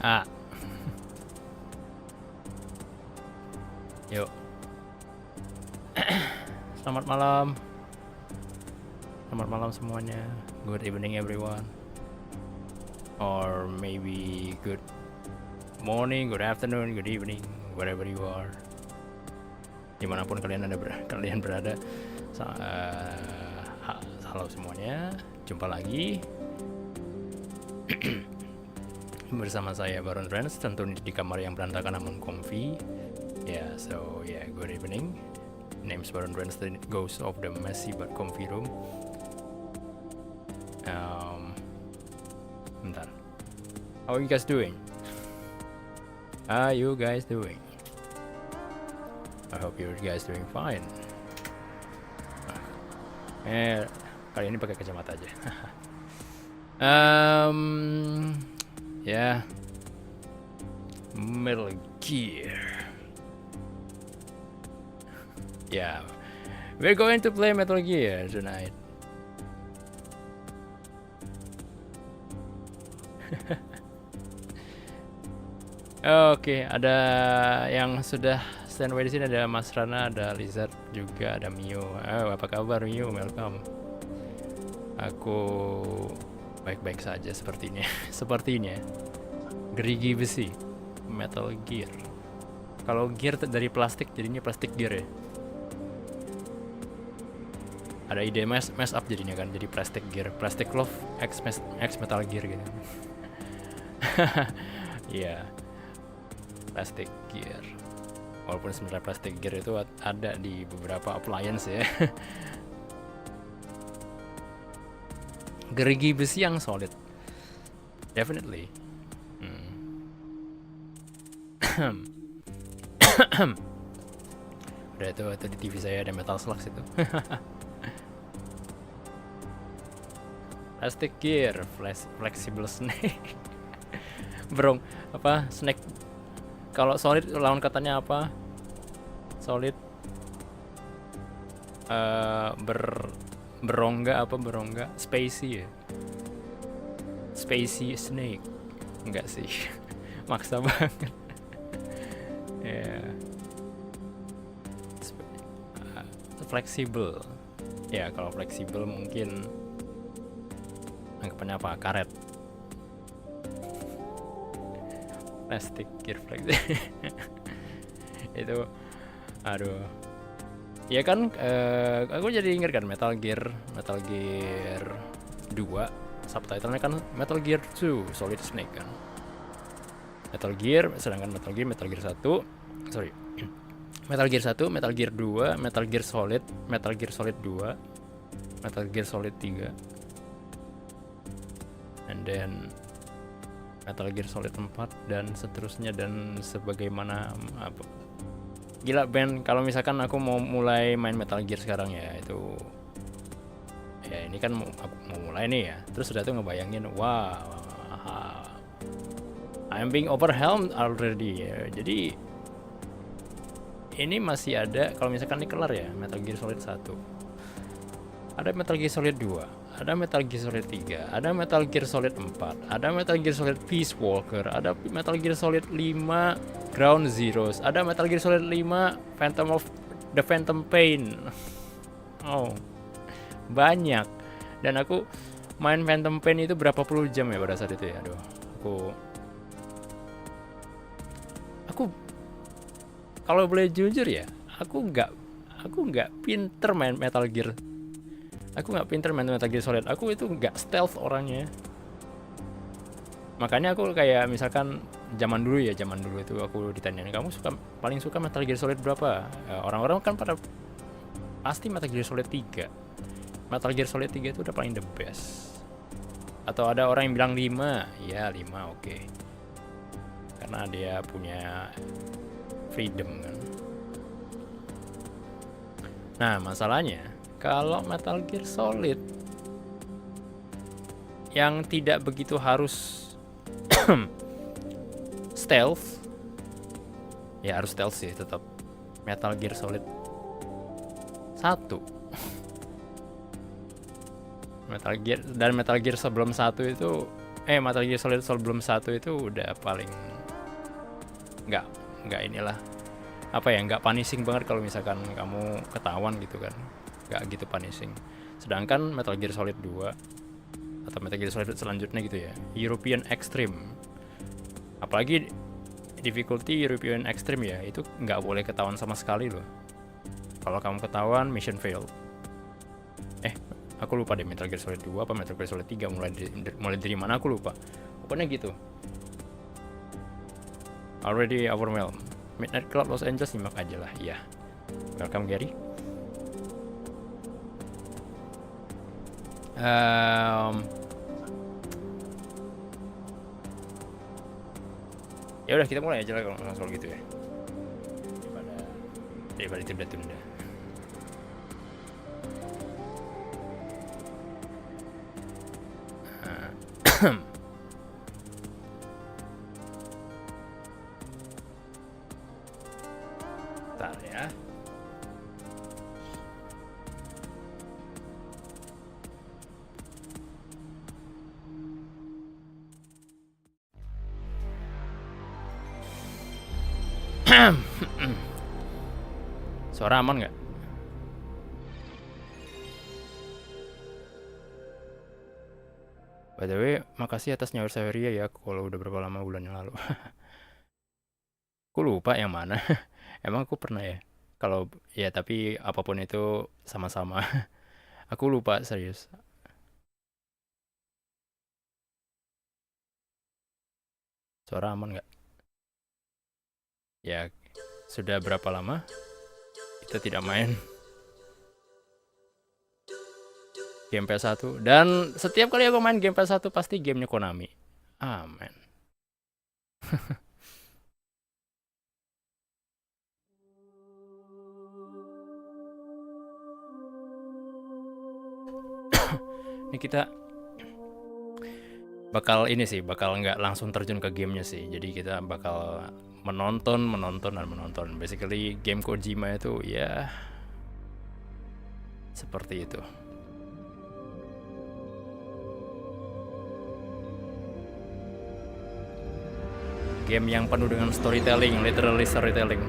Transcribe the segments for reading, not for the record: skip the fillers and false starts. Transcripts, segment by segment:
Ah. Yuk. Selamat malam. Selamat malam semuanya. Good evening everyone. Or maybe good morning, good afternoon, good evening, wherever you are. Dimanapun kalian berada. Halo semuanya. Jumpa lagi. Bersama saya BaronTrance, tentu di kamar yang berantakan namun comfy. Good evening. Name's BaronTrance, the ghost of the messy but comfy room. Bentar. How are you guys doing? I hope you guys doing fine. Kali ini pakai kacamata aja. Metal Gear. Yeah, we're going to play Metal Gear tonight. Oke, ada yang sudah standby di sini, ada Mas Rana, ada Lizard juga, ada Mio. Apa kabar Mio? Welcome. Aku baik-baik saja sepertinya. Sepertinya. Gerigi besi. Metal Gear. Kalau gear dari plastik jadinya plastik gear ya. Ada ide mess up jadinya kan, jadi plastik gear, plastic love X Metal Gear gitu. Iya. Plastic gear. Walaupun sebenarnya plastic gear itu ada di beberapa appliance ya. Gerigi besi yang solid. Definitely. Udah itu di TV saya ada Metal Slugs itu. Plastic gear, flexible snake. Snake. Kalau solid lawan katanya apa? Solid. Berongga. Spacey ya. Spacey snake. Enggak sih. Maksa banget. Fleksibel. Ya, kalau fleksibel mungkin anggapannya apa? Karet. Plastic gear fleksibel. Itu aduh. Ya kan aku jadi ingat kan Metal Gear 2 subtitlenya kan Metal Gear 2 Solid Snake kan. Metal Gear 1, Metal Gear 1, Metal Gear 2, Metal Gear Solid 2, Metal Gear Solid 3, and then Metal Gear Solid 4 dan seterusnya dan sebagaimana apa. Gila Ben, kalau misalkan aku mau mulai main Metal Gear sekarang ya, itu ya ini kan aku mau mulai nih ya. Terus udah tuh ngebayangin, wow, I'm being overwhelmed already ya. Jadi ini masih ada, kalau misalkan ini kelar ya, Metal Gear Solid 1. Ada Metal Gear Solid 2, ada Metal Gear Solid 3, ada Metal Gear Solid 4, ada Metal Gear Solid Peace Walker, ada Metal Gear Solid 5 Ground Zeroes, ada Metal Gear Solid 5 Phantom Pain. Oh, banyak. Dan aku main Phantom Pain itu berapa puluh jam ya pada saat itu ya. Aduh, aku kalau boleh jujur ya, aku nggak pinter main Metal Gear. Aku nggak pinter main Metal Gear Solid. Aku itu nggak stealth orangnya. Makanya aku kayak misalkan zaman dulu itu aku ditanyain, kamu paling suka Metal Gear Solid berapa? Orang-orang kan pada pasti Metal Gear Solid 3. Metal Gear Solid 3 itu udah paling the best. Atau ada orang yang bilang 5. Ya 5 oke. Karena dia punya freedom kan. Nah masalahnya kalau Metal Gear Solid yang tidak begitu harus stealth, ya harus stealth sih tetap. Metal Gear Solid 1 Metal Gear sebelum 1 itu Metal Gear Solid sebelum 1 itu udah paling nggak inilah apa ya, nggak punishing banget kalau misalkan kamu ketahuan gitu kan, nggak gitu punishing. Sedangkan Metal Gear Solid 2 atau Metal Gear Solid selanjutnya gitu ya, European Extreme, apalagi difficulty European Extreme ya, itu nggak boleh ketahuan sama sekali loh. Kalau kamu ketahuan, mission failed. Aku lupa deh Metal Gear Solid 2 apa Metal Gear Solid 3 mulai dari mana aku lupa. Pokoknya gitu. Already overwhelmed. Midnight Club Los Angeles nyimak aja lah. Iya. Welcome Gary. Ya udah kita mulai aja lah kalau soal gitu ya. Daripada tunda-tunda. Bentar ya. Suara aman nggak? By the way, makasih atas nyawer Saveria ya kalau udah berapa lama bulan yang lalu. Aku lupa yang mana. Emang aku pernah ya? Kalau ya tapi apapun itu sama-sama. Aku lupa serius. Suara aman nggak? Ya, sudah berapa lama kita tidak main game PS1, dan setiap kali aku main game PS1 pasti gamenya Konami. Amen. Ini kita bakal ini sih, bakal nggak langsung terjun ke gamenya sih. Jadi kita bakal menonton. Basically game Kojima itu ya seperti itu. Game yang penuh dengan storytelling, literally storytelling.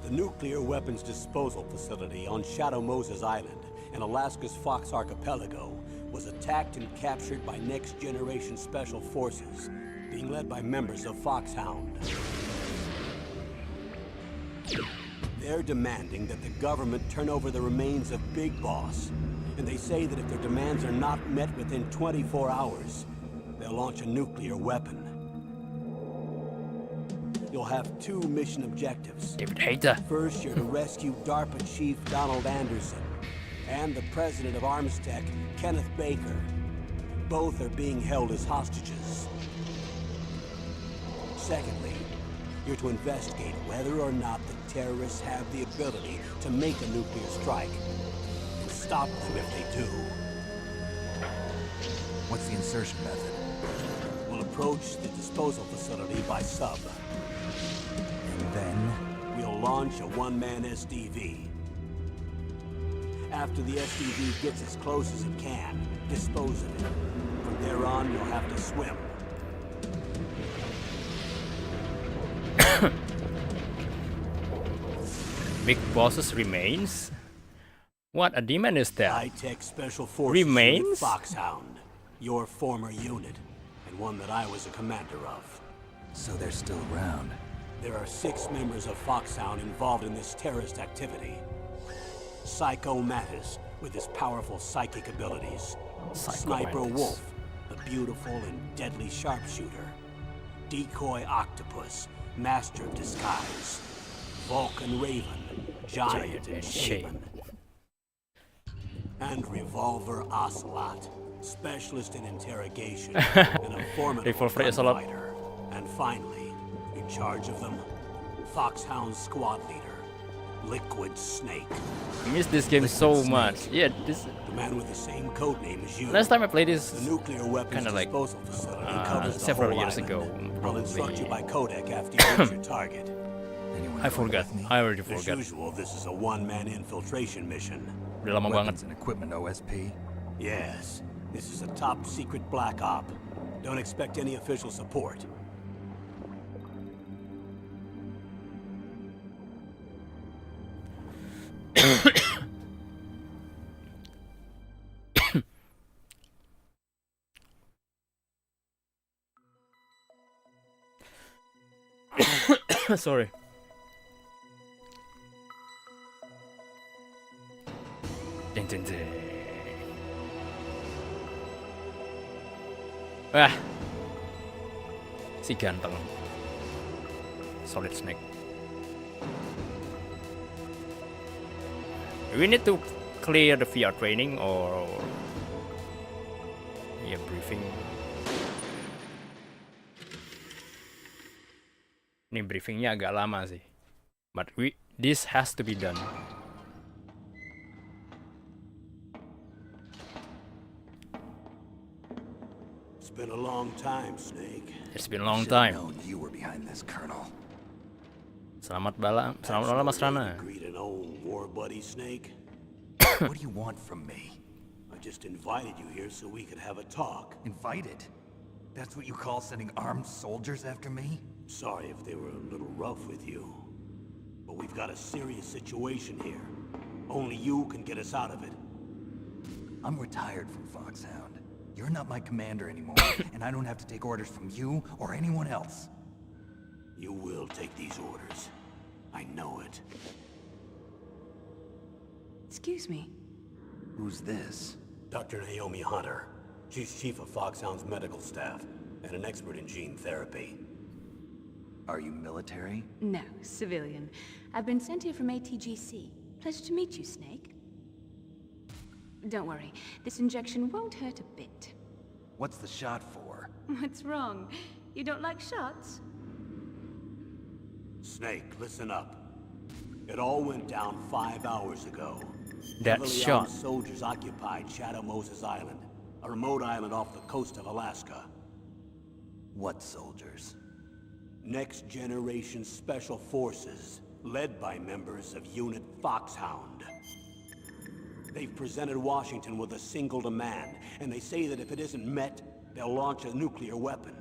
The nuclear weapons disposal facility on Shadow Moses Island in Alaska's Fox Archipelago was attacked and captured by Next Generation Special Forces, being led by members of Foxhound. They're demanding that the government turn over the remains of Big Boss, and they say that if their demands are not met within 24 hours, they'll launch a nuclear weapon. You'll have two mission objectives. First, you're to rescue DARPA Chief Donald Anderson and the president of Armstech, Kenneth Baker. Both are being held as hostages. Secondly, you're to investigate whether or not the terrorists have the ability to make a nuclear strike and stop them if they do. What's the insertion method? We'll approach the disposal facility by sub. And then? We'll launch a one-man SDV. After the SDV gets as close as it can, dispose of it. From there on, you'll have to swim. Big Boss's remains? What a demon is that? High-tech Special Forces Remains? unit Foxhound, your former unit, and one that I was a commander of. So they're still around. There are 6 members of Foxhound involved in this terrorist activity. Psycho Mattis, with his powerful psychic abilities. Sniper Wolf, the beautiful and deadly sharpshooter. Decoy Octopus, master of disguise. Vulcan Raven, giant and shaman. And Revolver Ocelot, specialist in interrogation and a formidable fighter. And finally, in charge of them, Foxhound squad leader, Liquid Snake. I miss this game so much. Yeah, this. The man with the same code name as you. Last time I played this, the nuclear weapons kinda like, disposal facility covers the several whole years island. ago. I'll instruct you by codec after you reach your target. Anyone I going forgot. with me? I already As forgot. usual, this is a one-man infiltration mission. Udah lama banget. Weapons and equipment OSP. Yes, this is a top-secret black op. Don't expect any official support. Sorry. Ding, ding, ding. Wah, si ganteng. Solid Snake. Do we need to clear the VR training or briefing? Ini briefingnya agak lama sih, but this has to be done. It's been a long time, Snake. It's been a long Should've time. known you were behind this, Colonel. Selamat malam Mas Rana. Greet an old war buddy, Snake. What do you want from me? I just invited you here so we could have a talk. Invited? That's what you call sending armed soldiers after me? Sorry if they were a little rough with you. But we've got a serious situation here. Only you can get us out of it. I'm retired from Foxhound. You're not my commander anymore, and I don't have to take orders from you or anyone else. You will take these orders. I know it. Excuse me. Who's this? Dr. Naomi Hunter. She's chief of Foxhound's medical staff and an expert in gene therapy. Are you military? No, civilian. I've been sent here from ATGC. Pleasure to meet you, Snake. Don't worry, this injection won't hurt a bit. What's the shot for? What's wrong? You don't like shots? Snake, listen up. It all went down 5 hours ago. That Heavily shot. armed soldiers occupied Shadow Moses Island, a remote island off the coast of Alaska. What soldiers? Next Generation Special Forces, led by members of Unit Foxhound. They've presented Washington with a single demand, and they say that if it isn't met, they'll launch a nuclear weapon.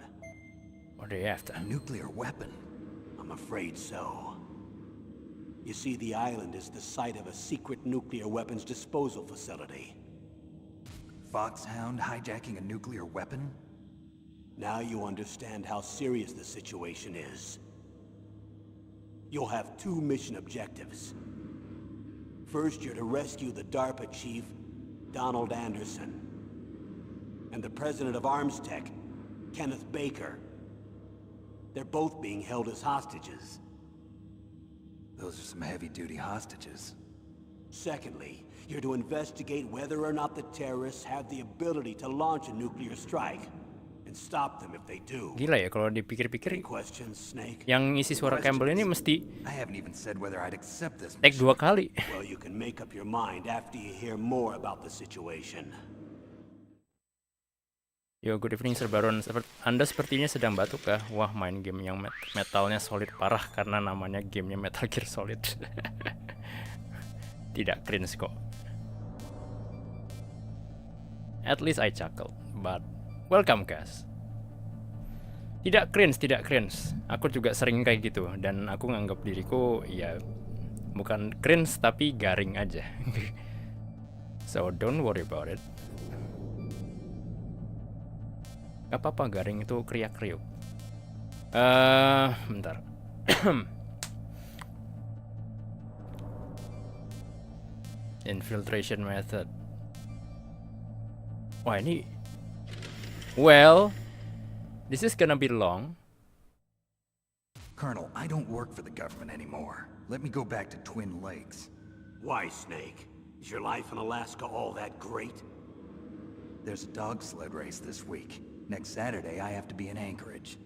What are they after? A nuclear weapon? I'm afraid so. You see, the island is the site of a secret nuclear weapons disposal facility. Foxhound hijacking a nuclear weapon? Now you understand how serious the situation is. You'll have two mission objectives. First, you're to rescue the DARPA chief, Donald Anderson, and the president of Arms Tech, Kenneth Baker. They're both being held as hostages. Those are some heavy-duty hostages. Secondly, you're to investigate whether or not the terrorists have the ability to launch a nuclear strike, and stop them if they do. Gila ya kalau dipikir-pikir, Any questions, Snake? yang ngisi suara Campbell ini mesti I haven't even said whether I'd accept this take 2 kali. Well, you can make up your mind after you hear more about the situation. Yo, good evening Sir Baron. Anda sepertinya sedang batuk kah? Wah, main game yang metalnya solid parah karena namanya gamenya Metal Gear Solid. Tidak cringe kok. At least I chuckle, but welcome guys. Tidak cringe, tidak cringe. Aku juga sering kayak gitu dan aku nganggap diriku ya bukan cringe tapi garing aja. So don't worry about it. Gak apa-apa, garing itu kriak-kriuk. Bentar. Infiltration method. Wah ini, well, this is gonna be long. Colonel, I don't work for the government anymore. Let me go back to Twin Lakes. Why, Snake? Is your life in Alaska all that great? There's a dog sled race this week. Next Saturday, I have to be in Anchorage.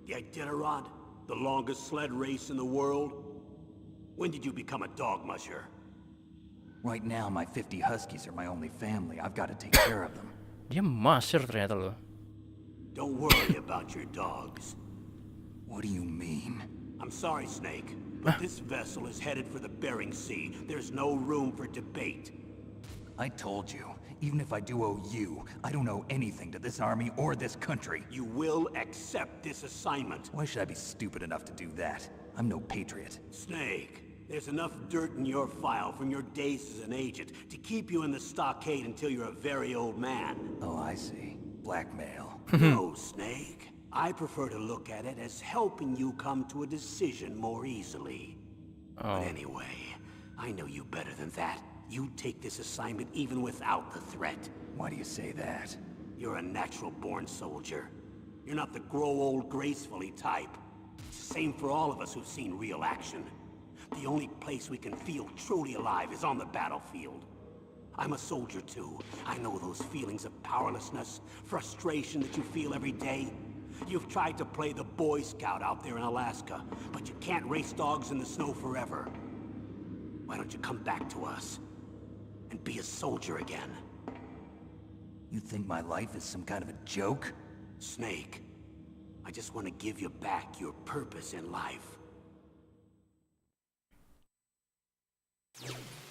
The Iditarod? The longest sled race in the world? When did you become a dog musher? Right now, my 50 huskies are my only family. I've got to take care of them. Dia master ternyata loh. Don't worry about your dogs. What do you mean? I'm sorry, Snake, but this vessel is headed for the Bering Sea. There's no room for debate. I told you, even if I do owe you, I don't owe anything to this army or this country. You will accept this assignment. Why should I be stupid enough to do that? I'm no patriot. Snake, there's enough dirt in your file from your days as an agent to keep you in the stockade until you're a very old man. Oh, I see. Blackmail. No, Snake. I prefer to look at it as helping you come to a decision more easily. Oh. But anyway, I know you better than that. You take this assignment even without the threat. Why do you say that? You're a natural-born soldier. You're not the grow old gracefully type. It's the same for all of us who've seen real action. The only place we can feel truly alive is on the battlefield. I'm a soldier too. I know those feelings of powerlessness, frustration that you feel every day. You've tried to play the Boy Scout out there in Alaska, but you can't race dogs in the snow forever. Why don't you come back to us and be a soldier again? You think my life is some kind of a joke? Snake, I just want to give you back your purpose in life.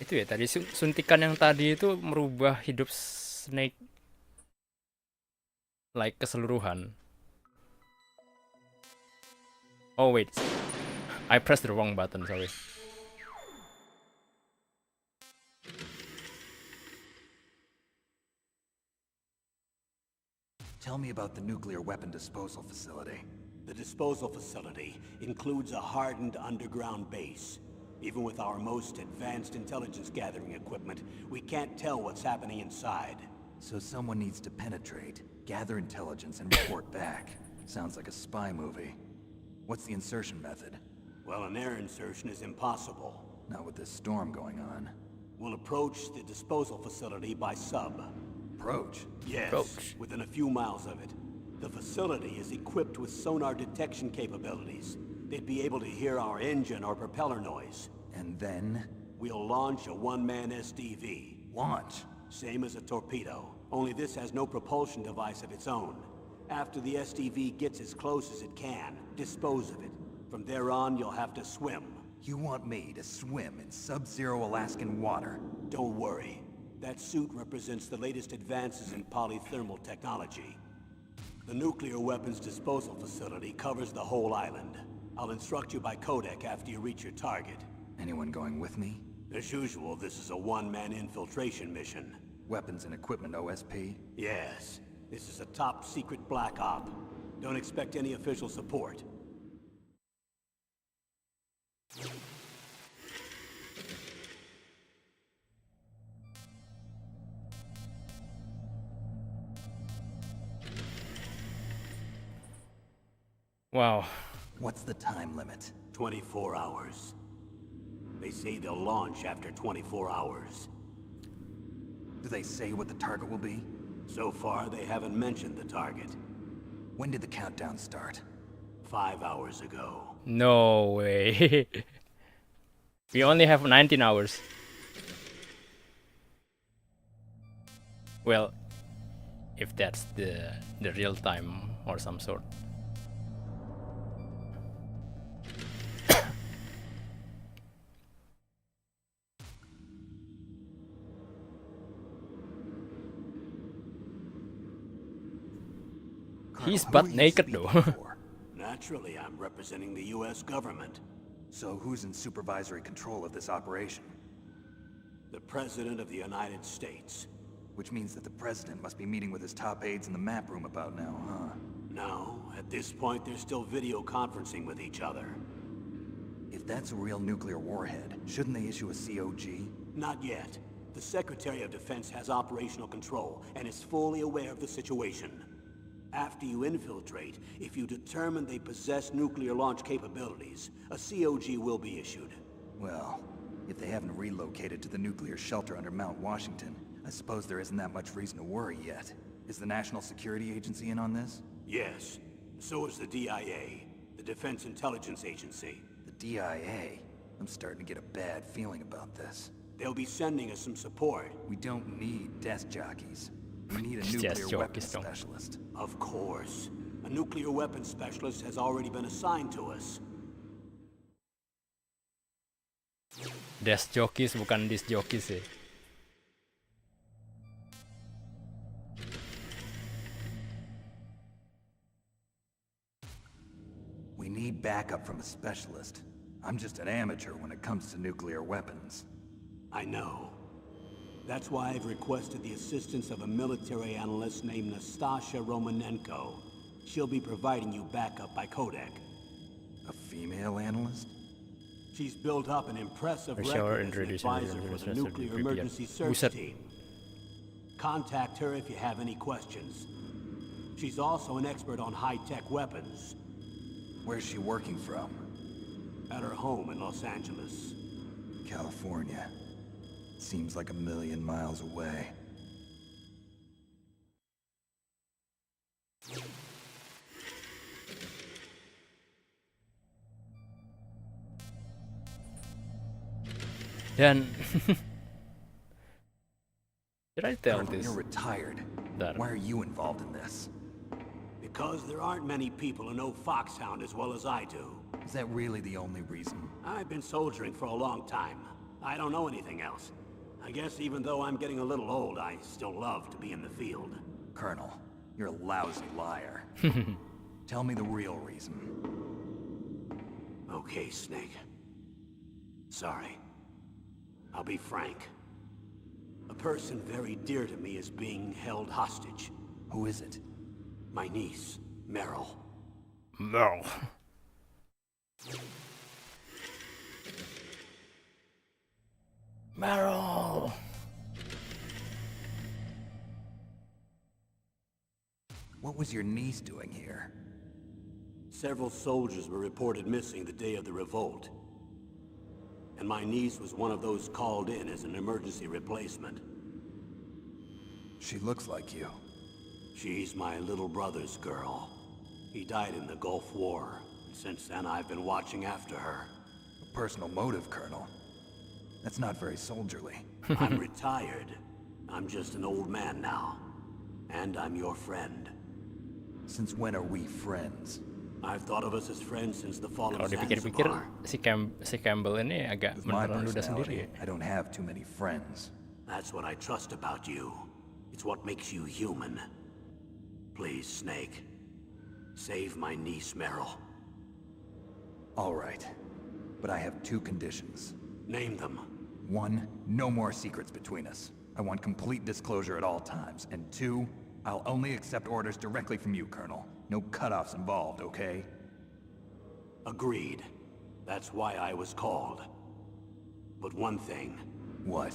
Itu ya tadi suntikan yang tadi itu merubah hidup Snake like keseluruhan. Oh wait, I pressed the wrong button, sorry. Tell me about the nuclear weapon disposal facility. The disposal facility includes a hardened underground base. Even with our most advanced intelligence gathering equipment, we can't tell what's happening inside. So someone needs to penetrate, gather intelligence, and report back. Sounds like a spy movie. What's the insertion method? Well, an air insertion is impossible. Not with this storm going on. We'll approach the disposal facility by sub. Approach? Yes, Approach. within a few miles of it. The facility is equipped with sonar detection capabilities. They'd be able to hear our engine or propeller noise. And then? We'll launch a one-man SDV. Launch? Same as a torpedo, only this has no propulsion device of its own. After the SDV gets as close as it can, dispose of it. From there on, you'll have to swim. You want me to swim in sub-zero Alaskan water? Don't worry. That suit represents the latest advances in polythermal technology. The nuclear weapons disposal facility covers the whole island. I'll instruct you by codec after you reach your target. Anyone going with me? As usual, this is a one-man infiltration mission. Weapons and equipment OSP? Yes. This is a top-secret black op. Don't expect any official support. Wow. What's the time limit? 24 hours. They say they'll launch after 24 hours. Do they say what the target will be? So far, they haven't mentioned the target. When did the countdown start? 5 hours ago. No way. We only have 19 hours. Well, if that's the real time or some sort. He's Colonel, butt who are you naked speaking though. for? Naturally, I'm representing the U.S. government. So who's in supervisory control of this operation? The President of the United States. Which means that the President must be meeting with his top aides in the map room about now, huh? No, at this point, they're still video conferencing with each other. If that's a real nuclear warhead, shouldn't they issue a COG? Not yet. The Secretary of Defense has operational control and is fully aware of the situation. After you infiltrate, if you determine they possess nuclear launch capabilities, a COG will be issued. Well, if they haven't relocated to the nuclear shelter under Mount Washington, I suppose there isn't that much reason to worry yet. Is the National Security Agency in on this? Yes. So is the DIA, the Defense Intelligence Agency. The DIA? I'm starting to get a bad feeling about this. They'll be sending us some support. We don't need desk jockeys. We need a Desk nuclear weapons jockeys don't. Of course. A nuclear weapons specialist has already been assigned to us. Desk jockeys bukan disc jockeys sih. We need backup from a specialist. I'm just an amateur when it comes to nuclear weapons. I know. That's why I've requested the assistance of a military analyst named Nastasha Romanenko. She'll be providing you backup by Kodak. A female analyst? She's built up an impressive Shower record as an introducing advisor for the nuclear emergency search Buset. team. Contact her if you have any questions. She's also an expert on high-tech weapons. Where's she working from? At her home in Los Angeles. California. Seems like a million miles away. Dan, did I tell Colonel, this? you're retired. That- Why are you involved in this? Because there aren't many people who know Foxhound as well as I do. Is that really the only reason? I've been soldiering for a long time. I don't know anything else. I guess even though I'm getting a little old, I still love to be in the field. Colonel, you're a lousy liar. Tell me the real reason. Okay, Snake. Sorry. I'll be frank. A person very dear to me is being held hostage. Who is it? My niece, Meryl. No. Meryl. What was your niece doing here? Several soldiers were reported missing the day of the revolt. And my niece was one of those called in as an emergency replacement. She looks like you. She's my little brother's girl. He died in the Gulf War. And since then, I've been watching after her. A personal motive, Colonel. That's not very soldierly. I'm retired. I'm just an old man now. And I'm your friend. Since when are we friends? I've thought of us as friends since the fall Kalau of dipikir-pikir Zanzibar. si Campbell ini agak With my beneran ludah sendiri. personality, I don't have too many friends. That's what I trust about you. It's what makes you human. Please, Snake. Save my niece, Meryl. All right. But I have two conditions. Name them. One, no more secrets between us. I want complete disclosure at all times. And two, I'll only accept orders directly from you, Colonel. No cutoffs involved, okay? Agreed. That's why I was called. But one thing, What?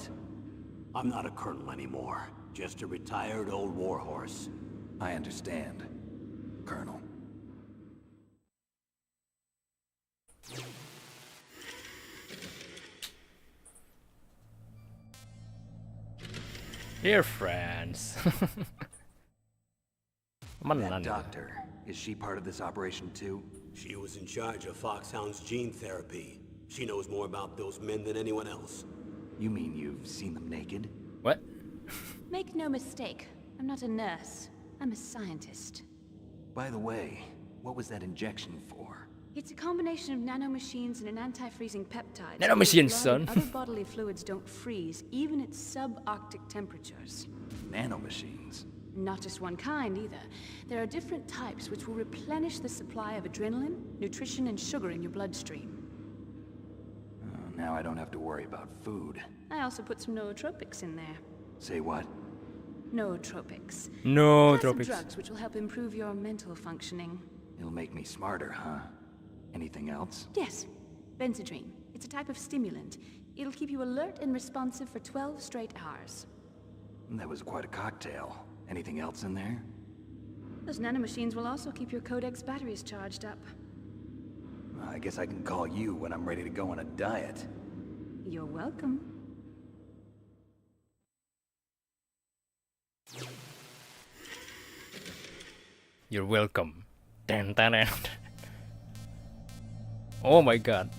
I'm not a colonel anymore. Just a retired old warhorse. I understand, Colonel. Dear friends. Temenan That itu. doctor, is she part of this operation too? She was in charge of Foxhound's gene therapy. She knows more about those men than anyone else. You mean you've seen them naked? What? Make no mistake, I'm not a nurse. I'm a scientist. By the way, what was that injection for? It's a combination of nanomachines and an anti-freezing peptide. Nanomachines, so that blood son. and other bodily fluids don't freeze, even at subarctic temperatures. Nanomachines. Not just one kind, either. There are different types which will replenish the supply of adrenaline, nutrition, and sugar in your bloodstream. Now I don't have to worry about food. I also put some nootropics in there. Say what? Nootropics. No, Class of tropics. drugs which will help improve your mental functioning. It'll make me smarter, huh? Anything else? Yes, benzodrine. It's a type of stimulant. It'll keep you alert and responsive for 12 straight hours. That was quite a cocktail. Anything else in there? Those nanomachines will also keep your Codex batteries charged up. I guess I can call you when I'm ready to go on a diet. You're welcome. You're welcome. Ten, ten, ten. Oh my god.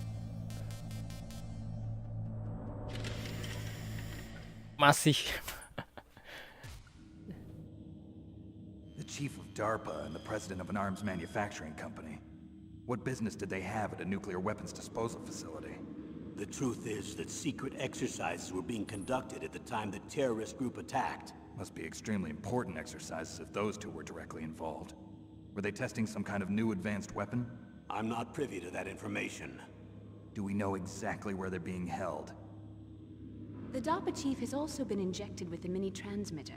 Masih. The chief of DARPA and the president of an arms manufacturing company. What business did they have at a nuclear weapons disposal facility? The truth is that secret exercises were being conducted at the time the terrorist group attacked. Must be extremely important exercises if those two were directly involved. Were they testing some kind of new advanced weapon? I'm not privy to that information. Do we know exactly where they're being held? The DARPA chief has also been injected with a mini transmitter.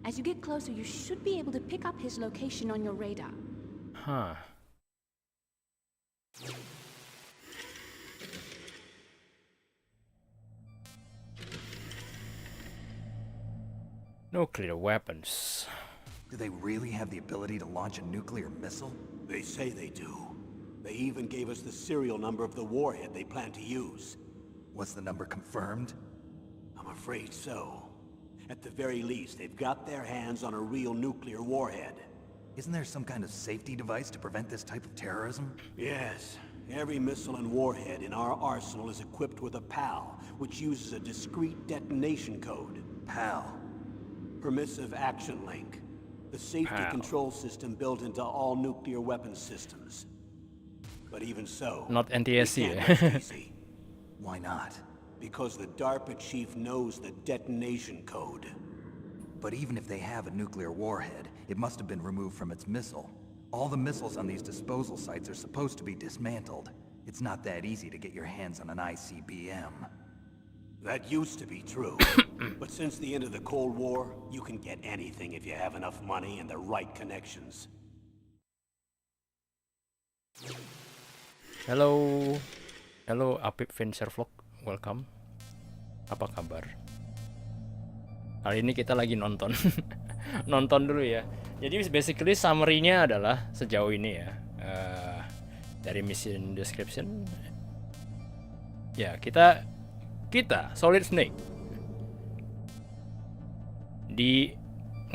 As you get closer, you should be able to pick up his location on your radar. Huh. Nuclear weapons. Do they really have the ability to launch a nuclear missile? They say they do. They even gave us the serial number of the warhead they plan to use. Was the number confirmed? I'm afraid so. At the very least, they've got their hands on a real nuclear warhead. Isn't there some kind of safety device to prevent this type of terrorism? Yes. Every missile and warhead in our arsenal is equipped with a PAL, which uses a discrete detonation code. PAL. Permissive Action Link. The safety PAL. control system built into all nuclear weapons systems. But even so, Not we NTSC. can't rest easy. Why not? Because the DARPA chief knows the detonation code. But even if they have a nuclear warhead, it must have been removed from its missile. All the missiles on these disposal sites are supposed to be dismantled. It's not that easy to get your hands on an ICBM. That used to be true. But since the end of the Cold War, you can get anything if you have enough money and the right connections. Hello. Hello Apip Venture Vlog. Welcome. Apa kabar? Kali ini kita lagi nonton. Nonton dulu ya. Jadi basically summary-nya adalah sejauh ini ya. Dari mission description. Ya, kita Solid Snake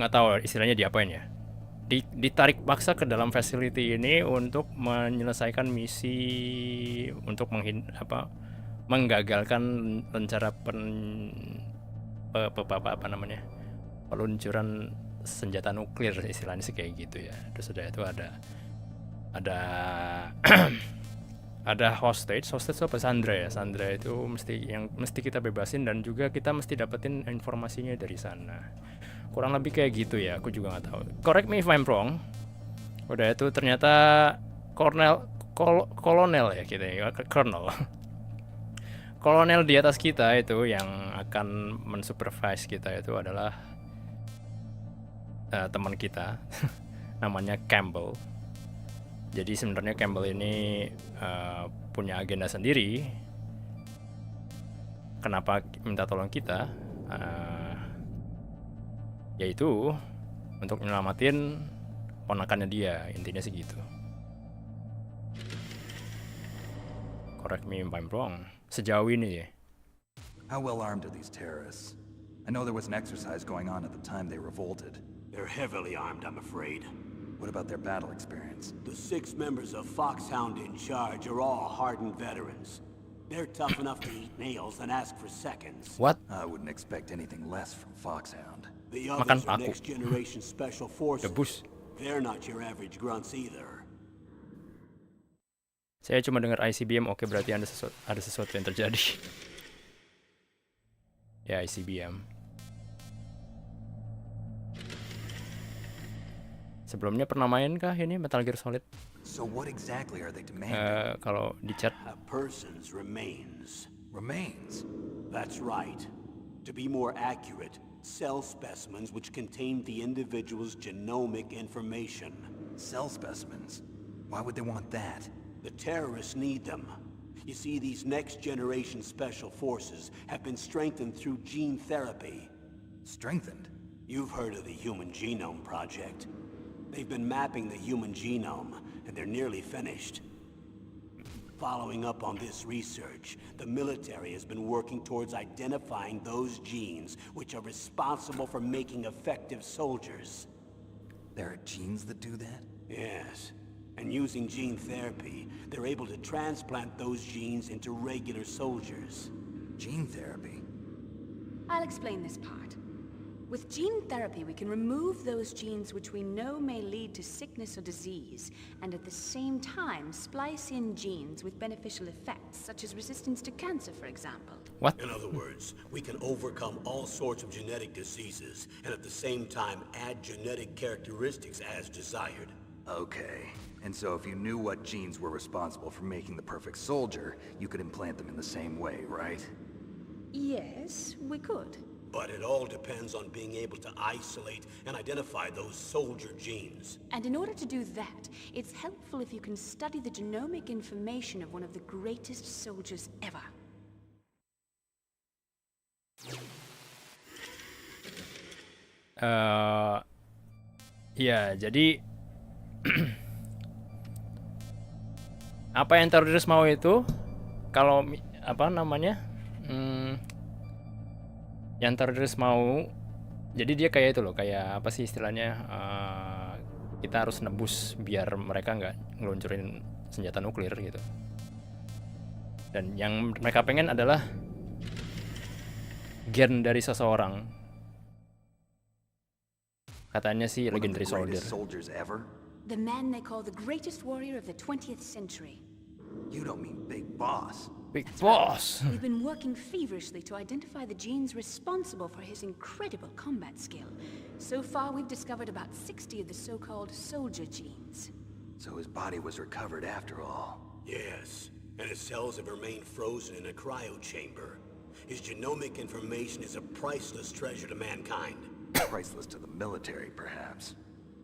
nggak tahu istilahnya diapain ya, ditarik paksa ke dalam facility ini untuk menyelesaikan misi untuk menggagalkan rencana peluncuran senjata nuklir, istilahnya sih kayak gitu ya. Terus itu ada hostage itu apa, Sandra itu mesti kita bebasin, dan juga kita mesti dapetin informasinya dari sana. Kurang lebih kayak gitu ya, aku juga nggak tahu. Correct me if I'm wrong. Udah itu ternyata kolonel ya kita ya, Colonel. Kolonel di atas kita itu yang akan mensupervise kita itu adalah teman kita, namanya Campbell. Jadi sebenarnya Campbell ini punya agenda sendiri. Kenapa minta tolong kita? Yaitu untuk menyelamatin ponakannya dia, intinya sih gitu. Correct me if I'm wrong. Sejauh ini ya. How well armed are these terrorists? I know there was an exercise going on at the time they revolted. They're heavily armed, I'm afraid. What about their battle experience? The 6 members of Foxhound in charge are all hardened veterans. They're tough enough to eat nails and ask for seconds. What? I wouldn't expect anything less from Foxhound. The Makan others are paku. next generation special forces. Debus. They're not your average grunts either. Saya cuma dengar ICBM, oke berarti ada sesuatu yang terjadi. Ya, ICBM. Sebelumnya pernah main kah ini Metal Gear Solid? So what exactly are they demanding? Kalau di chat. A person's remains. Remains? That's right. To be more accurate, cell specimens which contain the individual's genomic information. Cell specimens? Why would they want that? The terrorists need them. You see, these next-generation special forces have been strengthened through gene therapy. Strengthened? You've heard of the Human Genome Project. They've been mapping the human genome, and they're nearly finished. Following up on this research, the military has been working towards identifying those genes which are responsible for making effective soldiers. There are genes that do that? Yes. And using gene therapy, they're able to transplant those genes into regular soldiers. Gene therapy? I'll explain this part. With gene therapy, we can remove those genes which we know may lead to sickness or disease, and at the same time splice in genes with beneficial effects, such as resistance to cancer, for example. What? In other words, we can overcome all sorts of genetic diseases, and at the same time add genetic characteristics as desired. Okay. And so if you knew what genes were responsible for making the perfect soldier, you could implant them in the same way, right? Yes, we could. But it all depends on being able to isolate and identify those soldier genes. And in order to do that, it's helpful if you can study the genomic information of one of the greatest soldiers ever. Ya, jadi apa yang teroris mau itu, kalau apa namanya, yang teroris mau, jadi dia kayak itu loh, kayak apa sih istilahnya, kita harus nebus biar mereka nggak ngeluncurin senjata nuklir gitu. Dan yang mereka pengen adalah gen dari seseorang. Katanya sih legendary soldier. The man they call the greatest warrior of the 20th century. You don't mean Big Boss. Big Boss. We've been working feverishly to identify the genes responsible for his incredible combat skill. So far, we've discovered about 60 of the so-called soldier genes. So his body was recovered after all. Yes, and his cells have remained frozen in a cryo chamber. His genomic information is a priceless treasure to mankind. Priceless to the military, perhaps.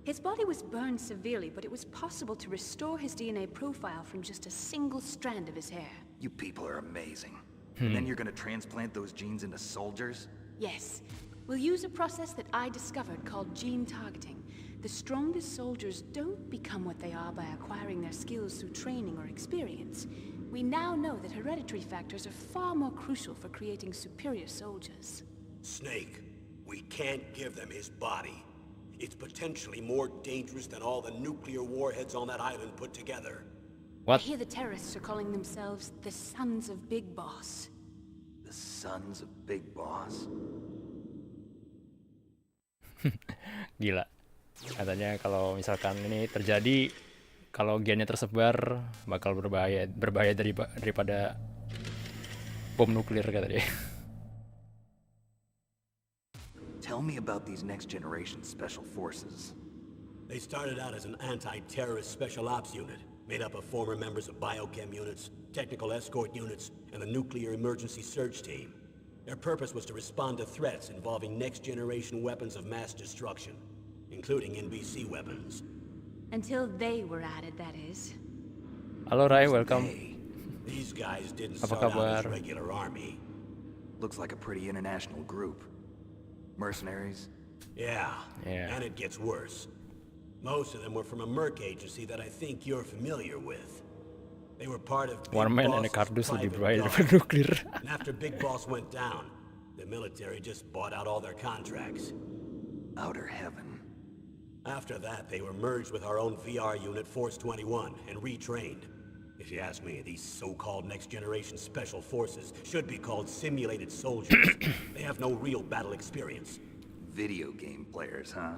His body was burned severely, but it was possible to restore his DNA profile from just a single strand of his hair. You people are amazing. And then you're gonna transplant those genes into soldiers? Yes. We'll use a process that I discovered called gene targeting. The strongest soldiers don't become what they are by acquiring their skills through training or experience. We now know that hereditary factors are far more crucial for creating superior soldiers. Snake, we can't give them his body. It's potentially more dangerous than all the nuclear warheads on that island put together. I What? hear the terrorists are calling themselves the Sons of Big Boss. The sons of Big Boss? Gila. Katanya kalau misalkan ini terjadi, kalau gennya tersebar bakal berbahaya daripada bom nuklir, kata dia. Tell me about these next generation special forces. They started out as an anti-terrorist special ops unit, made up of former members of biochem units, technical escort units, and the nuclear emergency surge team. Their purpose was to respond to threats involving next-generation weapons of mass destruction, including NBC weapons. Until they were added, that is. Halo Rai, welcome. Hey, These guys didn't Apa start out as kabar? regular army. looks like a pretty international group. Mercenaries? Yeah, Yeah. and it gets worse. Most of them were from a merc agency that I think you're familiar with. They were part of Big One man and a Boss's kardus lebih private berbahaya guard. daripada nuklir. And after Big Boss went down, the military just bought out all their contracts. Outer heaven. After that, they were merged with our own VR unit, Force 21, and retrained. If you ask me, these so-called next-generation special forces should be called simulated soldiers. They have no real battle experience. Video game players, huh?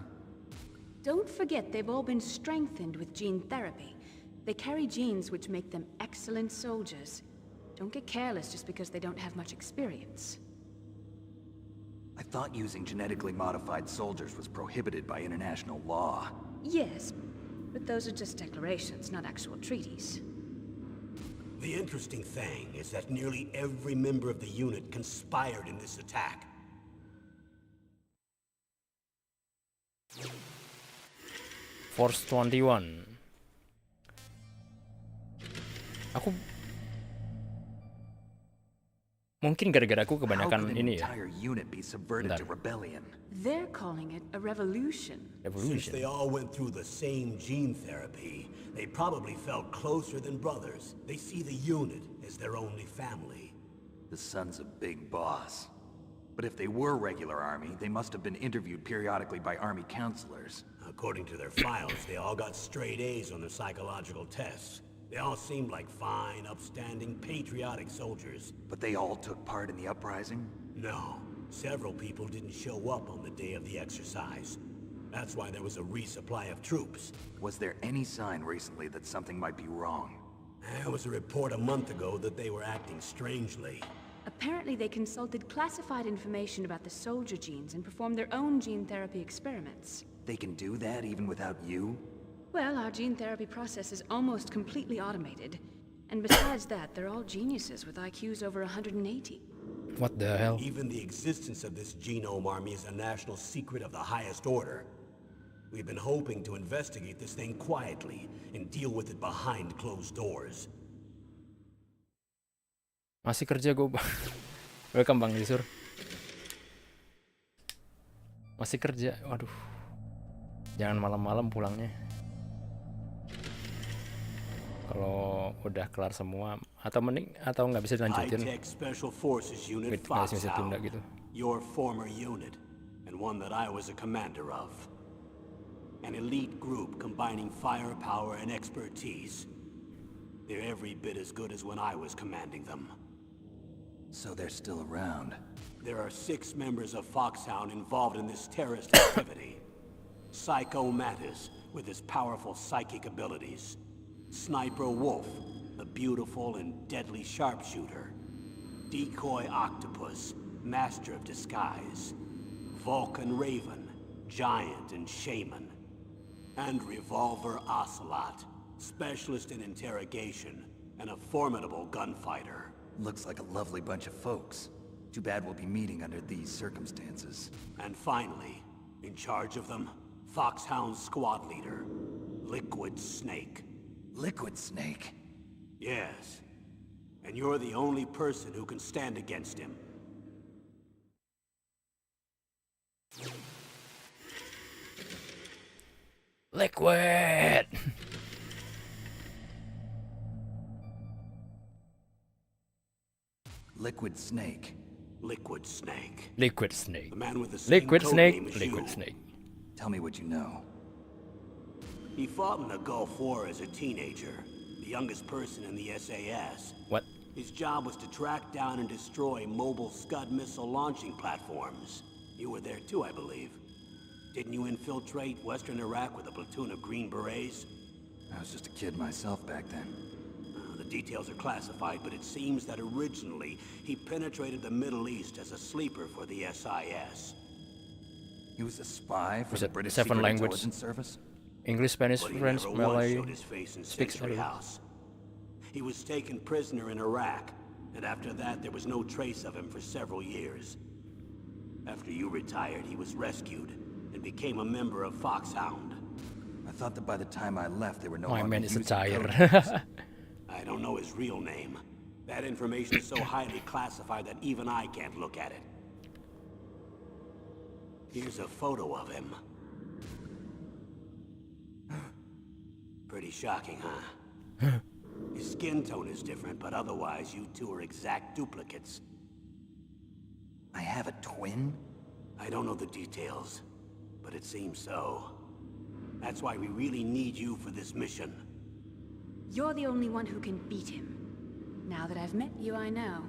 Don't forget they've all been strengthened with gene therapy. They carry genes which make them excellent soldiers. Don't get careless just because they don't have much experience. I thought using genetically modified soldiers was prohibited by international law. Yes, but those are just declarations, not actual treaties. The interesting thing is that nearly every member of the unit conspired in this attack. Force 21. Aku mungkin gara-gara aku How kebanyakan could an ini ya. entire unit be subverted Bentar. to rebellion? They're calling it a revolution. Since Evolution. they all went through the same gene therapy, they probably felt closer than brothers. They see the unit as their only family. The sons of Big Boss. But if they were regular army, they must have been interviewed periodically by army counselors. According to their files, they all got straight A's on their psychological tests. They all seemed like fine, upstanding, patriotic soldiers. But they all took part in the uprising? No, Several people didn't show up on the day of the exercise. That's why there was a resupply of troops. Was there any sign recently that something might be wrong? There was a report a month ago that they were acting strangely. Apparently they consulted classified information about the soldier genes and performed their own gene therapy experiments. They can do that even without you? Well, our gene therapy process is almost completely automated. And besides that, they're all geniuses with IQs over 180. What the hell? Even the existence of this genome army is a national secret of the highest order. We've been hoping to investigate this thing quietly and deal with it behind closed doors. Masih kerja gue. Welcome Bang Lisur. Masih kerja. Waduh. Jangan malam-malam pulangnya. Kalau udah kelar semua atau mending atau nggak bisa dilanjutin. High-tech Special Forces Unit Foxhound, your former unit, and one that I was a commander of. An elite group combining firepower and expertise. They're every bit as good as when I was commanding them. So they're still around. There are 6 members of Foxhound involved in this terrorist activity. Psycho Mattis, with his powerful psychic abilities. Sniper Wolf, the beautiful and deadly sharpshooter. Decoy Octopus, master of disguise. Vulcan Raven, giant and shaman. And Revolver Ocelot, specialist in interrogation and a formidable gunfighter. Looks like a lovely bunch of folks. Too bad we'll be meeting under these circumstances. And finally, in charge of them, Foxhound's squad leader, Liquid Snake. Liquid Snake? Yes. And you're the only person who can stand against him. Liquid. Liquid Snake. Liquid Snake. Liquid Snake. The man with the Liquid same Snake. codename as Liquid you. Snake. Tell me what you know. He fought in the Gulf War as a teenager, the youngest person in the SAS. What? His job was to track down and destroy mobile Scud missile launching platforms. You were there too, I believe. Didn't you infiltrate Western Iraq with a platoon of Green Berets? I was just a kid myself back then. The details are classified, but it seems that originally he penetrated the Middle East as a sleeper for the SIS. He was a spy for Was the it British 7 Secret language? Intelligence Service? English, Spanish, But he French, never once Malay. showed his face in speaks Century Arabic. House. He was taken prisoner in Iraq, and after that there was no trace of him for several years. After you retired, he was rescued and became a member of Foxhound. I thought that by the time I left, they were no My longer man is a using tire. codes. I don't know his real name. That information is so highly classified that even I can't look at it. Here's a photo of him. Pretty shocking, huh? His skin tone is different, but otherwise you two are exact duplicates. I have a twin? I don't know the details, but it seems so. That's why we really need you for this mission. You're the only one who can beat him. Now that I've met you, I know.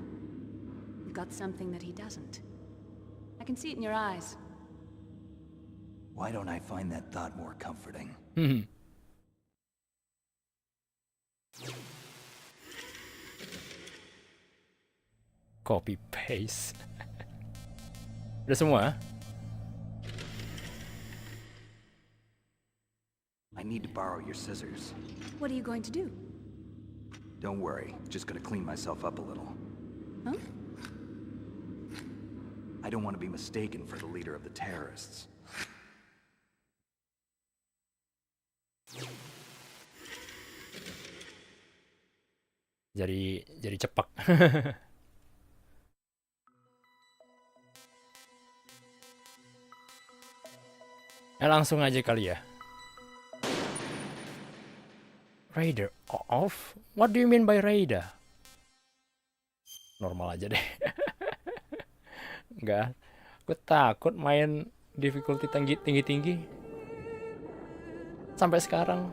You've got something that he doesn't. I can see it in your eyes. Why don't I find that thought more comforting? Copy paste. Udah semua? I need to borrow your scissors. What are you going to do? Don't worry, just gonna clean myself up a little. Huh? I don't want to be mistaken for the leader of the terrorists. Jadi cepak. Langsung aja kali ya. Raider off? What do you mean by Raider? Normal aja deh. Enggak. Gue takut main difficulty tinggi-tinggi. Sampai sekarang.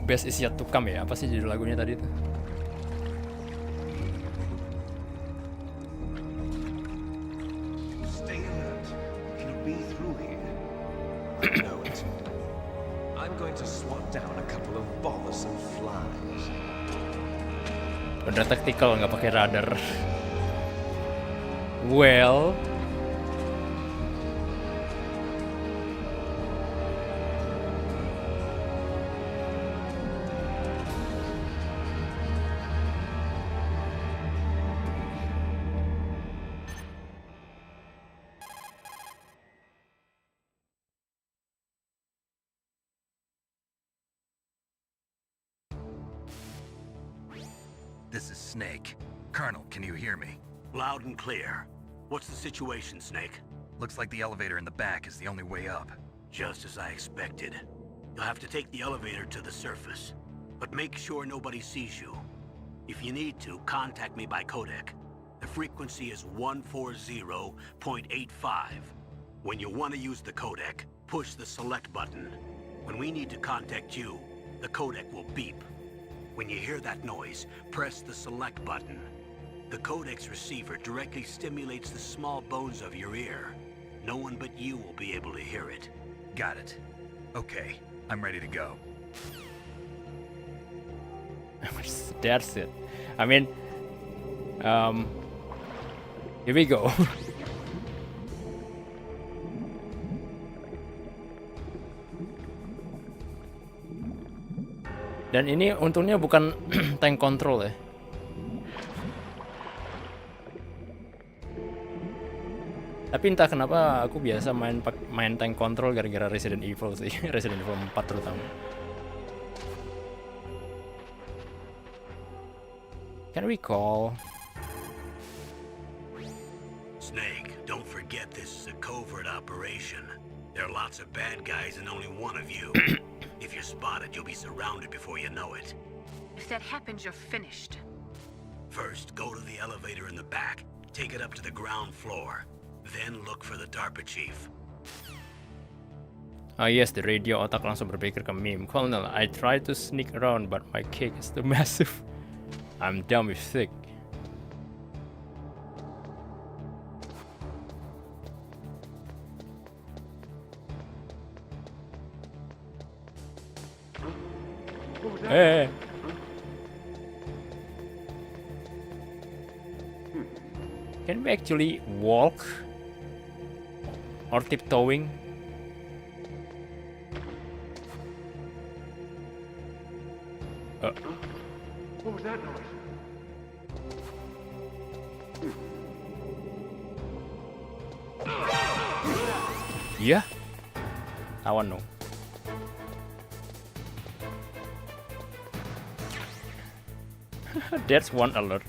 best is yet to come ya. Apa sih judul lagunya tadi tuh? Stay alert. It'll be through here. I know it. I'm going to swat down a couple of bothersome flies. Udah tactical nggak pakai radar. Well, This is Snake. Colonel, can you hear me? Loud and clear. What's the situation, Snake? Looks like the elevator in the back is the only way up. Just as I expected. You'll have to take the elevator to the surface. But make sure nobody sees you. If you need to, contact me by codec. The frequency is 140.85. When you want to use the codec, push the select button. When we need to contact you, the codec will beep. When you hear that noise, press the select button. The codec's receiver directly stimulates the small bones of your ear. No one but you will be able to hear it. Got it. Okay, I'm ready to go. that's it. I mean, here we go. Dan ini untungnya bukan tank control ya. Tapi entah kenapa aku biasa main tank control gara-gara Resident Evil sih. Resident Evil 4 terutama. Can we call? Snake, don't forget this is a covert operation. There are lots of bad guys and only one of you. If you're spotted, you'll be surrounded before you know it. If that happens, you're finished. First, go to the elevator in the back. Take it up to the ground floor. Then look for the DARPA chief. Oh yes, the radio otak langsung berpikir ke meme. Colonel, I tried to sneak around but my cake is too massive. I'm dumb with thick. Hey. Can we actually walk or tiptoeing? What was that noise? Yeah, I want to know. That's one alert.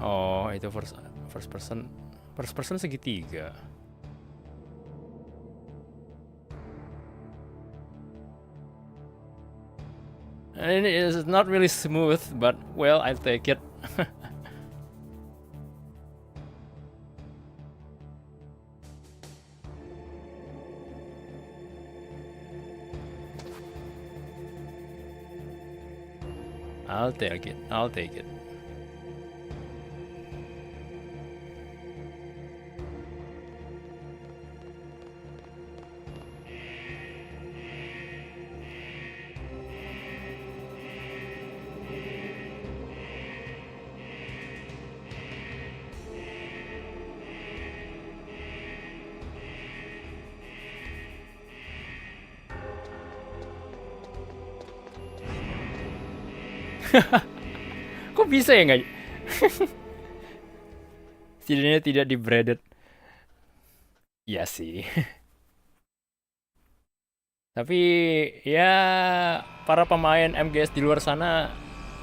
Oh, itu first person segitiga. And it is not really smooth, but well, I'll take it. I'll take it. I'll take it. Kok bisa ya nggak? Setidaknya tidak di breaded. Ya sih. Tapi ya para pemain MGS di luar sana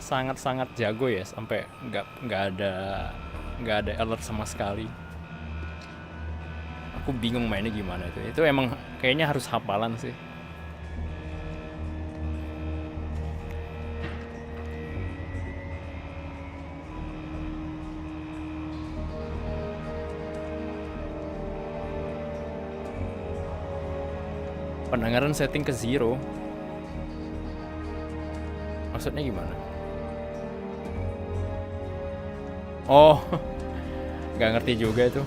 sangat-sangat jago ya, sampai nggak ada alert sama sekali. Aku bingung mainnya gimana tuh. Itu emang kayaknya harus hafalan sih. Pendengaran setting ke 0. Maksudnya gimana? Oh, nggak ngerti juga itu.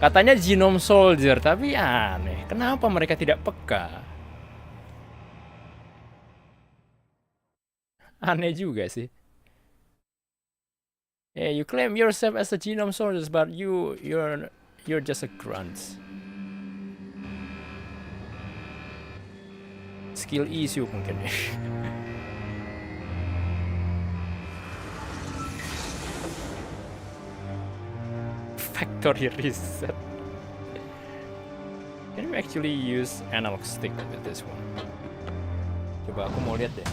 Katanya genome soldier, tapi aneh. Kenapa mereka tidak peka? Aneh juga sih. Yeah, you claim yourself as a genome soldier, but you're just a grunt. Skill issue mungkin. Factory reset. Can we actually use analog stick with this one? Coba aku mau lihat deh.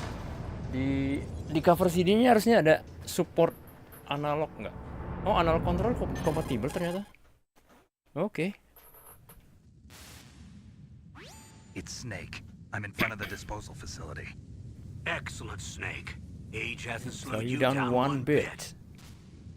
Di cover CD-nya harusnya ada support analog nggak? Oh, analog control kompatibel ternyata. Oke. It's Snake. I'm in front of the disposal facility. Excellent, Snake. Age hasn't Slow slowed you you down one bit.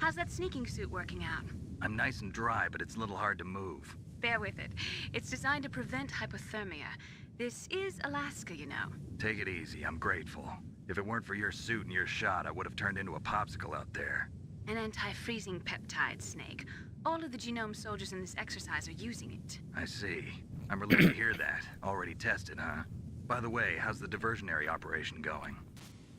How's that sneaking suit working out? I'm nice and dry, but it's a little hard to move. Bear with it. It's designed to prevent hypothermia. This is Alaska, you know. Take it easy, I'm grateful. If it weren't for your suit and your shot, I would have turned into a popsicle out there. An anti-freezing peptide, Snake. All of the genome soldiers in this exercise are using it. I see. I'm relieved to hear that. Already tested, huh? By the way, how's the diversionary operation going?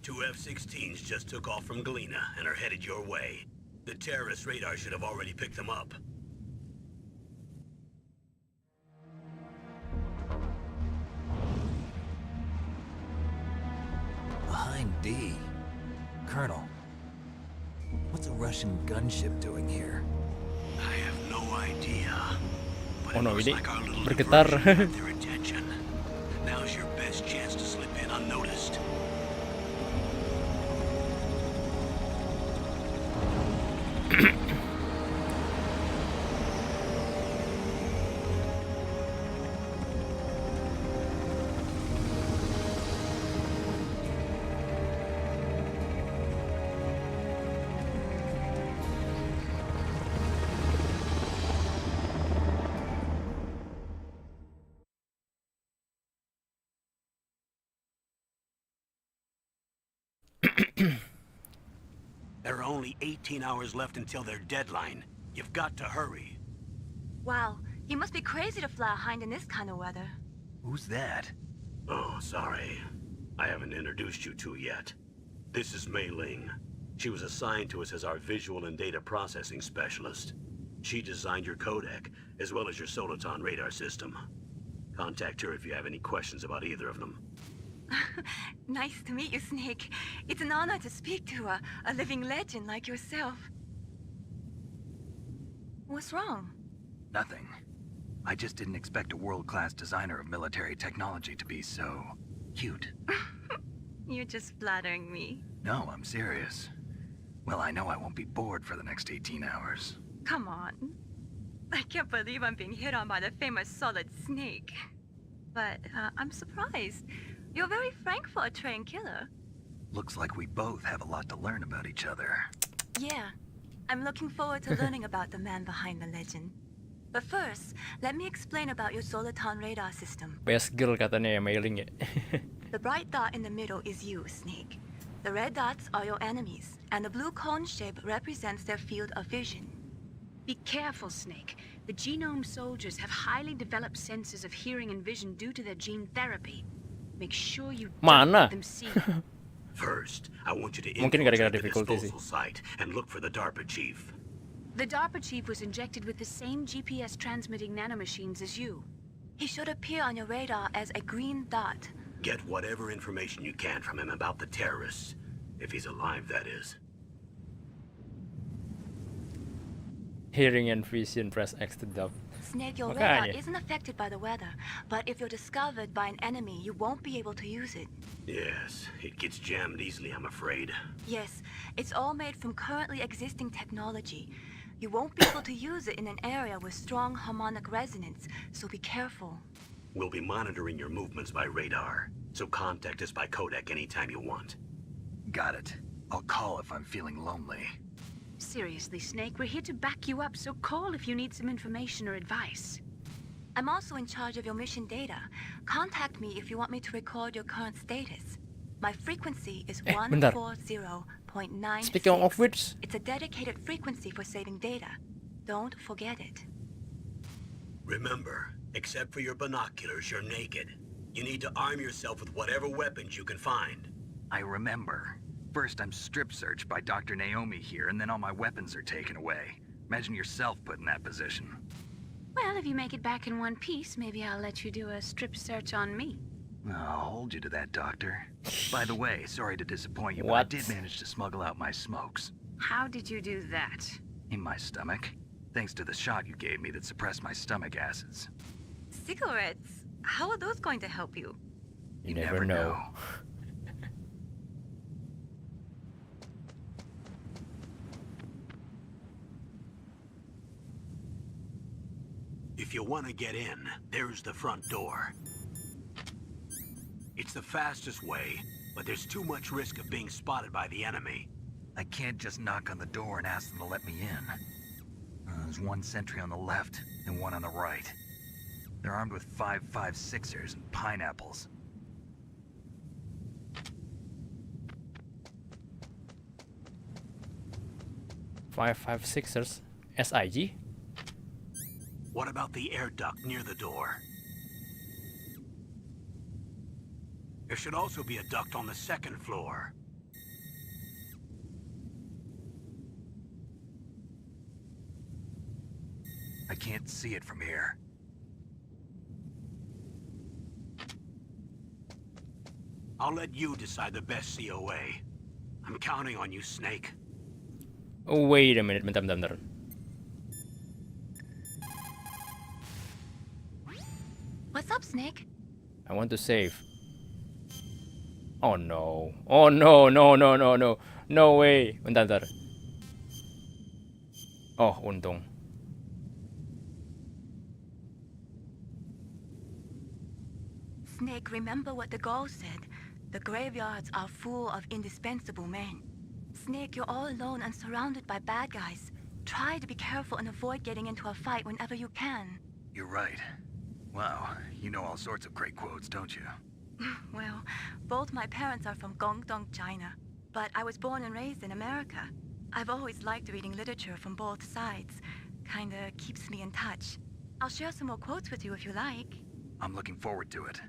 2 F-16s just took off from Galena and are headed your way. The terrorist radar should have already picked them up. Behind D. Colonel, what's a Russian gunship doing here? I have no idea. But Oh it no, looks ini like our little bergetar. diversion got their attention. Now's your best chance to slip in unnoticed. There are only 18 hours left until their deadline. You've got to hurry. Wow, you must be crazy to fly a hind in this kind of weather. Who's that? Oh, sorry. I haven't introduced you to yet. This is Mei Ling. She was assigned to us as our visual and data processing specialist. She designed your codec, as well as your Soliton radar system. Contact her if you have any questions about either of them. Nice to meet you, Snake. It's an honor to speak to a living legend like yourself. What's wrong? Nothing. I just didn't expect a world-class designer of military technology to be so cute. You're just flattering me. No, I'm serious. Well, I know I won't be bored for the next 18 hours. Come on. I can't believe I'm being hit on by the famous Solid Snake. But I'm surprised. You're very frank for a trained killer. Looks like we both have a lot to learn about each other. Yeah. I'm looking forward to learning about the man behind the legend. But first, let me explain about your Soliton radar system. Best girl katanya ya mailing ya. The bright dot in the middle is you, Snake. The red dots are your enemies, and the blue cone shape represents their field of vision. Be careful, Snake. The genome soldiers have highly developed senses of hearing and vision due to their gene therapy. Make sure you don't Mana? let them see. First, I want you to Mungkin gara-gara infiltrate the difficulty sih. disposal site and look for the DARPA chief. The DARPA chief was injected with the same GPS transmitting nanomachines as you. He should appear on your radar as a green dot. Get whatever information you can from him about the terrorists. If he's alive, that is. Hearing and vision, press X to dub. Snake, your Makanya. radar isn't affected by the weather, but if you're discovered by an enemy, you won't be able to use it. Yes, it gets jammed easily, I'm afraid. Yes, it's all made from currently existing technology. You won't be able to use it in an area with strong harmonic resonance, so be careful. We'll be monitoring your movements by radar, so contact us by codec anytime you want. Got it. I'll call if I'm feeling lonely. Seriously, Snake, we're here to back you up, so call if you need some information or advice. I'm also in charge of your mission data. Contact me if you want me to record your current status. My frequency is Bentar. 140.96. Speaking of which, It's a dedicated frequency for saving data. Don't forget it. Remember, except for your binoculars, you're naked. You need to arm yourself with whatever weapons you can find. I remember. First, I'm strip searched by Dr. Naomi here, and then all my weapons are taken away. Imagine yourself put in that position. Well, if you make it back in one piece, maybe I'll let you do a strip search on me. I'll hold you to that, Doctor. By the way, sorry to disappoint you, but I did manage to smuggle out my smokes. How did you do that? In my stomach. Thanks to the shot you gave me that suppressed my stomach acids. Cigarettes? How are those going to help you? you never know. If you want to get in, there's the front door. It's the fastest way, but there's too much risk of being spotted by the enemy. I can't just knock on the door and ask them to let me in. There's one sentry on the left and one on the right. They're armed with 5.56ers and pineapples. Five sixers, SIG. What about the air duct near the door? There should also be a duct on the second floor. I can't see it from here. I'll let you decide the best COA. I'm counting on you, Snake. Oh, wait a minute, bentar. What's up, Snake? I want to save. Oh no. Oh no, no. No way. Bentar. Oh, untung. Snake, remember what the Gauls said. The graveyards are full of indispensable men. Snake, you're all alone and surrounded by bad guys. Try to be careful and avoid getting into a fight whenever you can. You're right. Wow, you know all sorts of great quotes, don't you? Well, both my parents are from Guangdong, China. But I was born and raised in America. I've always liked reading literature from both sides. Kinda keeps me in touch. I'll share some more quotes with you if you like. I'm looking forward to it.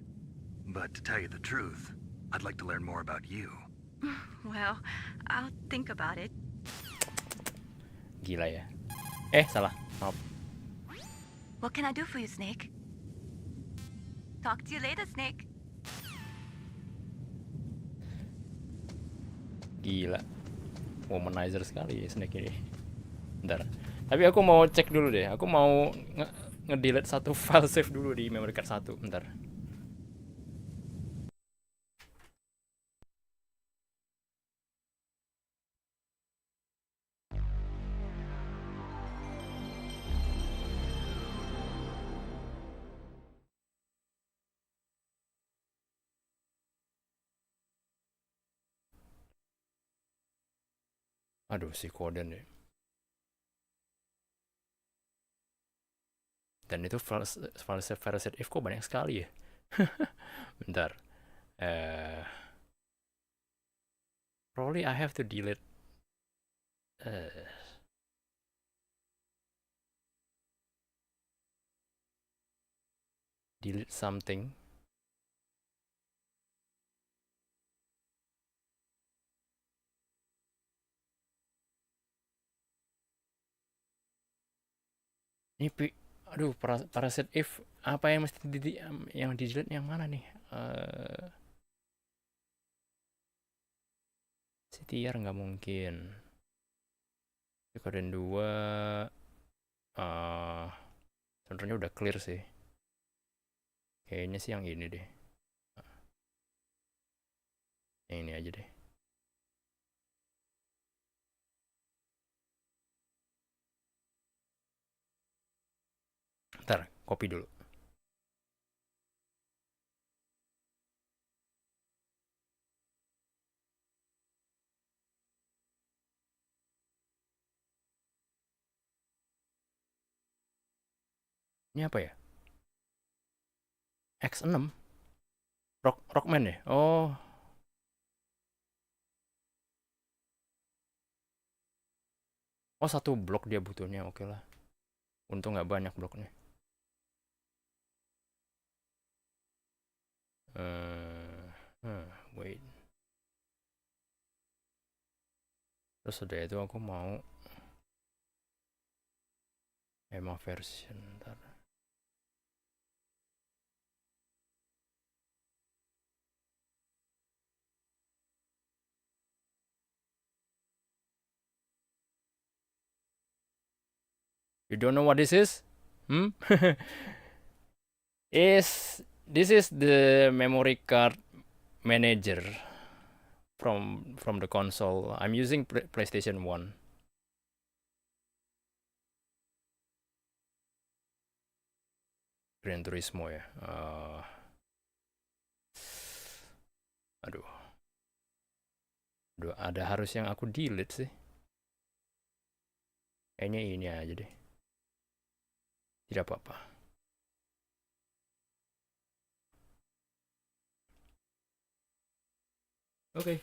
But to tell you the truth, I'd like to learn more about you. Well, I'll think about it. Gila ya. Salah. Maaf. What can I do for you, Snake? Talk to you later, Snake. Gila. Womanizer sekali ya Snake ini. Bentar. Tapi aku mau cek dulu deh. Aku mau nge-delete satu file save dulu di memory card 1. Bentar. Aduh, si Koden deh. Dan itu file save if kok banyak sekali ya. Bentar. Probably I have to delete. Delete something. Ini aduh, parasit if apa yang mesti yang di delete yang mana nih? CTR nggak mungkin. Koden 2 sebenarnya udah clear sih. Kayaknya sih yang ini deh. Yang ini aja deh. Ntar, copy dulu. Ini apa ya? X6? Rockman ya? Oh. Oh, 1 blok dia butuhnya, oke lah. Untung nggak banyak bloknya. Wait. Terus udah itu aku mau Emma version, ntar. You don't know what this is? This is the memory card manager from the console. I'm using PlayStation 1. Gran Turismo ya. Aduh, ada harus yang aku delete sih. Kayaknya ini aja deh. Tidak apa-apa. Oke.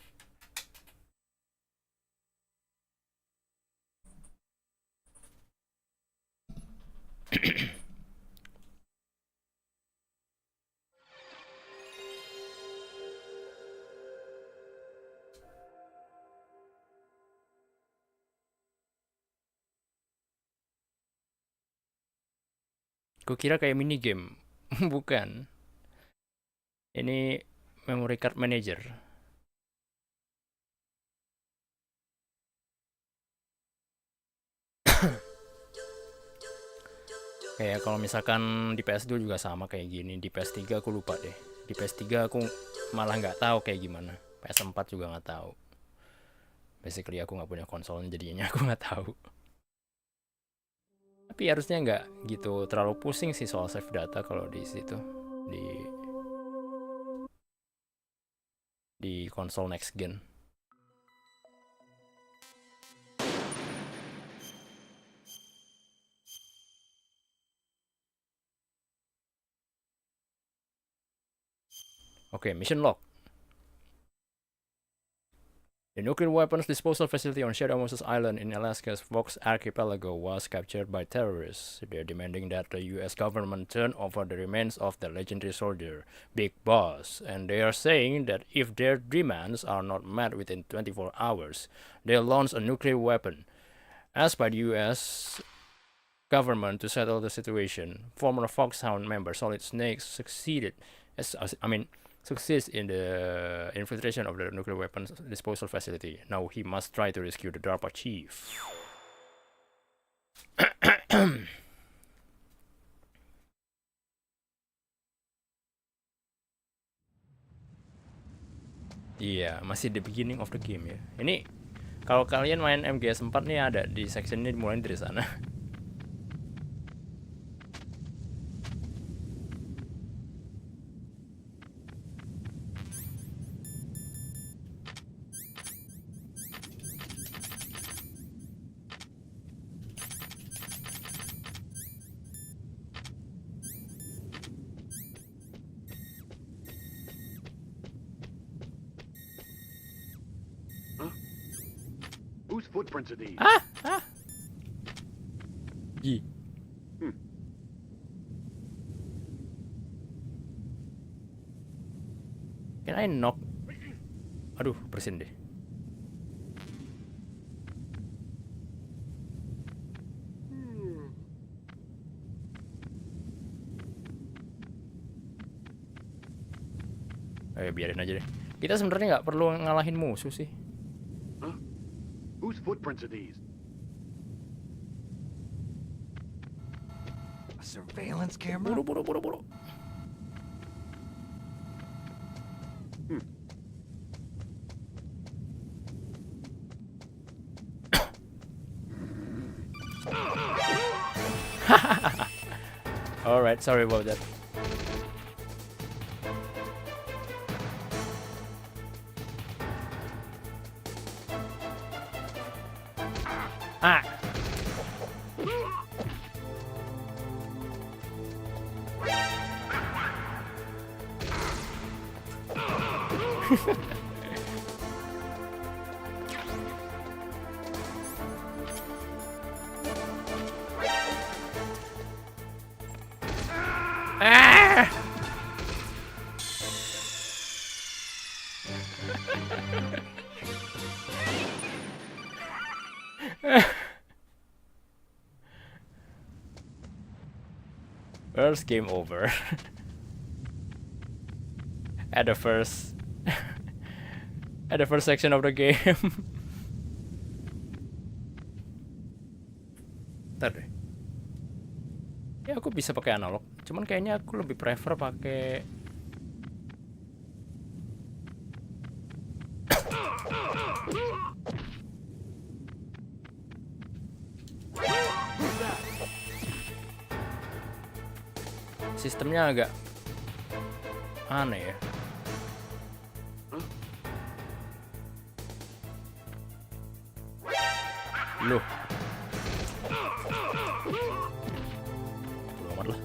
Kukira kayak mini game. Bukan. Ini memory card manager. Kayak kalau misalkan di PS2 juga sama kayak gini. Di PS3 aku lupa deh. Di PS3 aku malah nggak tahu kayak gimana. PS4 juga nggak tahu. Basically aku nggak punya konsolnya, jadinya aku nggak tahu. Tapi harusnya nggak gitu terlalu pusing sih soal save data kalau di situ, di konsol next gen. Oke, mission log. The nuclear weapons disposal facility on Shadow Moses Island in Alaska's Fox Archipelago was captured by terrorists. They're demanding that the US government turn over the remains of the legendary soldier, Big Boss, and they are saying that if their demands are not met within 24 hours, they'll launch a nuclear weapon. Asked by the US government to settle the situation, former Foxhound member Solid Snake succeeds in the infiltration of the nuclear weapons disposal facility. Now he must try to rescue the DARPA chief. Iya, masih the beginning of the game ya. Ini kalau kalian main MGS4 nih ada di section ini dimulai dari sana. Whose footprints are these? Yi. Can I knock? Aduh, bersin deh. Biarin aja deh. Kita sebenarnya nggak perlu ngalahin musuh sih. Whose footprints are these? A surveillance camera? Buru. Alright, sorry about that. Ah! First game over. At the first at the first section of the game. Ntar deh. Ya aku bisa pakai analog, cuman kayaknya aku lebih prefer pakai sistemnya agak aneh ya. Loh. Bodo amat lah.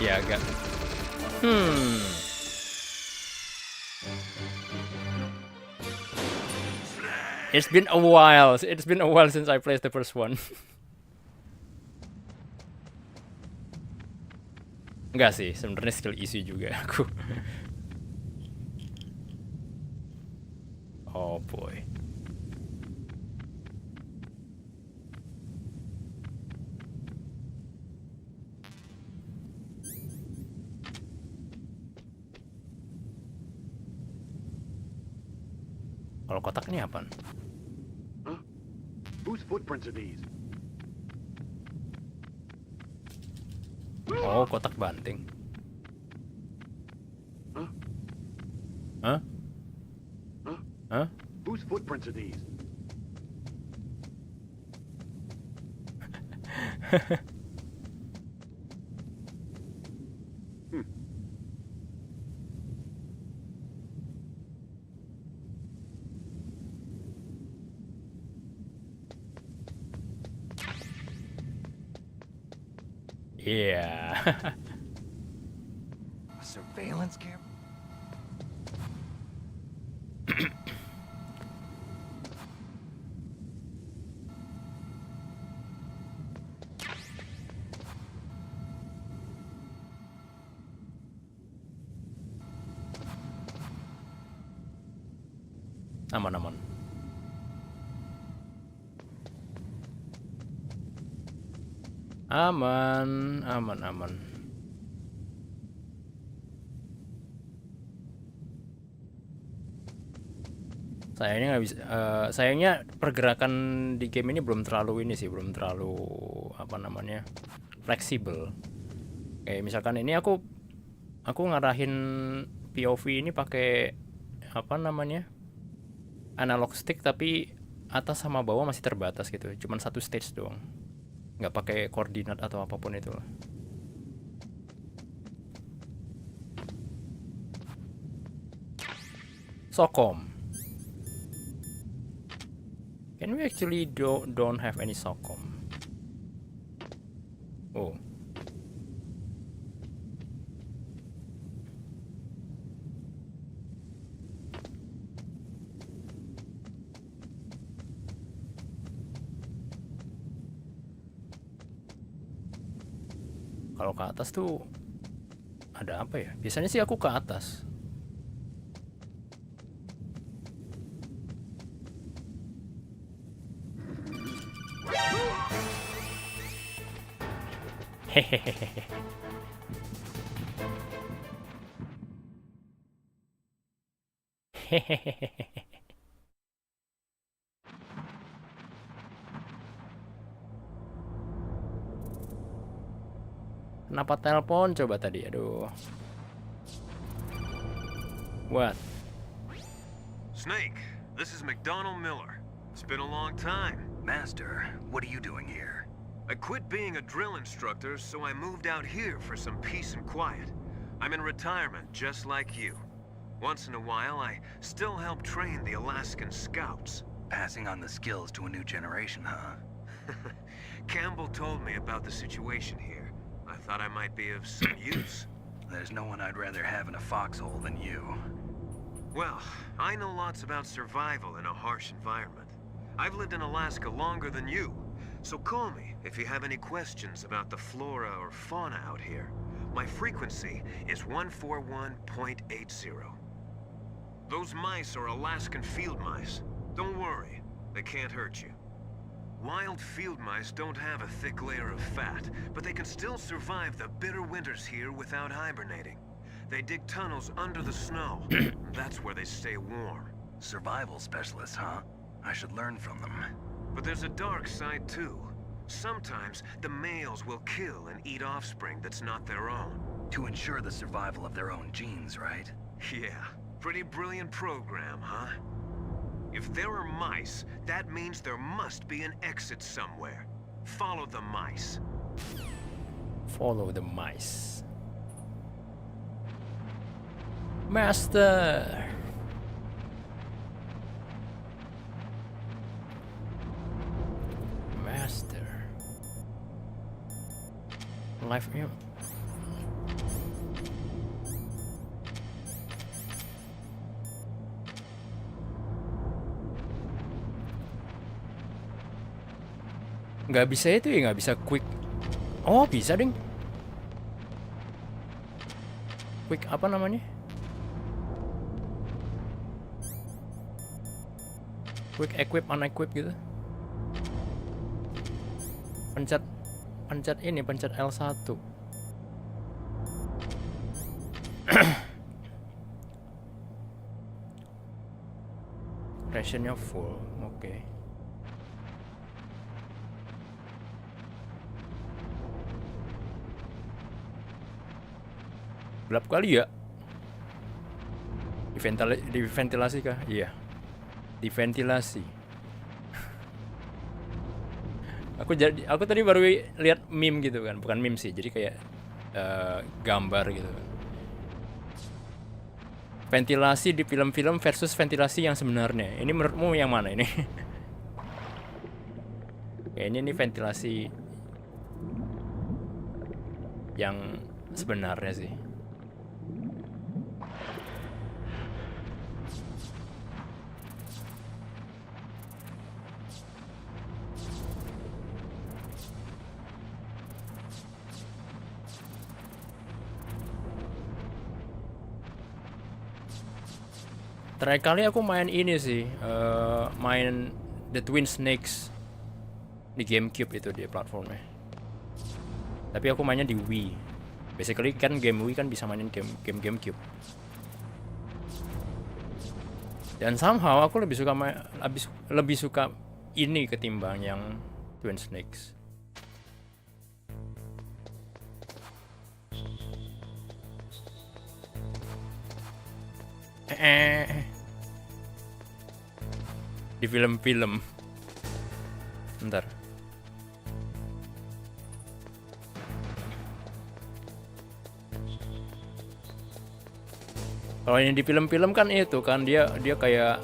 Ya agak. It's been a while. It's been a while since I played the first one. Enggak sih, sebenarnya skill issue juga aku. Oh boy. Kalau kotak ini apaan? Huh? Whose footprints are these? Oh, kotak banting. Huh? Hah? Huh? Hah? Whose footprints are these? Yeah. A surveillance camera? Aman-aman. Aman. Sayangnya nggak bisa. Sayangnya pergerakan di game ini belum terlalu ini sih, belum terlalu apa namanya fleksibel. Kayak misalkan ini aku ngarahin POV ini pakai apa namanya analog stick, tapi atas sama bawah masih terbatas gitu, cuman satu stage doang. Nggak pakai koordinat atau apapun itu lah. Sokom. Can we actually don't have any Sokom? Oh. Kalau ke atas tuh ada apa ya? Biasanya sih aku ke atas. Hehehe. Hehehe. Kenapa telepon coba tadi? Aduh. What? Snake, this is McDonald Miller. It's been a long time. Master, what are you doing here? I quit being a drill instructor, so I moved out here for some peace and quiet. I'm in retirement, just like you. Once in a while, I still help train the Alaskan Scouts. Passing on the skills to a new generation, huh? Campbell told me about the situation here. I thought I might be of some use. There's no one I'd rather have in a foxhole than you. Well, I know lots about survival in a harsh environment. I've lived in Alaska longer than you, so call me if you have any questions about the flora or fauna out here. My frequency is 141.80. Those mice are Alaskan field mice. Don't worry, they can't hurt you. Wild field mice don't have a thick layer of fat, but they can still survive the bitter winters here without hibernating. They dig tunnels under the snow. That's where they stay warm. Survival specialists, huh? I should learn from them. But there's a dark side too. Sometimes the males will kill and eat offspring that's not their own. To ensure the survival of their own genes, right? Yeah, pretty brilliant program, huh? If there are mice, that means there must be an exit somewhere. Follow the mice. Follow the mice. Master. Master. Life-nya nggak bisa itu ya, nggak bisa quick. Oh bisa ding. Quick apa namanya? Quick equip, unequip gitu. Pencet ini, pencet L1. Rationnya full, oke. Gelap kali ya. Diventilasi kah? Iya. Diventilasi. Aku tadi baru lihat meme gitu kan, bukan meme sih, jadi kayak gambar gitu. Ventilasi di film-film versus ventilasi yang sebenarnya. Ini menurutmu yang mana ini? Kayaknya ini ventilasi yang sebenarnya sih. Terakhir kali aku main ini sih, main The Twin Snakes di GameCube itu dia platformnya. Tapi aku mainnya di Wii. Basically kan game Wii kan bisa mainin game GameCube. Dan somehow aku lebih suka ini ketimbang yang Twin Snakes. Di film-film. Bentar. Kalau ini di film-film kan itu kan dia kayak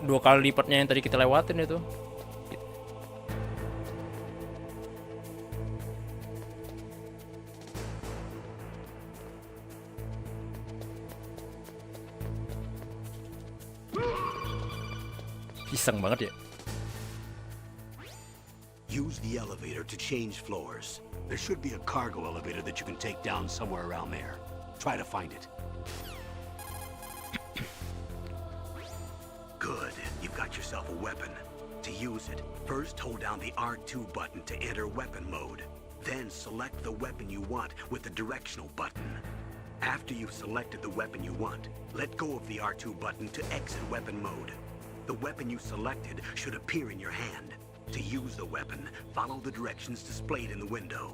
dua kali lipatnya yang tadi kita lewatin itu. Pisang banget ya. Use the elevator to change floors. There should be a cargo elevator that you can take down somewhere around there. Try to find it. Good. You've got yourself a weapon. To use it, first hold down the R2 button to enter weapon mode. Then select the weapon you want with the directional button. After you've selected the weapon you want, let go of the R2 button to exit weapon mode. The weapon you selected should appear in your hand. To use the weapon, follow the directions displayed in the window.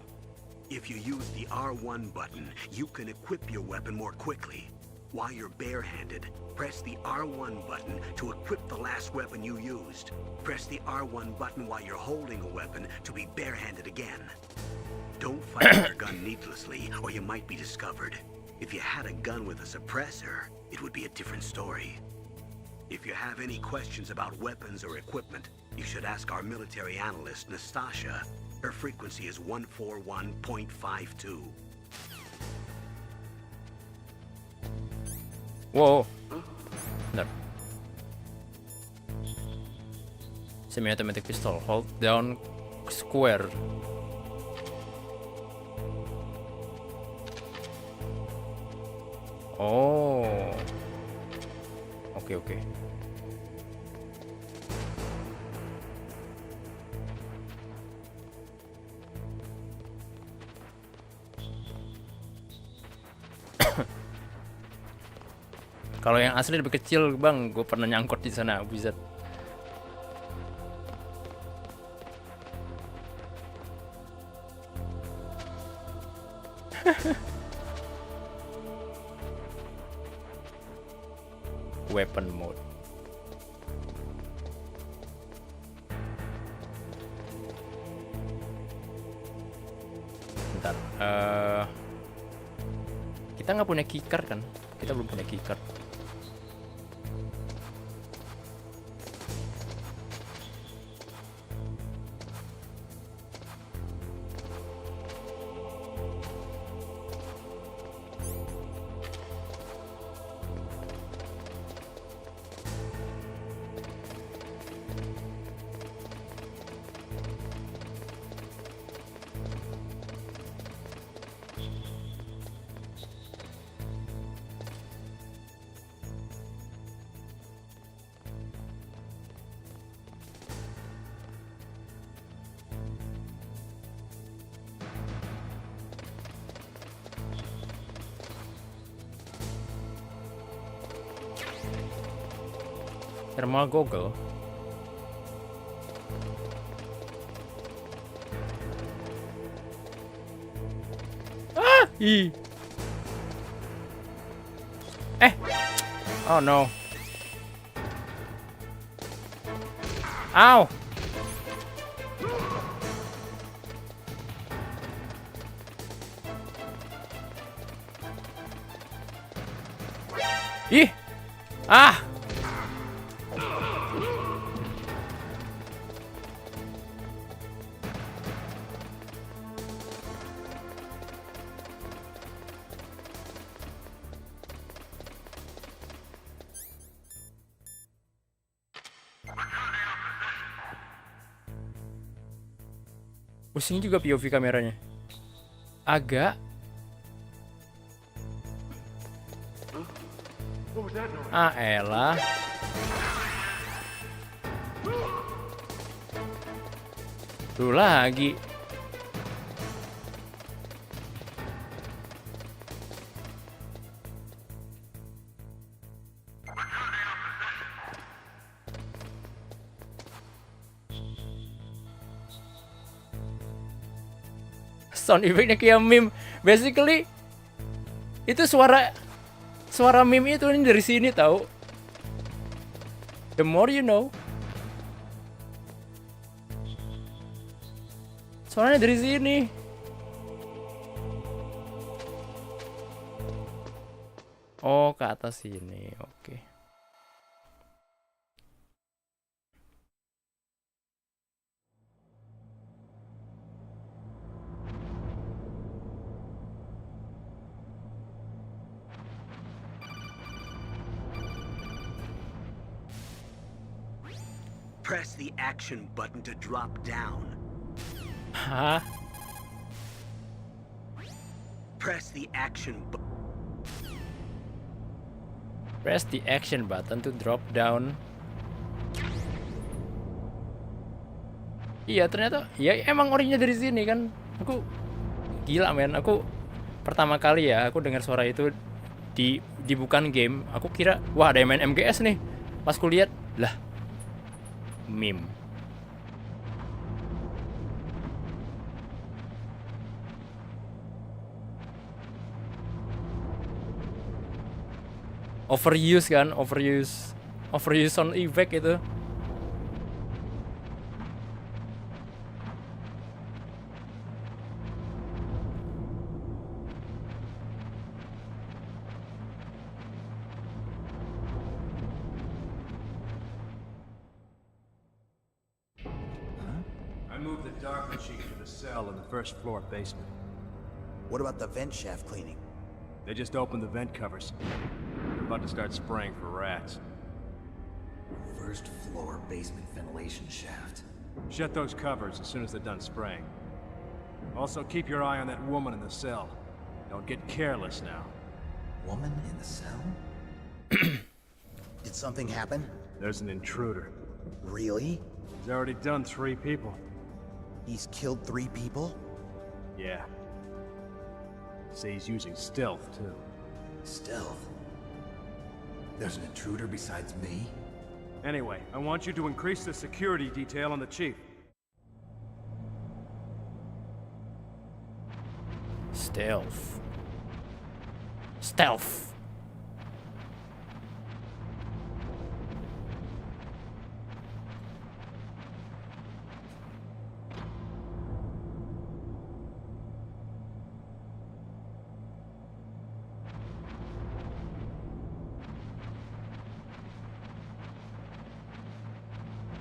If you use the R1 button, you can equip your weapon more quickly. While you're barehanded, press the R1 button to equip the last weapon you used. Press the R1 button while you're holding a weapon to be barehanded again. Don't fire your gun needlessly, or you might be discovered. If you had a gun with a suppressor, it would be a different story. If you have any questions about weapons or equipment, you should ask our military analyst, Nastasha. Her frequency is 141.52. Wow. Bentar. Semi-automatic pistol. Hold down square. Oh. Oke. Kalau yang asli lebih kecil, Bang. Gue pernah nyangkut di sana, wizard. Weapon mode. Bentar. Kita nggak punya keycard kan? Kita belum punya keycard. Thermal goggle. Ih. Oh no. Ow. Ih. Ah. Pusing juga POV kameranya. Agak. Ah elah. Tuh lagi. Sound effect-nya kayak meme. Basically itu suara meme itu ini dari sini tahu. The more you know. Suaranya dari sini. Oh, ke atas sini. Oke. Press the action button to drop down. Hah? Press the action button. Press the action button to drop down. Iya ternyata, ya emang originnya dari sini kan. Aku gila men, aku pertama kali ya aku dengar suara itu di bukan game. Aku kira wah ada yang main MGS nih. Pas ku lihat, lah meme. Overuse kan, overuse sound effect itu. move the dark machine to the cell in the first floor basement. What about the vent shaft cleaning? They just opened the vent covers. They're about to start spraying for rats. First floor basement ventilation shaft. Shut those covers as soon as they're done spraying. Also, keep your eye on that woman in the cell. Don't get careless now. Woman in the cell? Did something happen? There's an intruder. Really? He's already done 3 people. He's killed 3 people? Yeah. Say he's using stealth, too. Stealth? There's an intruder besides me? Anyway, I want you to increase the security detail on the chief. Stealth. Stealth.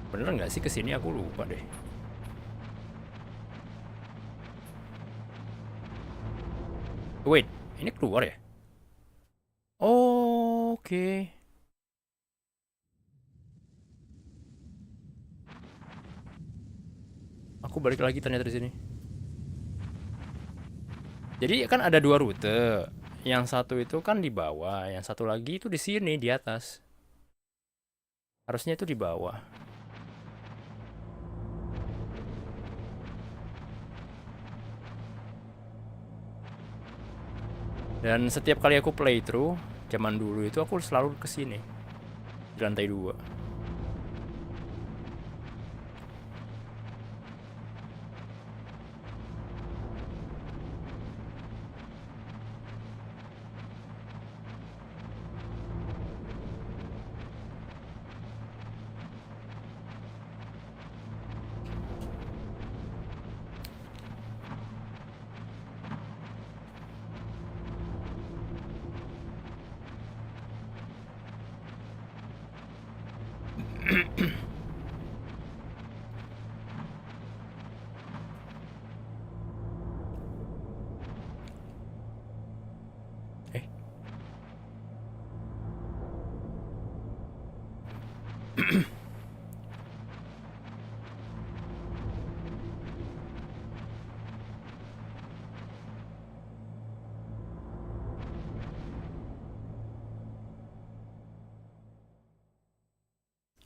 Bener nggak sih kesini, aku lupa deh. Wait, ini keluar ya? Oh, oke. Aku balik lagi ternyata di sini. Jadi kan ada 2 rute. Yang satu itu kan di bawah, yang satu lagi itu di sini di atas. Harusnya itu di bawah. Dan setiap kali aku playthrough, zaman dulu itu aku selalu kesini di lantai 2.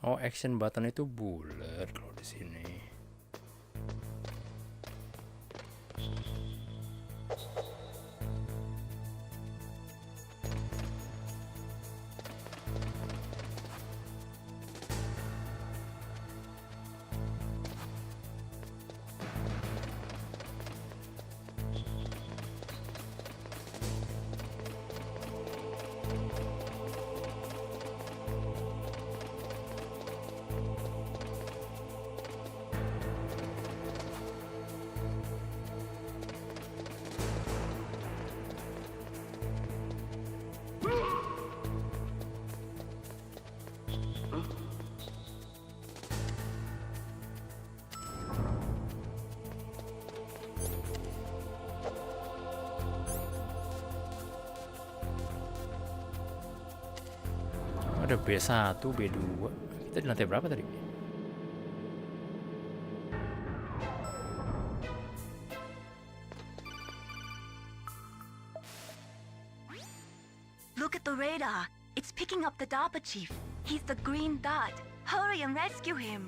Oh, action button itu bulat kalau di sini. Ada B1, B2. Kita di lantai berapa tadi? Look at the radar. It's picking up the DARPA chief. He's the green dot. Hurry and rescue him.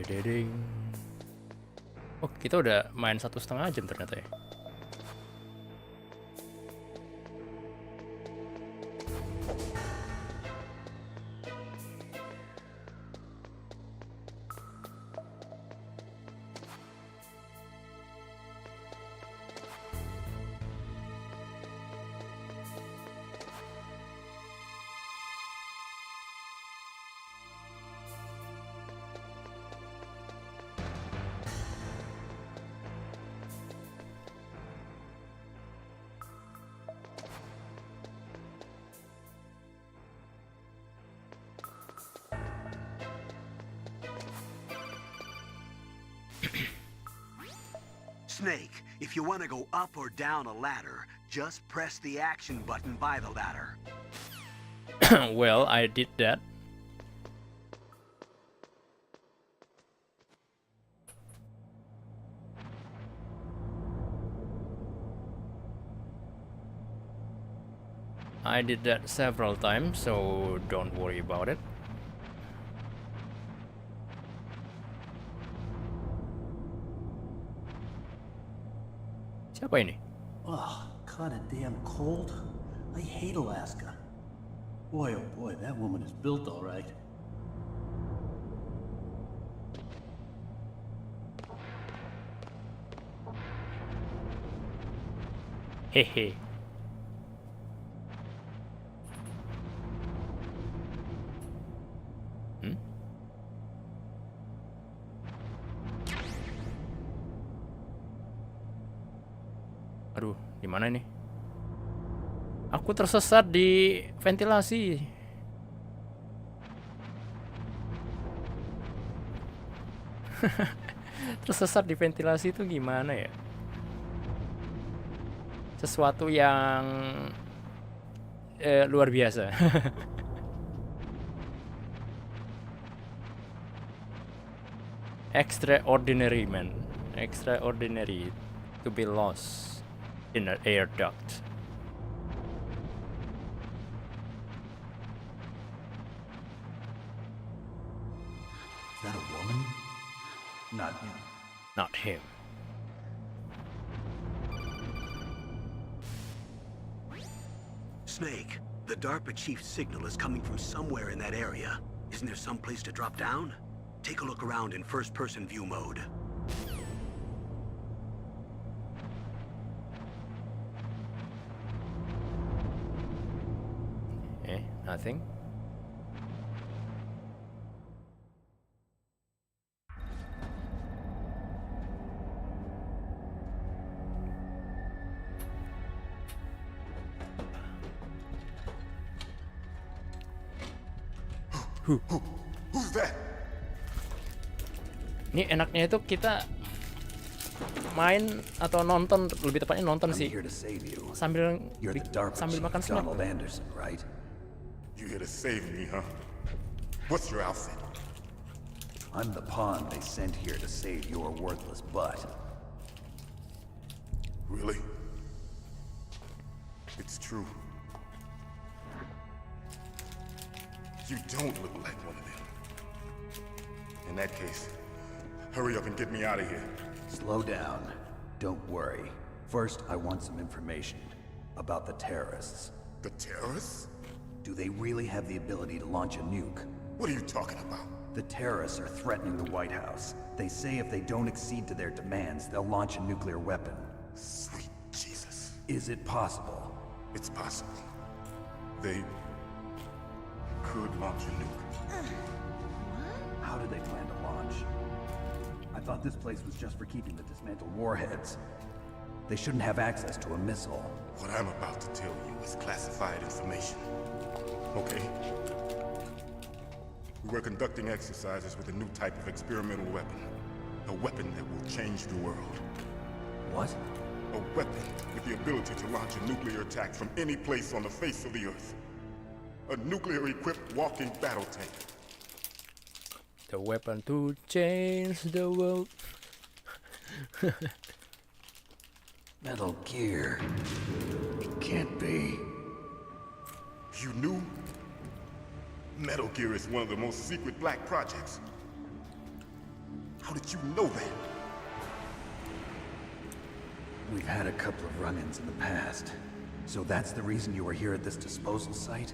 Dedeng. Oh, kita udah main 1,5 jam ternyata ya. Snake, if you want to go up or down a ladder, just press the action button by the ladder. Well, I did that. I did that several times, so don't worry about it. Siapa ini? Oh, kinda damn cold. I hate Alaska. Boy, oh boy, that woman is built all right. Hehe. Aduh, di mana ini? Aku tersesat di ventilasi. Tersesat di ventilasi itu gimana ya? Sesuatu yang luar biasa. Extraordinary, man. Extraordinary to be lost in an air duct. Is that a woman? Not him. Not him. Snake, the DARPA chief's signal is coming from somewhere in that area. Isn't there some place to drop down? Take a look around in first-person view mode. Nothing. Who's that? Ini enaknya itu kita main atau nonton, lebih tepatnya nonton sih, sambil makan snack. Donald Anderson, right? You here to save me, huh? What's your outfit? I'm the pawn they sent here to save your worthless butt. Really? It's true. You don't look like one of them. In that case, hurry up and get me out of here. Slow down. Don't worry. First, I want some information about the terrorists. The terrorists? Do they really have the ability to launch a nuke? What are you talking about? The terrorists are threatening the White House. They say if they don't accede to their demands, they'll launch a nuclear weapon. Sweet Jesus. Is it possible? It's possible. They could launch a nuke. How do they plan to launch? I thought this place was just for keeping the dismantled warheads. They shouldn't have access to a missile. What I'm about to tell you is classified information. Okay? We were conducting exercises with a new type of experimental weapon. A weapon that will change the world. What? A weapon with the ability to launch a nuclear attack from any place on the face of the Earth. A nuclear-equipped walking battle tank. The weapon to change the world. Metal Gear. It can't be. You knew? Metal Gear is one of the most secret black projects. How did you know that? We've had a couple of run-ins in the past. So that's the reason you were here at this disposal site?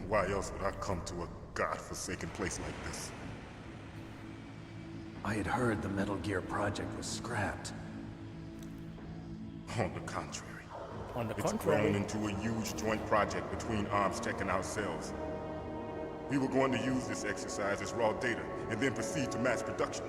Why else would I come to a god-forsaken place like this? I had heard the Metal Gear project was scrapped. On the contrary. It's grown into a huge joint project between Arms Tech and ourselves. We were going to use this exercise as raw data and then proceed to mass production.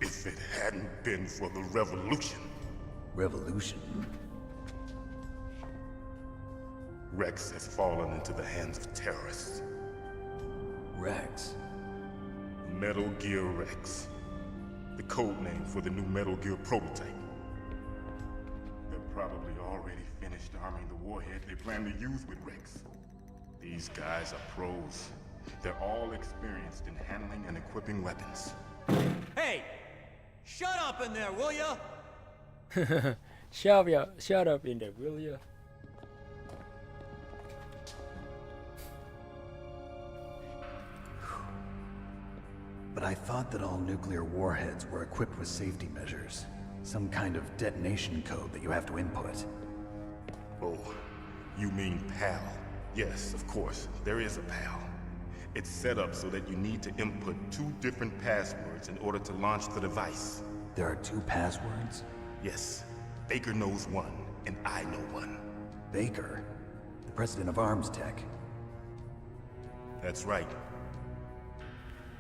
If it hadn't been for the revolution. Revolution? Rex has fallen into the hands of terrorists. Rex? Metal Gear Rex. The code name for the new Metal Gear prototype. They're probably already finished arming the warhead they plan to use with Rex. These guys are pros. They're all experienced in handling and equipping weapons. Hey! Shut up in there, will ya? Shut up in there, will ya? But I thought that all nuclear warheads were equipped with safety measures. Some kind of detonation code that you have to input. Oh, you mean PAL? Yes, of course, there is a PAL. It's set up so that you need to input 2 different passwords in order to launch the device. There are 2 passwords? Yes. Baker knows one, and I know one. Baker? The president of Arms Tech. That's right.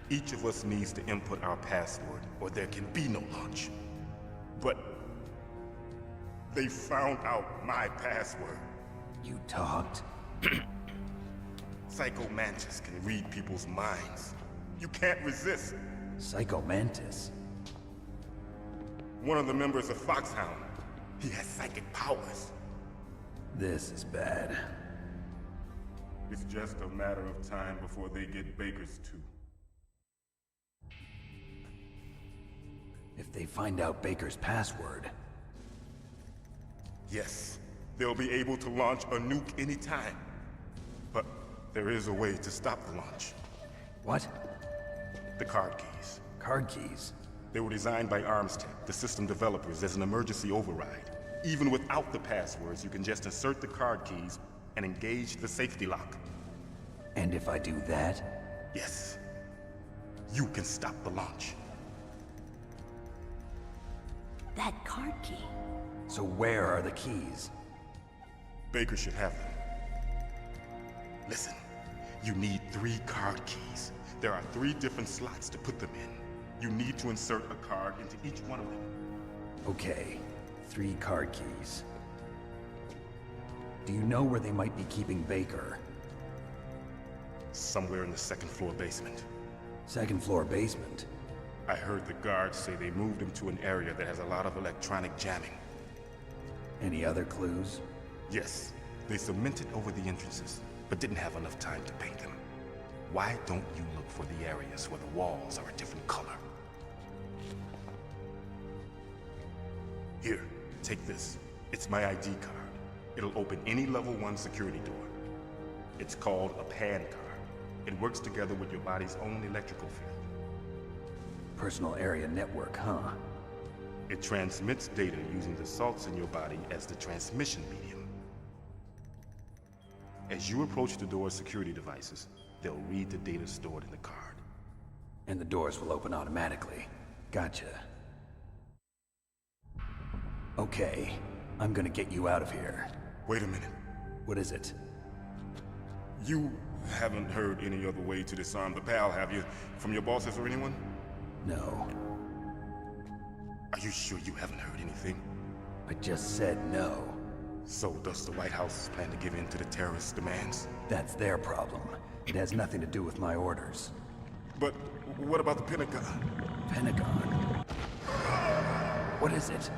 Each of us needs to input our password, or there can be no launch. But they found out my password. You talked? Psycho Mantis can read people's minds. You can't resist. Psycho Mantis? One of the members of Foxhound. He has psychic powers. This is bad. It's just a matter of time before they get Baker's too. If they find out Baker's password... Yes, they'll be able to launch a nuke anytime. But there is a way to stop the launch. What? The card keys. Card keys? They were designed by ArmsTech, the system developers, as an emergency override. Even without the passwords, you can just insert the card keys and engage the safety lock. And if I do that? Yes. You can stop the launch. That card key. So where are the keys? Baker should have them. Listen, you need 3 card keys. There are 3 different slots to put them in. You need to insert a card into each one of them. Okay, 3 card keys. Do you know where they might be keeping Baker? Somewhere in the 2nd floor basement. 2nd floor basement? I heard the guards say they moved him to an area that has a lot of electronic jamming. Any other clues? Yes, they cemented over the entrances, but didn't have enough time to paint them. Why don't you look for the areas where the walls are a different color? Here, take this. It's my ID card. It'll open any level 1 security door. It's called a PAN card. It works together with your body's own electrical field. Personal area network, huh? It transmits data using the salts in your body as the transmission medium. As you approach the door's security devices, they'll read the data stored in the card. And the doors will open automatically. Gotcha. Okay, I'm gonna get you out of here. Wait a minute. What is it? You haven't heard any other way to disarm the PAL, have you? From your bosses or anyone? No. Are you sure you haven't heard anything? I just said no. So does the White House plan to give in to the terrorists' demands? That's their problem. It has nothing to do with my orders. But what about the Pentagon? Pentagon? What is it?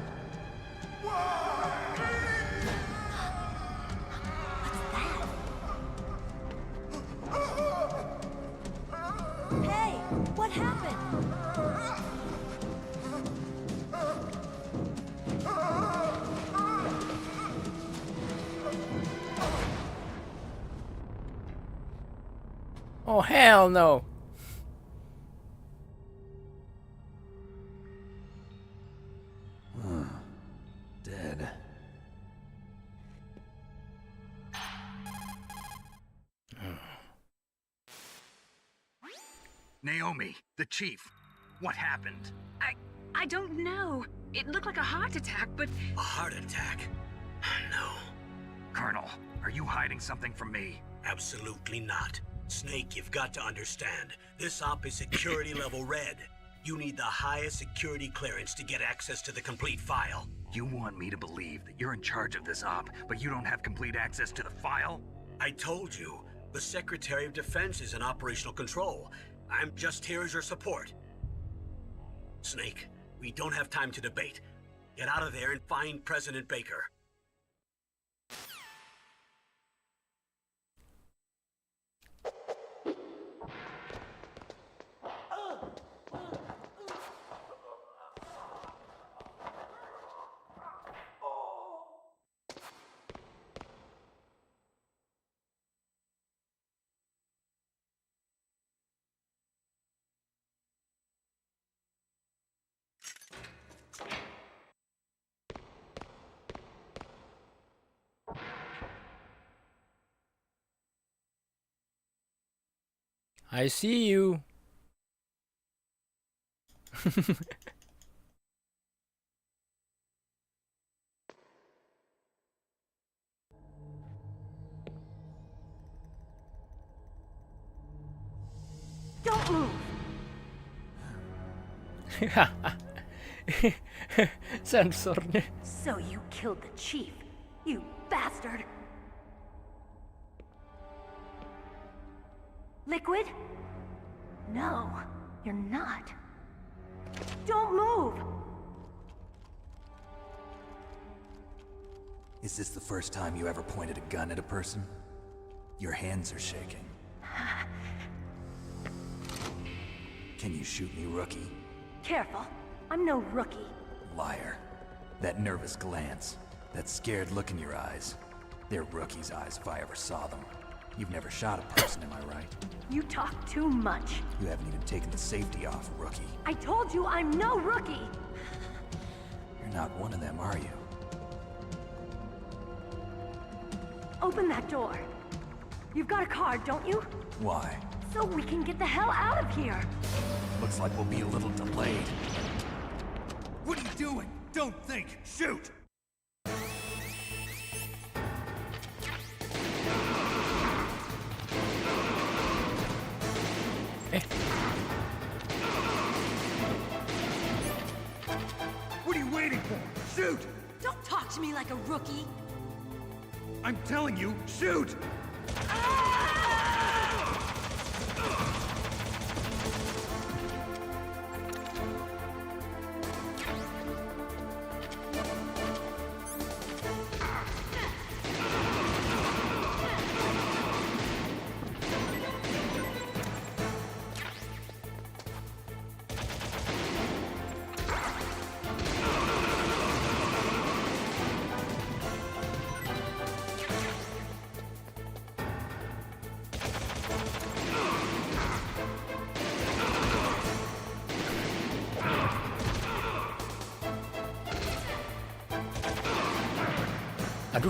Hey, what happened? Oh, hell no. Dead. Naomi, the chief. What happened? I don't know. It looked like a heart attack, but... A heart attack? No. Colonel, are you hiding something from me? Absolutely not. Snake, you've got to understand. This op is security level red. You need the highest security clearance to get access to the complete file. You want me to believe that you're in charge of this op, but you don't have complete access to the file? I told you, the Secretary of Defense is in operational control. I'm just here as your support. Snake, we don't have time to debate. Get out of there and find President Baker. I see you. Don't move! Sensornya. So you killed the chief, you bastard! Liquid? No, you're not. Don't move! Is this the first time you ever pointed a gun at a person? Your hands are shaking. Can you shoot me, rookie? Careful, I'm no rookie. Liar. That nervous glance, that scared look in your eyes. They're rookie's eyes if I ever saw them. You've never shot a person, am I right? You talk too much. You haven't even taken the safety off, rookie. I told you I'm no rookie! You're not one of them, are you? Open that door. You've got a card, don't you? Why? So we can get the hell out of here! Looks like we'll be a little delayed. What are you doing? Don't think! Shoot! What are you waiting for? Shoot! Don't talk to me like a rookie! I'm telling you, shoot! Aduh.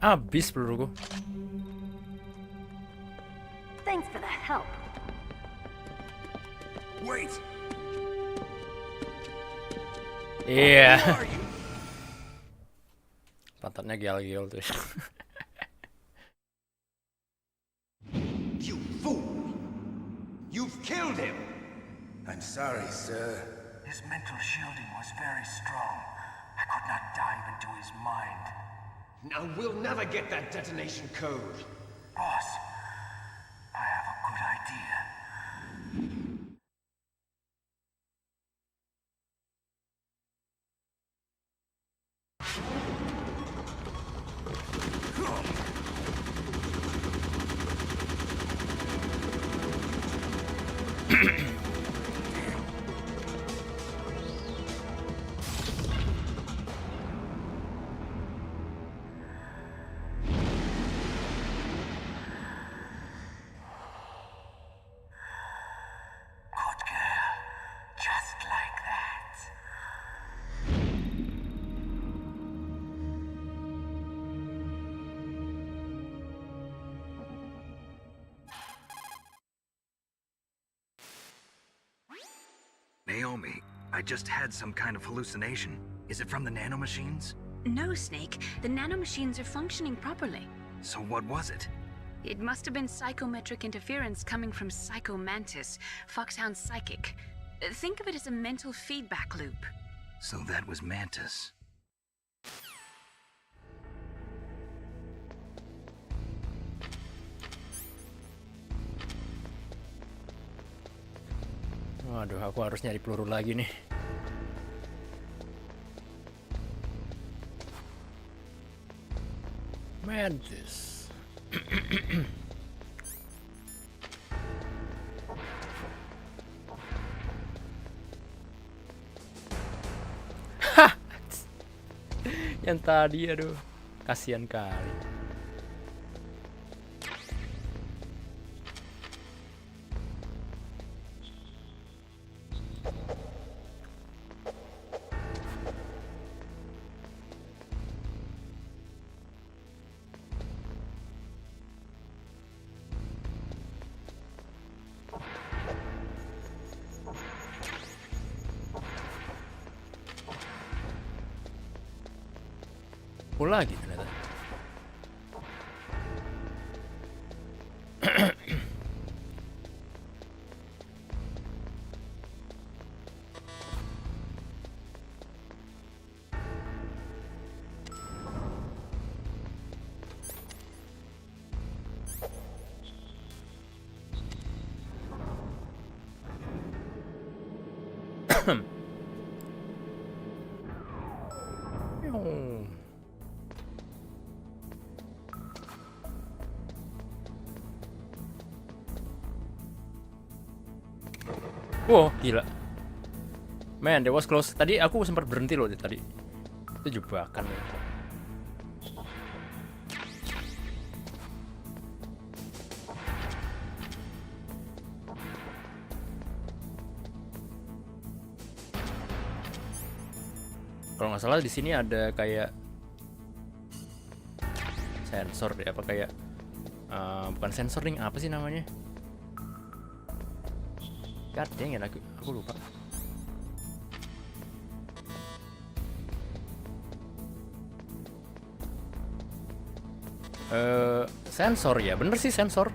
Habis peluruku. Thanks for the help. Wait! Iya. Pantatnya gial-gial tuh. You fool! You've killed him! I'm sorry, sir. His mental shielding was very strong. I could not dive into his mind. Now we'll never get that detonation code. Boss, I have a good idea. Naomi, I just had some kind of hallucination. Is it from the nanomachines? No, Snake. The nanomachines are functioning properly. So what was it? It must have been psychometric interference coming from Psycho Mantis, Foxhound's psychic. Think of it as a mental feedback loop. So that was Mantis. Waduh, aku harus nyari peluru lagi nih. Mantis. Yang tadi, aduh, kasihan kali. Lagi ternyata. Wow, gila. Man, that was close. Tadi aku sempat berhenti loh tadi. Itu jebakan. Kalau nggak salah di sini ada kayak sensor deh, apa kayak bukan sensor ring, apa sih namanya? God dang it, aku lupa. Sensor ya, bener sih sensor.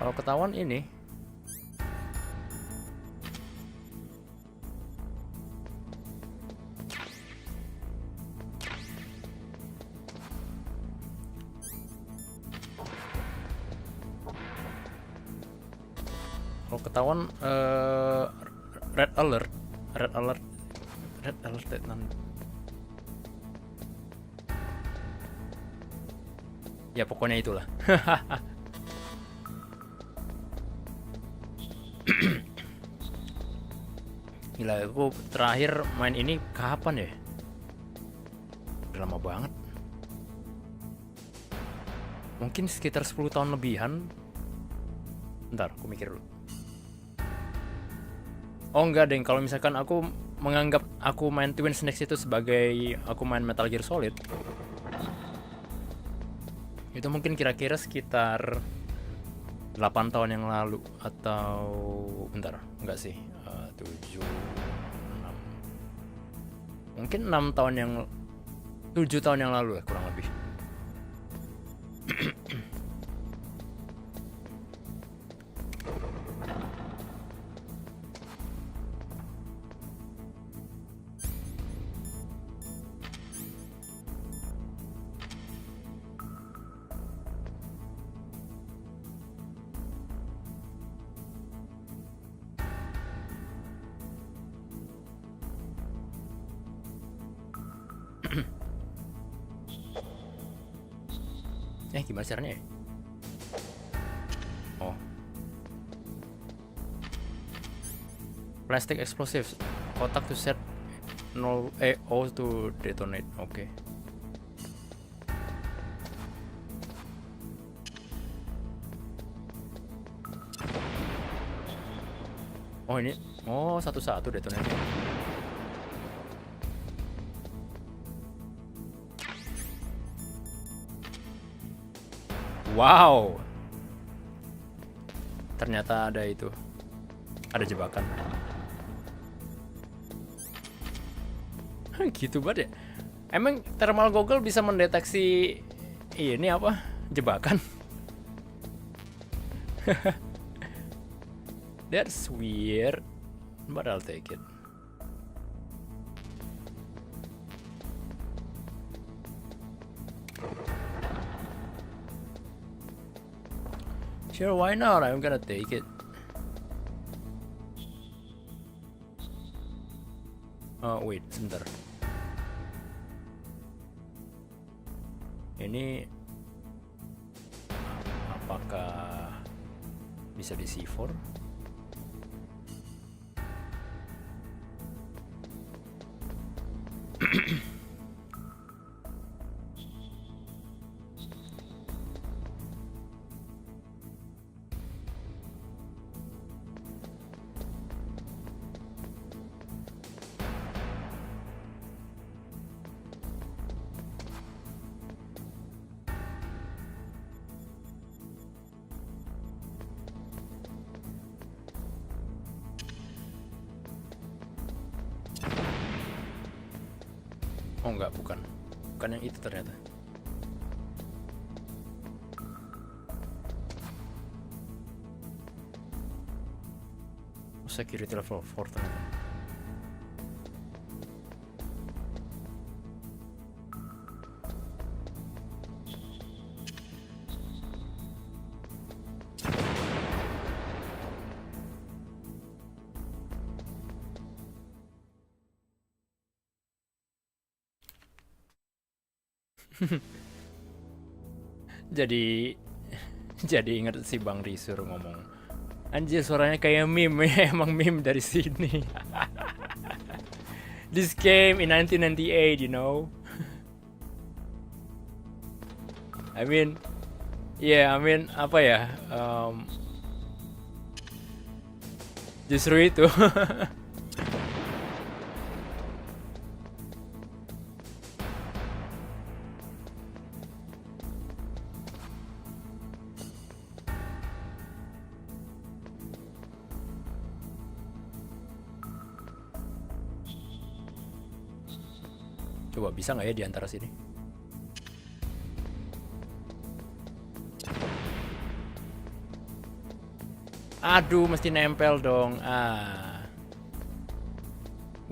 Kalau ketahuan ini. Kalau ketahuan red alert ya pokoknya itulah. Gila, aku terakhir main ini kapan ya? Udah lama banget. Mungkin sekitar 10 tahun lebihan. Bentar, aku mikir dulu. Oh enggak deng, kalau misalkan aku menganggap aku main Twin Snakes itu sebagai aku main Metal Gear Solid, itu mungkin kira-kira sekitar 8 tahun yang lalu. Atau bentar, enggak sih, 7, 6, mungkin 6 tahun yang 7 tahun yang lalu ya kurang lebih. Gimana caranya ya? Oh, plastic explosives, kotak to set 0 O to detonate. Oke. Oh ini, oh satu-satu detonate. Wow, ternyata ada itu. Ada jebakan. Gitu banget ya. Emang thermal goggle bisa mendeteksi ini apa? Jebakan. That's weird, but I'll take it. Sure, why not? I'm gonna take it. Oh wait, sebentar. Ini apakah bisa di C4? Oh enggak, bukan yang itu ternyata. Security level 4 ternyata. jadi inget si Bang Risur ngomong, anjir suaranya kayak meme. Emang meme dari sini. This game in 1998, you know. I mean apa ya, justru itu. Coba bisa nggak ya di antara sini? Aduh, mesti nempel dong.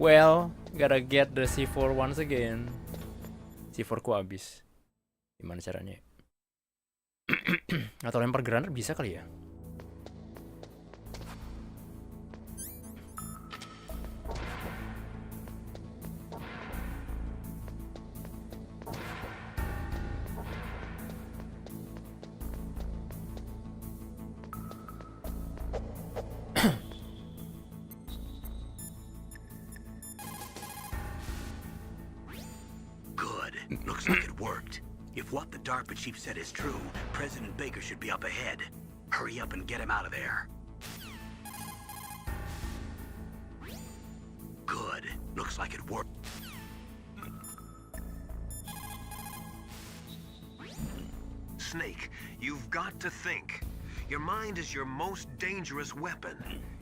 Well, gotta get the C4 once again. C4 ku habis. Gimana caranya? Atau lempar granat bisa kali ya? Looks like it worked. If what the DARPA chief said is true, President Baker should be up ahead. Hurry up and get him out of there. Good. Looks like it worked. Snake, you've got to think. Your mind is your most dangerous weapon.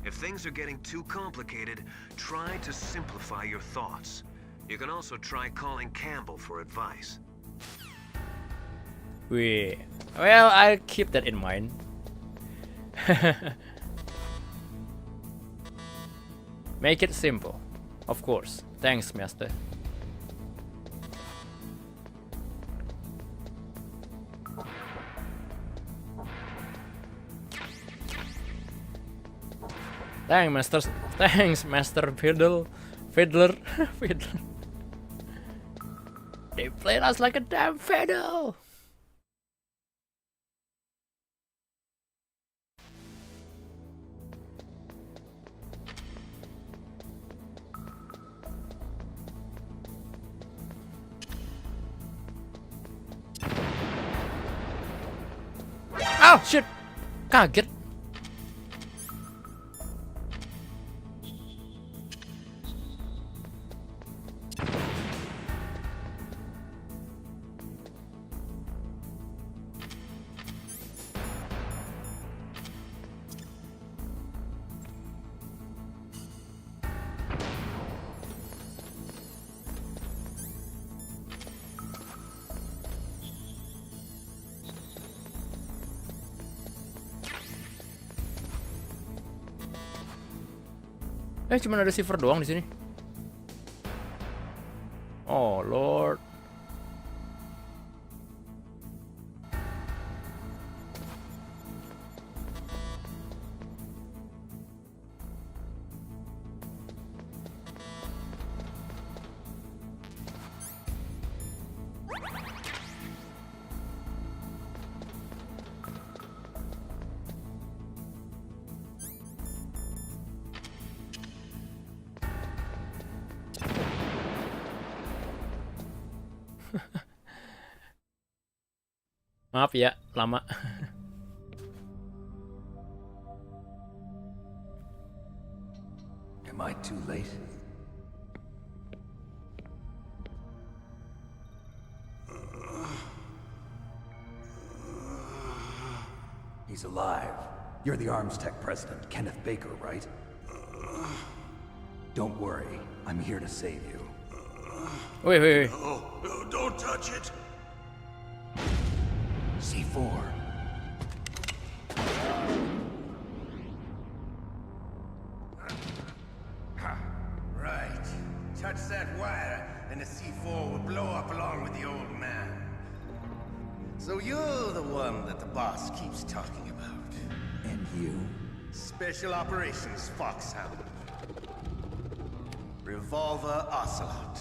If things are getting too complicated, try to simplify your thoughts. You can also try calling Campbell for advice. Well, I'll keep that in mind. Make it simple. Of course. Thanks, Master. Thanks, Master Fiddler. They played us like a damn fiddle. Oh shit, kaget. cuma ada silver doang di sini. Oh lord. Maaf ya, lama. Am I too late? He's alive. You're the Arms Tech president, Kenneth Baker, right? Don't worry, I'm here to save you. Wait. No, don't touch it. C4. Right. Touch that wire, and the C4 will blow up along with the old man. So you're the one that the boss keeps talking about. And you? Special Operations Foxhound. Revolver Ocelot.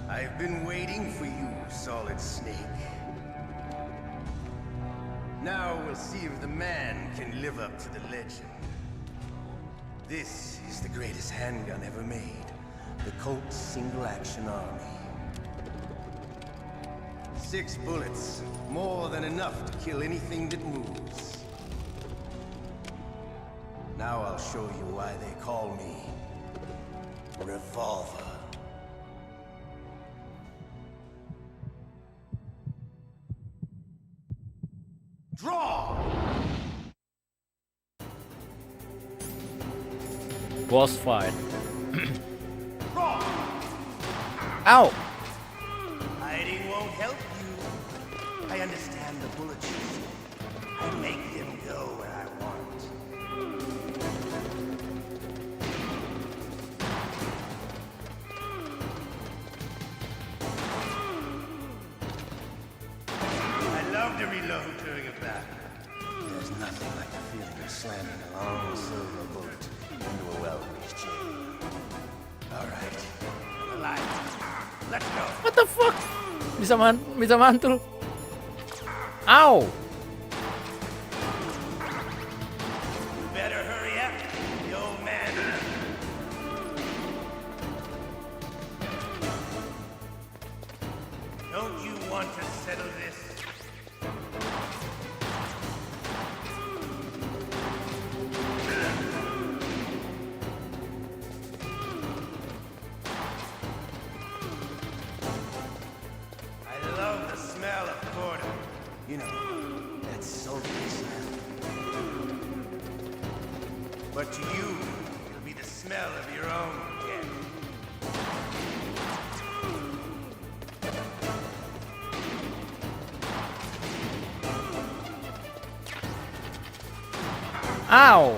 I've been waiting for you, Solid Snake. Now we'll see if the man can live up to the legend. This is the greatest handgun ever made. The Colt's Single Action Army. 6 bullets, more than enough to kill anything that moves. Now I'll show you why they call me Revolver. Draw! Boss fight. Draw! Ow! Hiding won't help you. I understand the bullets you see. I make them go where I want. I love to reload during a battle. There's nothing like the feeling of slamming a long silver bullet into a well-greased chain. All right, alive. Let's go. What the fuck? Bisa mantul. Ow! Better hurry up, the old man. Don't you want to settle this? I love the smell of quarter. You know, that sultry smell. But to you, it'll be the smell of your own death. Ow!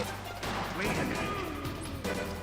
Wait a minute. Wait a minute.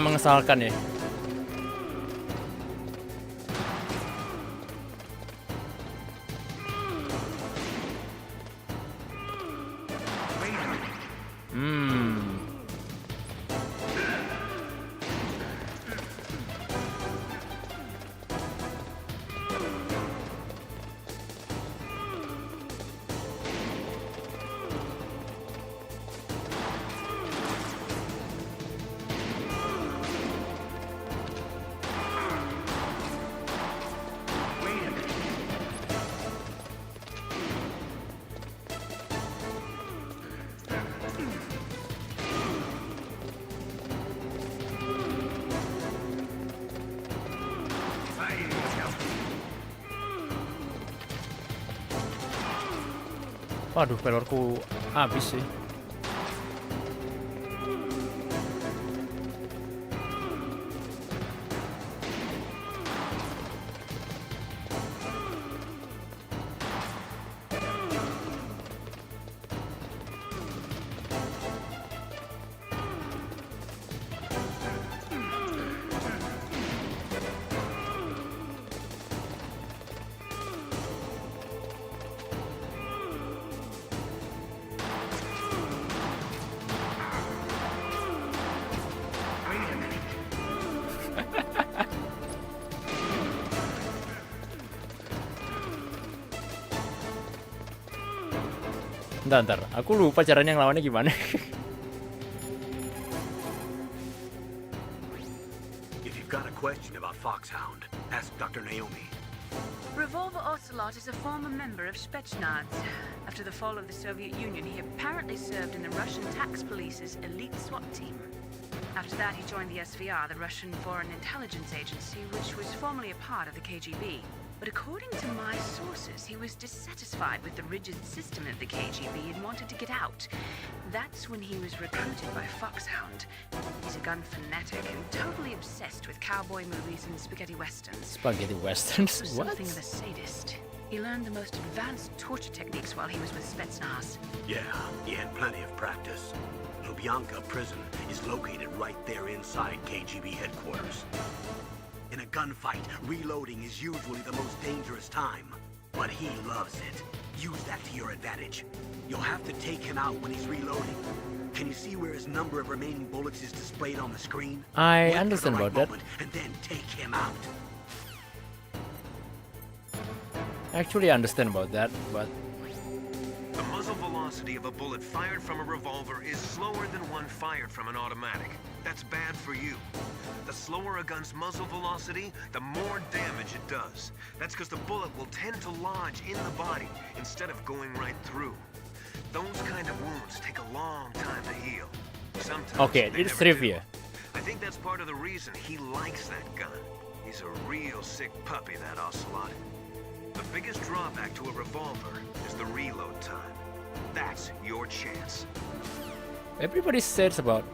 Mengesalkan ya. Wait a minute. Waduh, pelorku habis sih. Ntar, aku lupa caranya ngelawannya gimana. If you've got a question about Foxhound, ask Dr. Naomi. Revolver Ocelot is a former member of Spetsnaz. After the fall of the Soviet Union, he apparently served in the Russian tax police's elite SWAT team. After that, he joined the SVR, the Russian Foreign Intelligence Agency, which was formerly a part of the KGB. But according to my sources, he was dissatisfied with the rigid system of the KGB and wanted to get out. That's when he was recruited by Foxhound. He's a gun fanatic and totally obsessed with cowboy movies and spaghetti westerns. Spaghetti westerns? What? Something of a sadist. He learned the most advanced torture techniques while he was with Spetsnaz. Yeah, he had plenty of practice. Lubyanka prison is located right there inside KGB headquarters. In a gunfight, reloading is usually the most dangerous time. But he loves it. Use that to your advantage. You'll have to take him out when he's reloading. Can you see where his number of remaining bullets is displayed on the screen? I Wait understand for the about right that. moment and then take him out. Actually, I understand about that, but The muzzle velocity of a bullet fired from a revolver is slower than one fired from an automatic. That's bad for you. The slower a gun's muzzle velocity, the more damage it does. That's because the bullet will tend to lodge in the body instead of going right through. Those kind of wounds take a long time to heal. Sometimes okay, they it's never do. trivia. I think that's part of the reason he likes that gun. He's a real sick puppy, that Ocelot. The biggest drawback to a revolver is the reload time. That's your chance. Everybody says about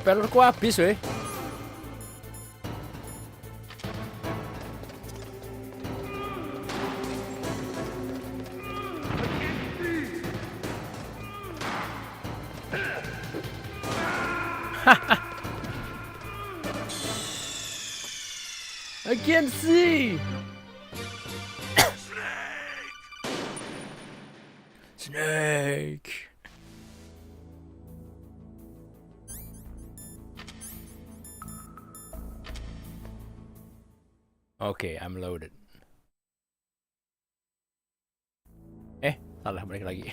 pelorku habis weh. I can't see. Snake. Okay, I'm loaded. Salah, balik lagi.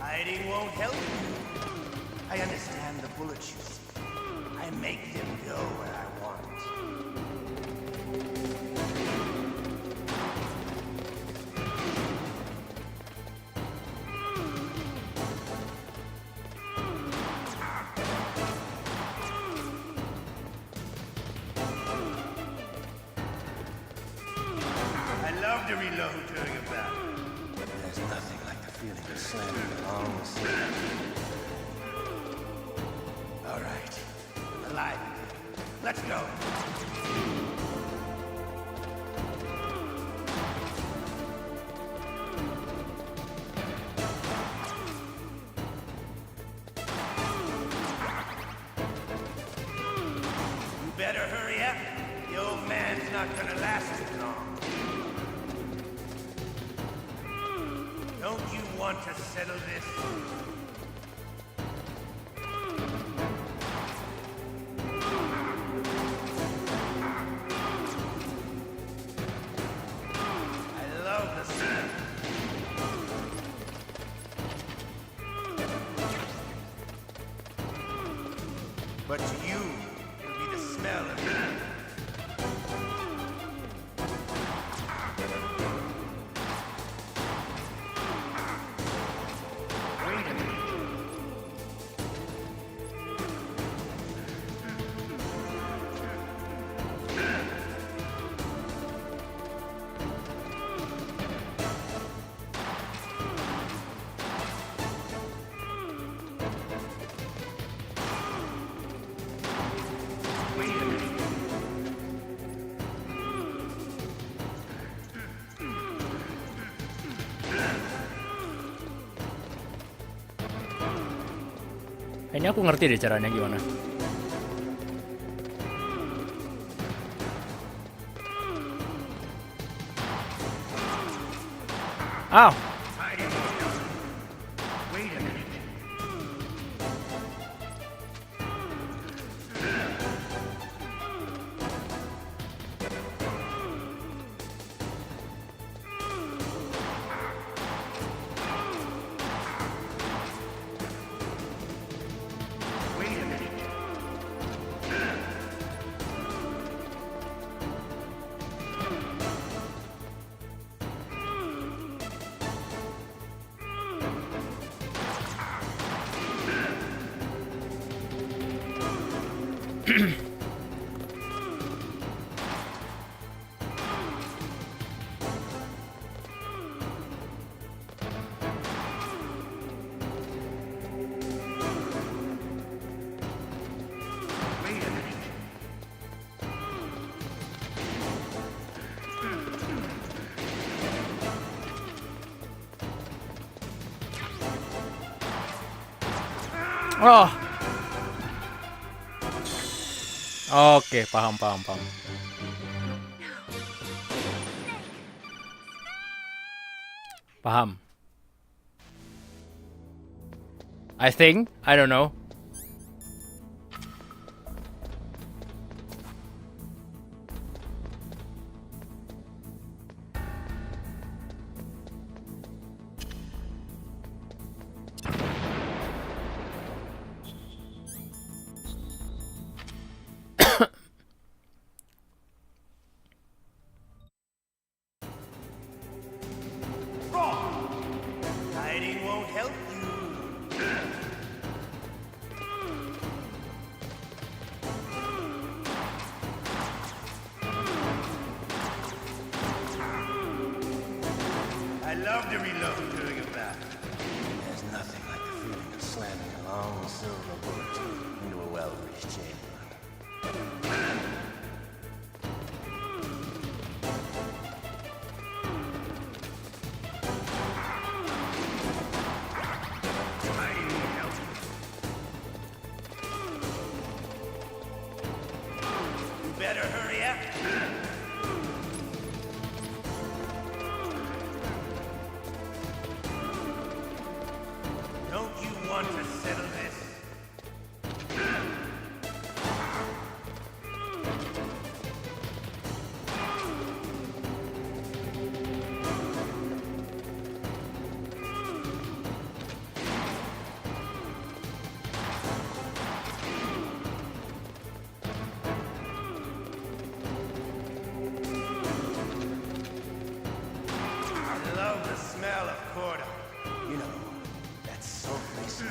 Hiding won't help you. I understand the bullets you see. I make them go where I want. I love to reload during a battle. There's nothing like the feeling of slamming the long sleeve. All right. Alive. Let's go. too long. Don't you want to settle this? I love the sound. But to you, it'll be the smell of it. Wait a minute. Ini aku ngerti deh caranya gimana. Ow! Wait a minute. Wait a minute. Wait a minute. Oh. Oke, paham. Paham. I think, I don't know. Hiding won't help you. I love to reload during a battle. There's nothing like the feeling of slamming a long silver bullet into a well-greased chamber. You better hurry up. Don't you want to settle this? I love the smell of corda. You know, that sultry smell.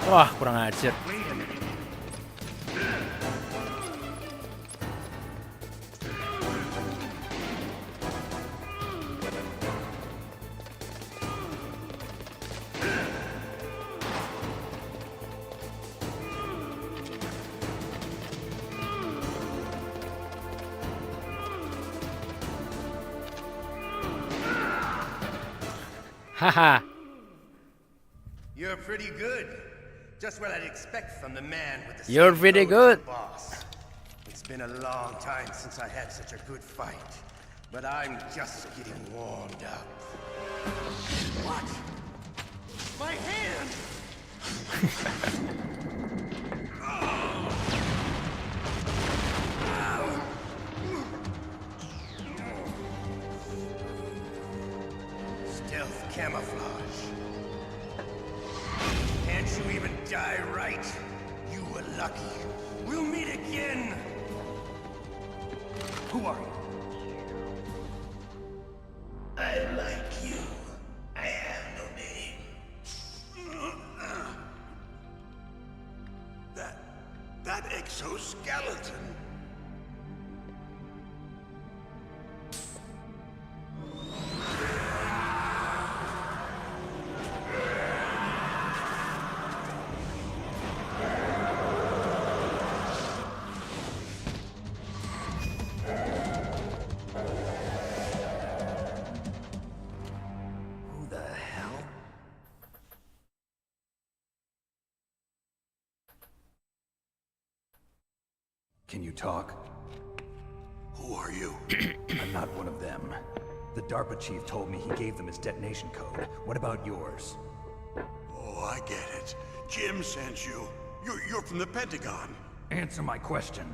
Wah, kurang ajar. Haha. You're pretty good. Just what I'd expect from the man with the You're pretty good. Boss. It's been a long time since I had such a good fight, but I'm just getting warmed up. What? My hand! Stealth camouflage. Can't you even die right? You were lucky. We'll meet again! Who are you? I like you. I have no name. That exoskeleton. Who the hell? Can you talk? Who are you? I'm not one of them. The DARPA chief told me he gave them his detonation code. What about yours? Oh, I get it. Jim sent you. You're from the Pentagon. Answer my question.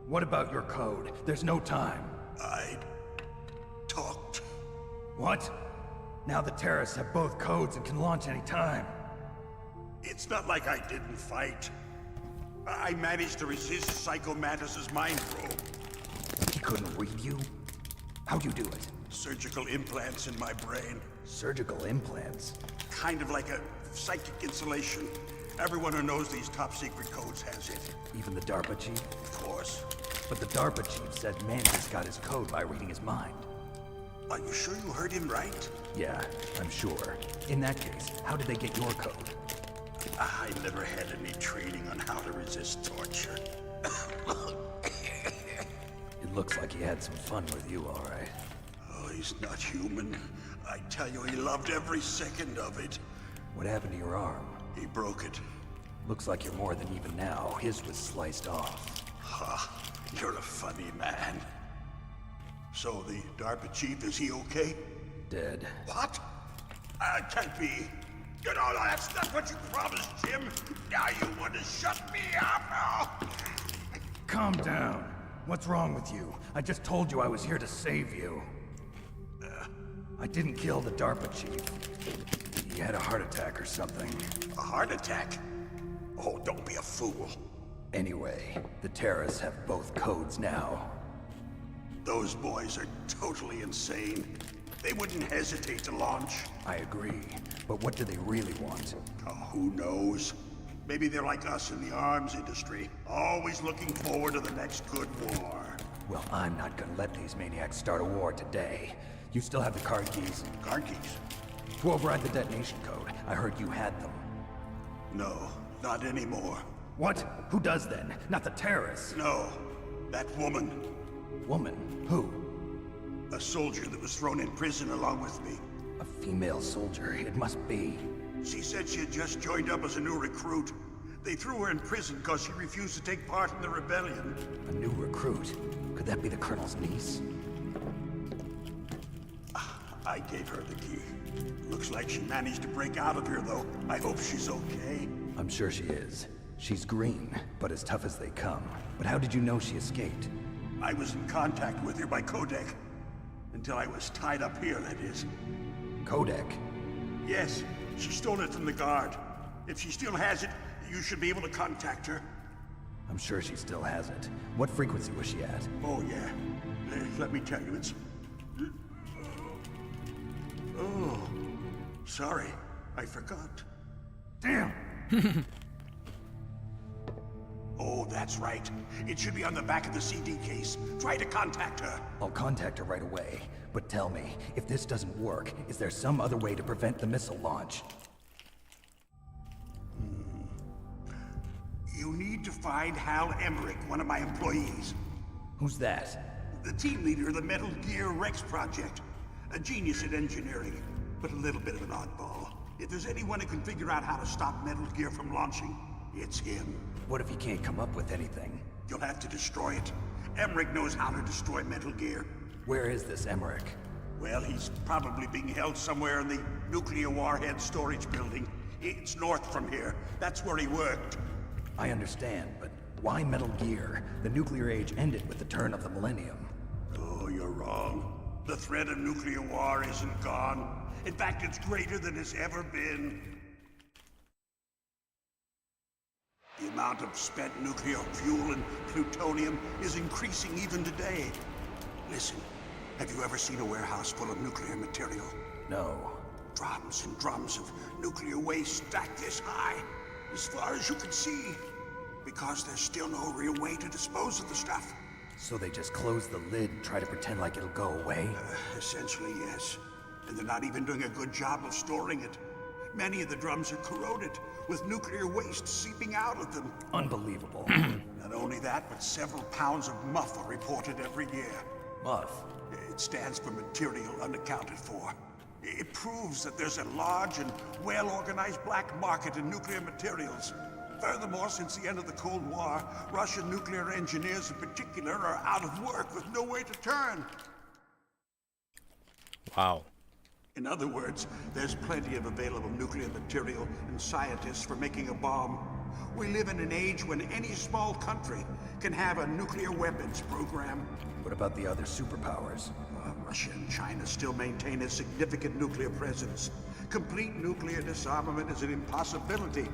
What about your code? There's no time. I talked. What? Now the terrorists have both codes and can launch any time. It's not like I didn't fight. I managed to resist Psycho Mantis's mind probe. He couldn't read you? How'd you do it? Surgical implants in my brain. Surgical implants? Kind of like a psychic insulation. Everyone who knows these top secret codes has it. Even the DARPA chief? Of course. But the DARPA chief said Mantis got his code by reading his mind. Are you sure you heard him right? Yeah, I'm sure. In that case, how did they get your code? I never had any training on how to resist torture. It looks like he had some fun with you, all right. Oh, he's not human. I tell you, he loved every second of it. What happened to your arm? He broke it. Looks like you're more than even now. His was sliced off. Ha, you're a funny man. So the DARPA chief, is he okay? Dead. What? Can't be. You know, that's not what you promised, Jim. Now you want to shut me up? Oh. Calm down. What's wrong with you? I just told you I was here to save you. I didn't kill the DARPA chief. He had a heart attack or something. A heart attack? Oh, don't be a fool. Anyway, the terrorists have both codes now. Those boys are totally insane. They wouldn't hesitate to launch. I agree, but what do they really want? Oh, who knows? Maybe they're like us in the arms industry, always looking forward to the next good war. Well, I'm not gonna let these maniacs start a war today. You still have the card keys? Card keys? To override the detonation code. I heard you had them. No, not anymore. What? Who does then? Not the terrorists. No, that woman. Woman? Who? A soldier that was thrown in prison along with me. A female soldier, it must be. She said she had just joined up as a new recruit. They threw her in prison because she refused to take part in the rebellion. A new recruit? Could that be the Colonel's niece? I gave her the key. Looks like she managed to break out of here, though. I hope she's okay. I'm sure she is. She's green, but as tough as they come. But how did you know she escaped? I was in contact with her by codec. Until I was tied up here, that is. Codec? Yes, she stole it from the guard. If she still has it, you should be able to contact her. I'm sure she still has it. What frequency was she at? Oh, yeah. Let me tell you, it's... Oh, sorry. I forgot. Damn! Oh, that's right. It should be on the back of the CD case. Try to contact her. I'll contact her right away. But tell me, if this doesn't work, is there some other way to prevent the missile launch? You need to find Hal Emmerich, one of my employees. Who's that? The team leader of the Metal Gear Rex project. A genius at engineering, but a little bit of an oddball. If there's anyone who can figure out how to stop Metal Gear from launching, it's him. What if he can't come up with anything? You'll have to destroy it. Emmerich knows how to destroy Metal Gear. Where is this Emmerich? Well, he's probably being held somewhere in the nuclear warhead storage building. It's north from here. That's where he worked. I understand, but why Metal Gear? The nuclear age ended with the turn of the millennium. Oh, you're wrong. The threat of nuclear war isn't gone. In fact, it's greater than it's ever been. The amount of spent nuclear fuel and plutonium is increasing even today. Listen, have you ever seen a warehouse full of nuclear material? No. Drums and drums of nuclear waste stacked this high, as far as you can see. Because there's still no real way to dispose of the stuff. So they just close the lid and try to pretend like it'll go away? Essentially, yes. And they're not even doing a good job of storing it. Many of the drums are corroded, with nuclear waste seeping out of them. Unbelievable. Not only that, but several pounds of MUF are reported every year. MUF? It stands for material unaccounted for. It proves that there's a large and well-organized black market in nuclear materials. Furthermore, since the end of the Cold War, Russian nuclear engineers in particular are out of work with no way to turn. Wow. In other words, there's plenty of available nuclear material and scientists for making a bomb. We live in an age when any small country can have a nuclear weapons program. What about the other superpowers? Russia and China still maintain a significant nuclear presence. Complete nuclear disarmament is an impossibility.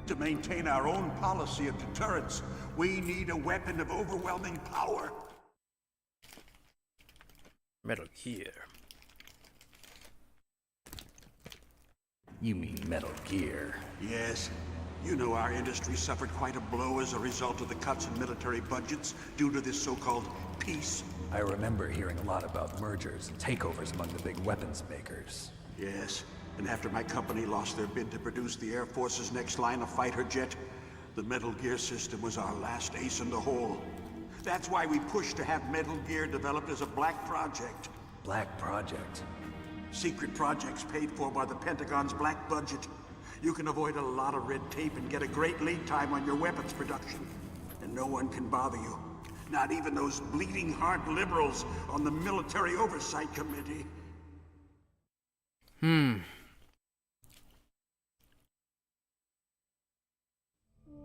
To maintain our own policy of deterrence, we need a weapon of overwhelming power. Metal Gear. You mean Metal Gear? Yes. You know our industry suffered quite a blow as a result of the cuts in military budgets due to this so-called peace. I remember hearing a lot about mergers and takeovers among the big weapons makers. Yes. And after my company lost their bid to produce the Air Force's next line of fighter jet, the Metal Gear system was our last ace in the hole. That's why we pushed to have Metal Gear developed as a black project. Black project? Secret projects paid for by the Pentagon's black budget. You can avoid a lot of red tape and get a great lead time on your weapons production. And no one can bother you. Not even those bleeding heart liberals on the Military Oversight Committee.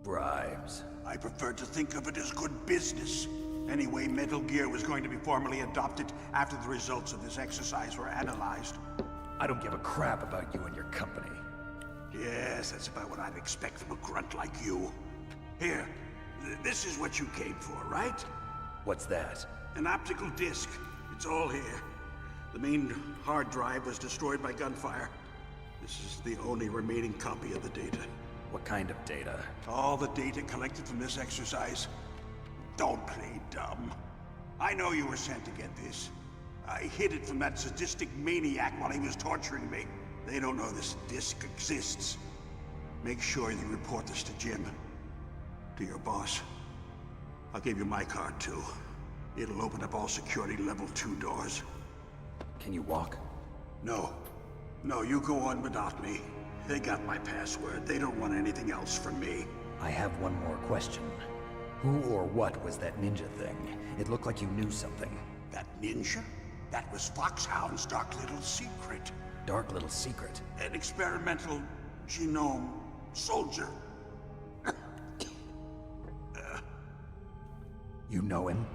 Bribes. I prefer to think of it as good business. Anyway, Metal Gear was going to be formally adopted after the results of this exercise were analyzed. I don't give a crap about you and your company. Yes, that's about what I'd expect from a grunt like you. Here, this is what you came for, right? What's that? An optical disc. It's all here. The main hard drive was destroyed by gunfire. This is the only remaining copy of the data. What kind of data? All the data collected from this exercise. Don't play dumb. I know you were sent to get this. I hid it from that sadistic maniac while he was torturing me. They don't know this disc exists. Make sure you report this to Jim. To your boss. I'll give you my card too. It'll open up all security level 2 doors. Can you walk? No. No, you go on without me. They got my password. They don't want anything else from me. I have one more question. Who or what was that ninja thing? It looked like you knew something. That ninja? That was Foxhound's dark little secret. Dark little secret? An experimental genome soldier. You know him?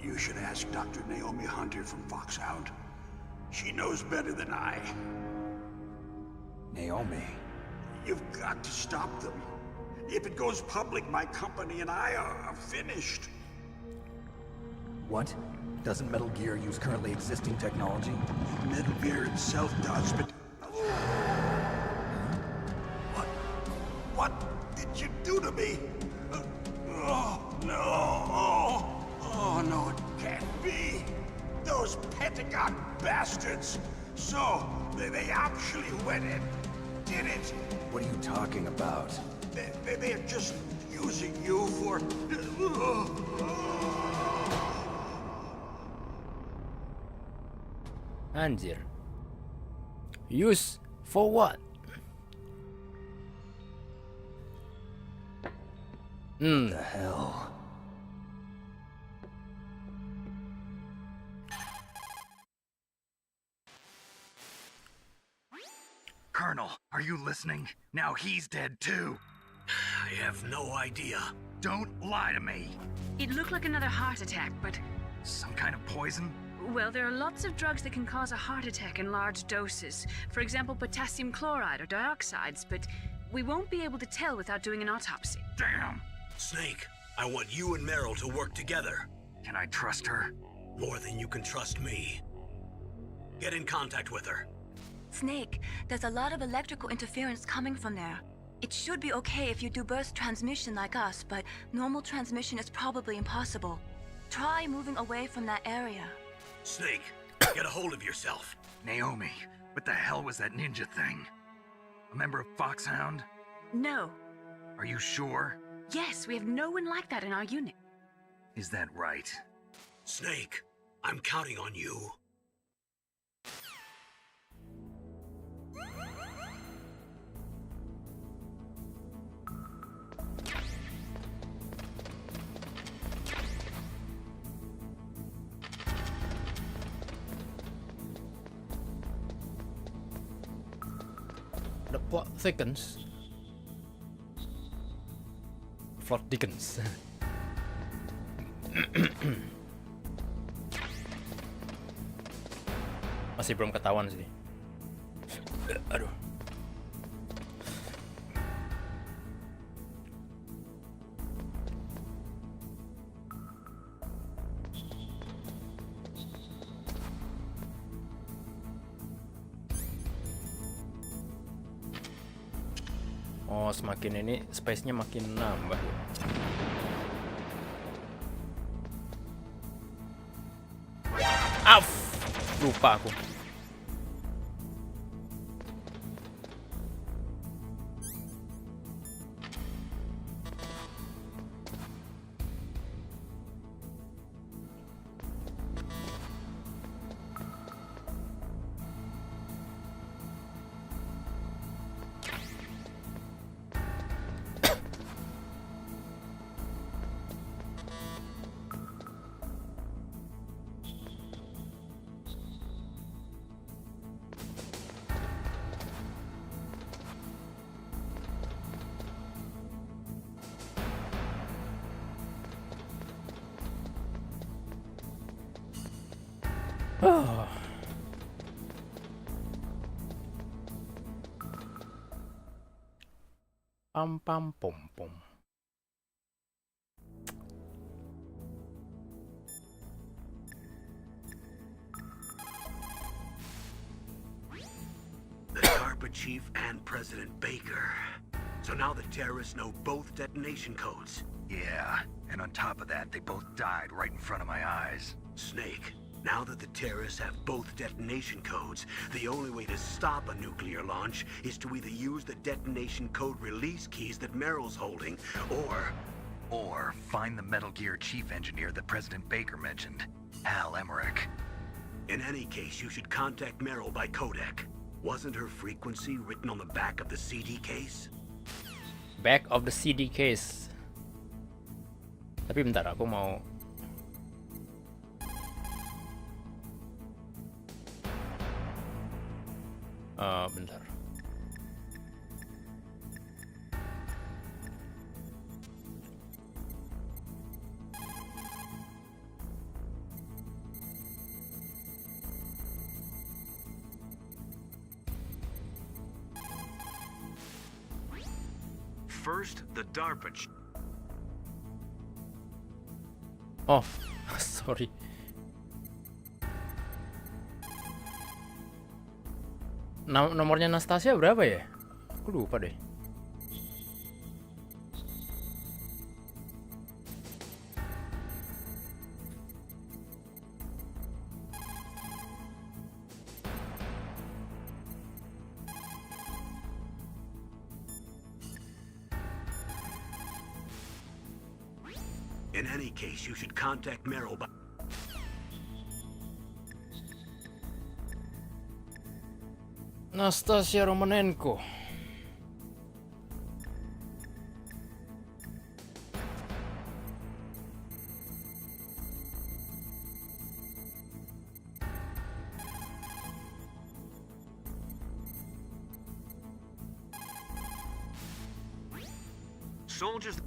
You should ask Dr. Naomi Hunter from Foxhound. She knows better than I. Naomi? You've got to stop them. If it goes public, my company and I are finished. What? Doesn't Metal Gear use currently existing technology? Metal Gear itself does, but... What did you do to me? Oh, no. Oh, no, it can't be. Those Pentagon bastards. So, they actually went and did it. What are you talking about? They're just using you for... Anjir. Use for what? The hell? Colonel, are you listening? Now he's dead too. I have no idea. Don't lie to me. It looked like another heart attack, but... Some kind of poison? Well, there are lots of drugs that can cause a heart attack in large doses. For example, potassium chloride or dioxides, but we won't be able to tell without doing an autopsy. Damn! Snake, I want you and Meryl to work together. Can I trust her? More than you can trust me. Get in contact with her. Snake, there's a lot of electrical interference coming from there. It should be okay if you do burst transmission like us, but normal transmission is probably impossible. Try moving away from that area. Snake, get a hold of yourself. Naomi, what the hell was that ninja thing? A member of Foxhound? No. Are you sure? Yes, we have no one like that in our unit. Is that right? Snake, I'm counting on you. The plot thickens. Plot thickens. Masih belum ketahuan sih. Aduh. Oh, semakin ini space-nya makin nambah ya. Auf! Lupa aku. Pam pam pom pom. The DARPA chief and President Baker. So now the terrorists know both detonation codes. Yeah, and on top of that, they both died right in front of my eyes. Snake, now that the terrorists have both detonation codes, the only way to stop a nuclear launch is to either use the detonation code release keys that Meryl's holding, or find the Metal Gear chief engineer that President Baker mentioned, Hal Emmerich. In any case, you should contact Meryl by codec. Wasn't her frequency written on the back of the CD case? Back of the CD case. Tapi bentar, aku mau bentar. First, the DARPA. Oh, sorry. Nomornya Nastasia berapa ya? Aku lupa deh. In any case, you should contact Meryl by... Nastasia Romanenko. Soldiers...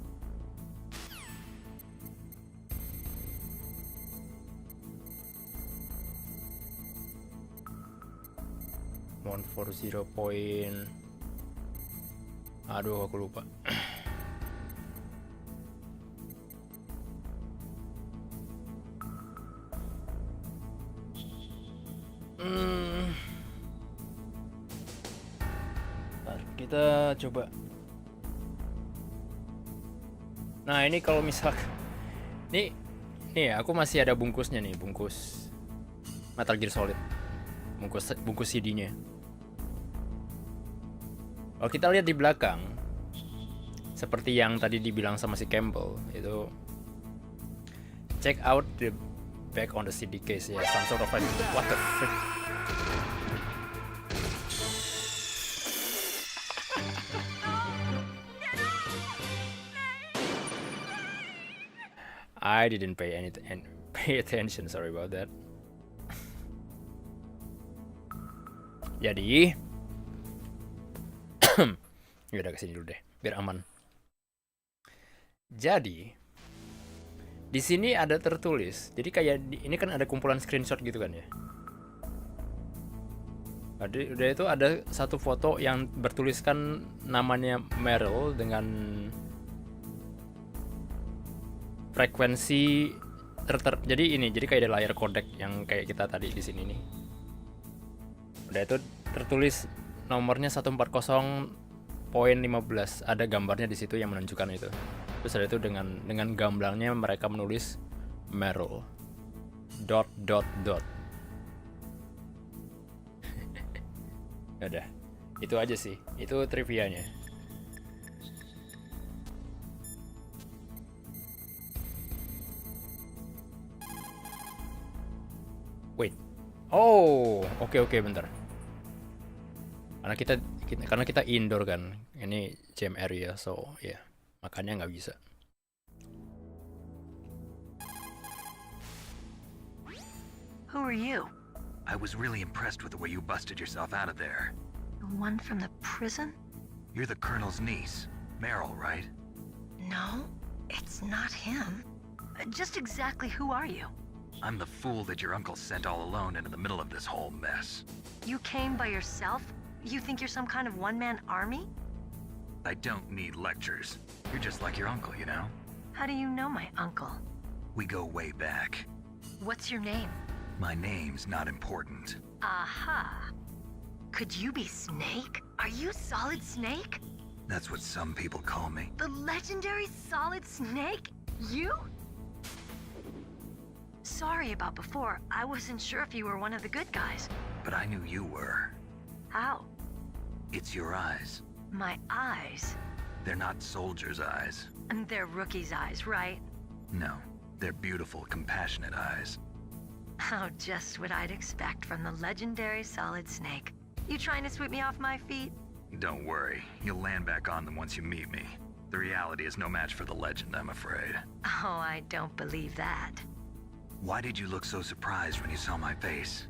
140 point. Aduh, aku lupa. Ntar kita coba. Nah, ini kalau misalkan nih aku masih ada bungkusnya nih, bungkus Metal Gear Solid. Bungkus CD-nya. Kalau kita lihat di belakang, seperti yang tadi dibilang sama si Campbell, itu check out the back on the CD case ya, some sort of what the frick. I didn't pay attention, sorry about that. Jadi, ya udah kesini dulu deh, biar aman. Jadi, di sini ada tertulis. Jadi kayak ini kan ada kumpulan screenshot gitu kan ya. Udah itu ada satu foto yang bertuliskan namanya Meryl dengan frekuensi jadi kayak ada layar codec yang kayak kita tadi di sini nih. Udah itu tertulis nomornya 140.15, ada gambarnya di situ yang menunjukkan itu. Terus ada itu dengan gamblangnya mereka menulis Meryl ... Udah, itu aja sih, itu trivianya. Wait, oh, oke, bentar. Karena kita indoor kan, ini jam area, so ya, yeah, makanya nggak bisa. Who are you? I was really impressed with the way you busted yourself out of there. The one from the prison? You're the Colonel's niece, Meryl, right? No, it's not him. Just exactly who are you? I'm the fool that your uncle sent all alone into the middle of this whole mess. You came by yourself? You think you're some kind of one-man army? I don't need lectures. You're just like your uncle, you know? How do you know my uncle? We go way back. What's your name? My name's not important. Aha. Could you be Snake? Are you Solid Snake? That's what some people call me. The legendary Solid Snake? You? Sorry about before. I wasn't sure if you were one of the good guys. But I knew you were. How? It's your eyes. My eyes? They're not soldiers' eyes. And they're rookies' eyes, right? No, they're beautiful, compassionate eyes. Oh, just what I'd expect from the legendary Solid Snake. You trying to sweep me off my feet? Don't worry, you'll land back on them once you meet me. The reality is no match for the legend, I'm afraid. Oh, I don't believe that. Why did you look so surprised when you saw my face?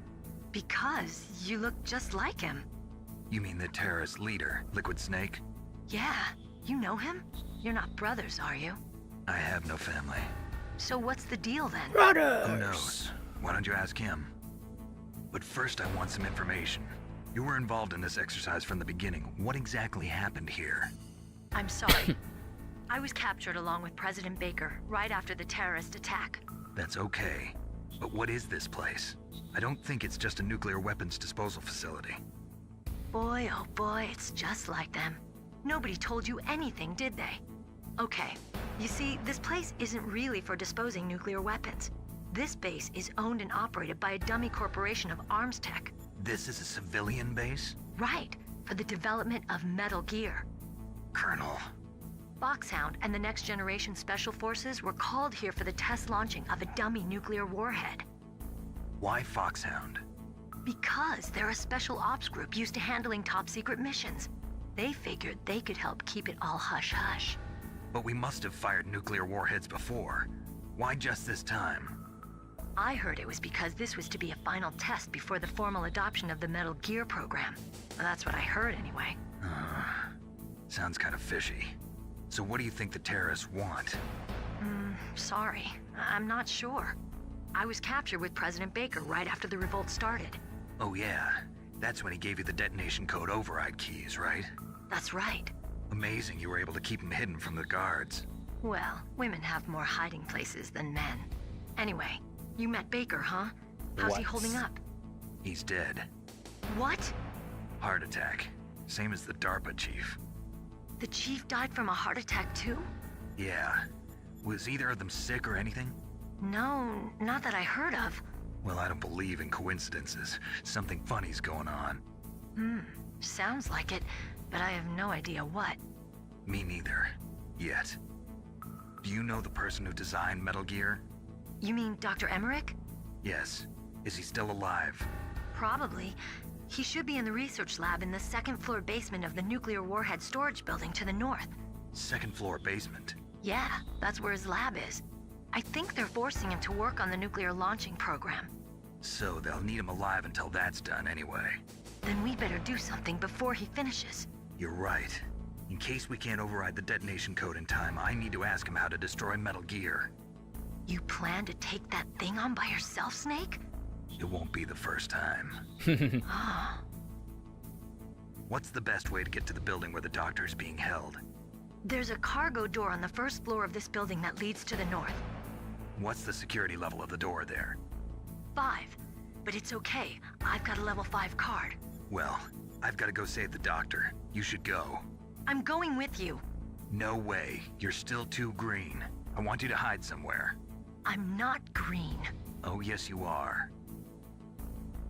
Because you look just like him. You mean the terrorist leader, Liquid Snake? Yeah, you know him? You're not brothers, are you? I have no family. So what's the deal then? Brothers! Who knows? Why don't you ask him? But first I want some information. You were involved in this exercise from the beginning. What exactly happened here? I'm sorry. I was captured along with President Baker right after the terrorist attack. That's okay. But what is this place? I don't think it's just a nuclear weapons disposal facility. Boy, oh boy, it's just like them. Nobody told you anything, did they? Okay, you see, this place isn't really for disposing nuclear weapons. This base is owned and operated by a dummy corporation of arms tech. This is a civilian base? Right, for the development of Metal Gear. Colonel, Foxhound and the Next Generation Special Forces were called here for the test launching of a dummy nuclear warhead. Why Foxhound? Because they're a special ops group used to handling top-secret missions. They figured they could help keep it all hush-hush. But we must have fired nuclear warheads before. Why just this time? I heard it was because this was to be a final test before the formal adoption of the Metal Gear program. That's what I heard anyway. Sounds kind of fishy. So what do you think the terrorists want? Sorry. I'm not sure. I was captured with President Baker right after the revolt started. Oh yeah, that's when he gave you the detonation code override keys, right? That's right. Amazing you were able to keep him hidden from the guards. Well, women have more hiding places than men. Anyway, you met Baker, huh? How's he holding up? He's dead. What? Heart attack. Same as the DARPA chief. The chief died from a heart attack too? Yeah. Was either of them sick or anything? No, not that I heard of. Well, I don't believe in coincidences. Something funny's going on. Sounds like it, but I have no idea what. Me neither. Yet. Do you know the person who designed Metal Gear? You mean Dr. Emmerich? Yes. Is he still alive? Probably. He should be in the research lab in the second-floor basement of the nuclear warhead storage building to the north. Second-floor basement? Yeah, that's where his lab is. I think they're forcing him to work on the nuclear launching program. So they'll need him alive until that's done anyway. Then we better do something before he finishes. You're right. In case we can't override the detonation code in time, I need to ask him how to destroy Metal Gear. You plan to take that thing on by yourself, Snake? It won't be the first time. What's the best way to get to the building where the doctor is being held? There's a cargo door on the first floor of this building that leads to the north. What's the security level of the door there? 5. But it's okay. I've got a level 5 card. Well, I've got to go save the doctor. You should go. I'm going with you. No way. You're still too green. I want you to hide somewhere. I'm not green. Oh, yes you are.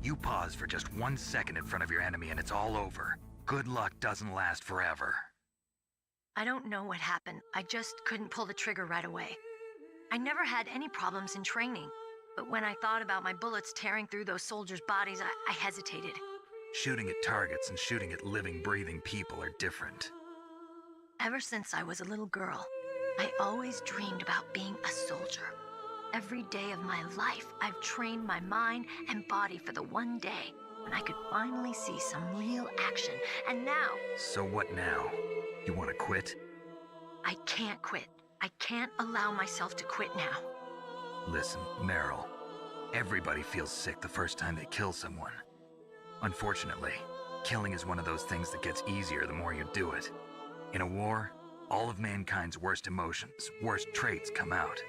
You pause for just 1 second in front of your enemy and it's all over. Good luck doesn't last forever. I don't know what happened. I just couldn't pull the trigger right away. I never had any problems in training, but when I thought about my bullets tearing through those soldiers' bodies, I hesitated. Shooting at targets and shooting at living, breathing people are different. Ever since I was a little girl, I always dreamed about being a soldier. Every day of my life, I've trained my mind and body for the one day when I could finally see some real action, and now... So what now? You want to quit? I can't quit. I can't allow myself to quit now. Listen, Meryl. Everybody feels sick the first time they kill someone. Unfortunately, killing is one of those things that gets easier the more you do it. In a war, all of mankind's worst emotions, worst traits come out.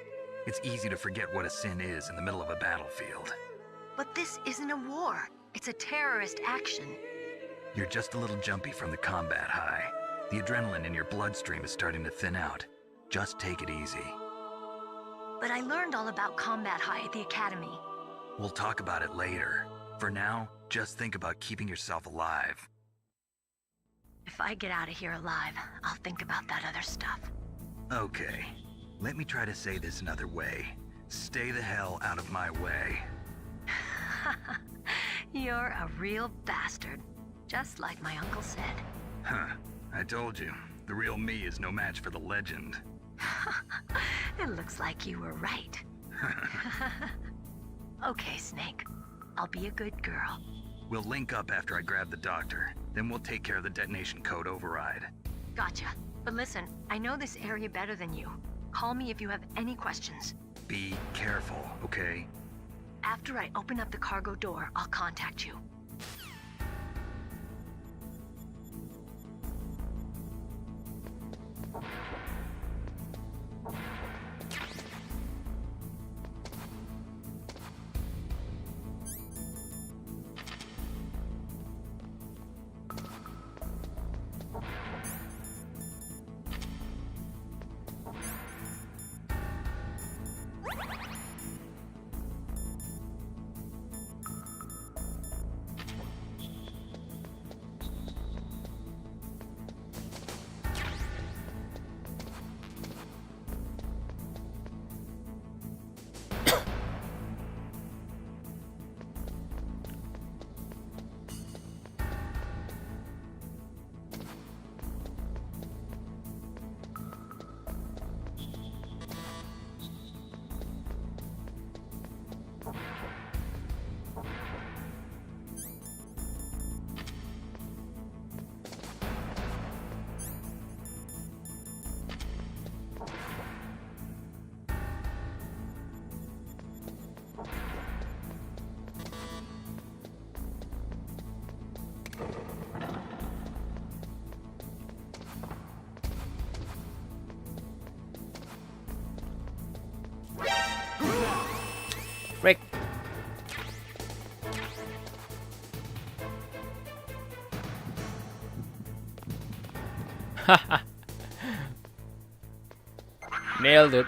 It's easy to forget what a sin is in the middle of a battlefield. But this isn't a war. It's a terrorist action. You're just a little jumpy from the combat high. The adrenaline in your bloodstream is starting to thin out. Just take it easy. But I learned all about combat high at the academy. We'll talk about it later. For now, just think about keeping yourself alive. If I get out of here alive, I'll think about that other stuff. Okay. Let me try to say this another way. Stay the hell out of my way. You're a real bastard. Just like my uncle said. Huh. I told you. The real me is no match for the legend. It looks like you were right. Okay, Snake. I'll be a good girl. We'll link up after I grab the doctor. Then we'll take care of the detonation code override. Gotcha. But listen, I know this area better than you. Call me if you have any questions. Be careful, okay? After I open up the cargo door, I'll contact you. Nailed it.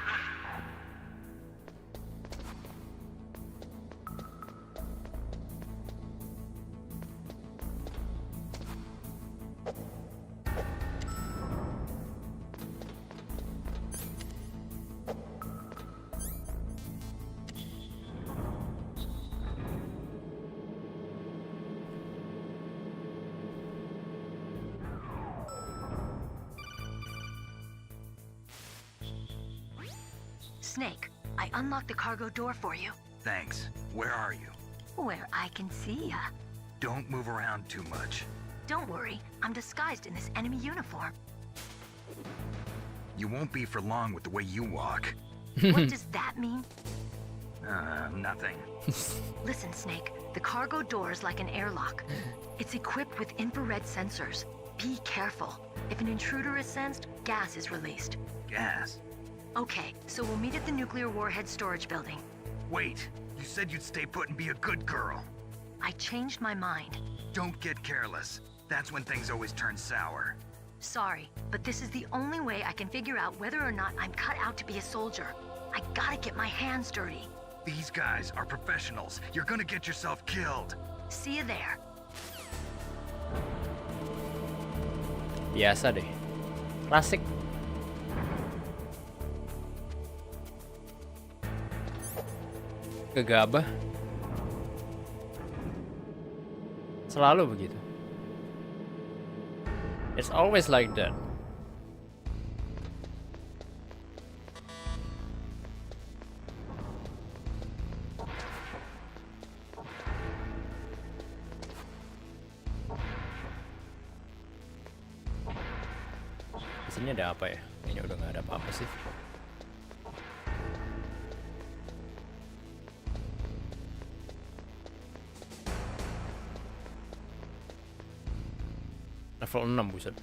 Snake, I unlocked the cargo door for you. Thanks. Where are you? Where I can see ya. Don't move around too much. Don't worry, I'm disguised in this enemy uniform. You won't be for long with the way you walk. What does that mean? Nothing. Listen, Snake, the cargo door is like an airlock. It's equipped with infrared sensors. Be careful. If an intruder is sensed, gas is released. Gas? Okay, so we'll meet at the nuclear warhead storage building. Wait, you said you'd stay put and be a good girl. I changed my mind. Don't get careless. That's when things always turn sour. Sorry, but this is the only way I can figure out whether or not I'm cut out to be a soldier. I gotta get my hands dirty. These guys are professionals. You're gonna get yourself killed. See you there. Biasa deh. Klasik. Gegabah. Selalu begitu. It's always like that. Di sini ada apa ya? Kayaknya udah nggak ada apa-apa sih. Level 6 buset.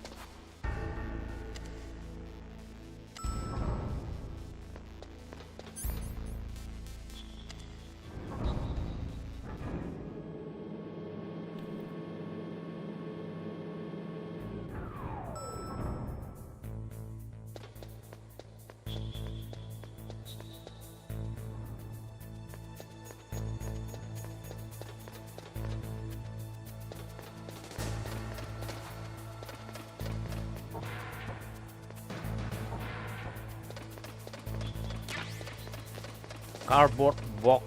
Cardboard box.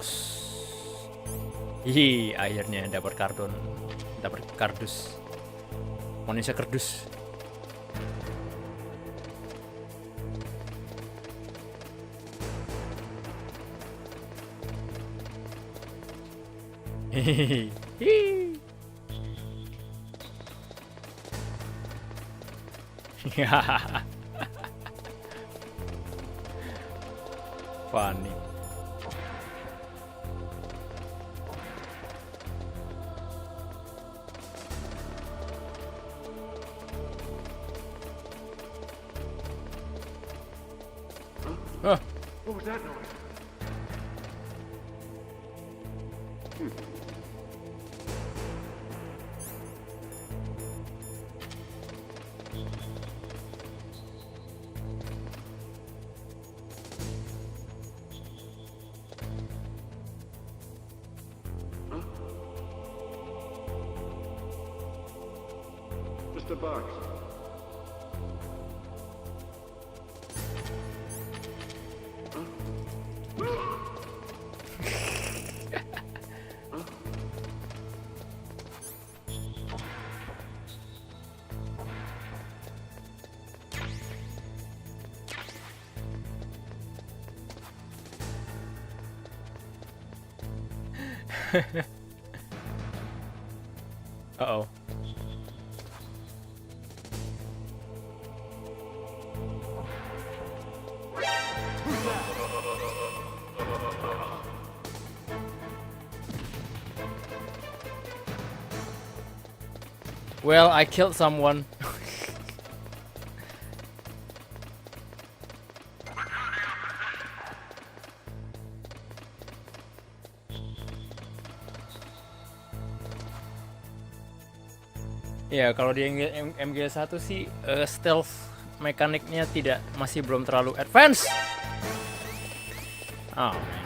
Hihi, akhirnya dapat kardus. Manusia kardus. Hihihi. Funny. What was that noise? Just a box. Uh-oh. Well, I killed someone. Ya kalau di MG1 sih stealth mekaniknya masih belum terlalu advance. Oh man.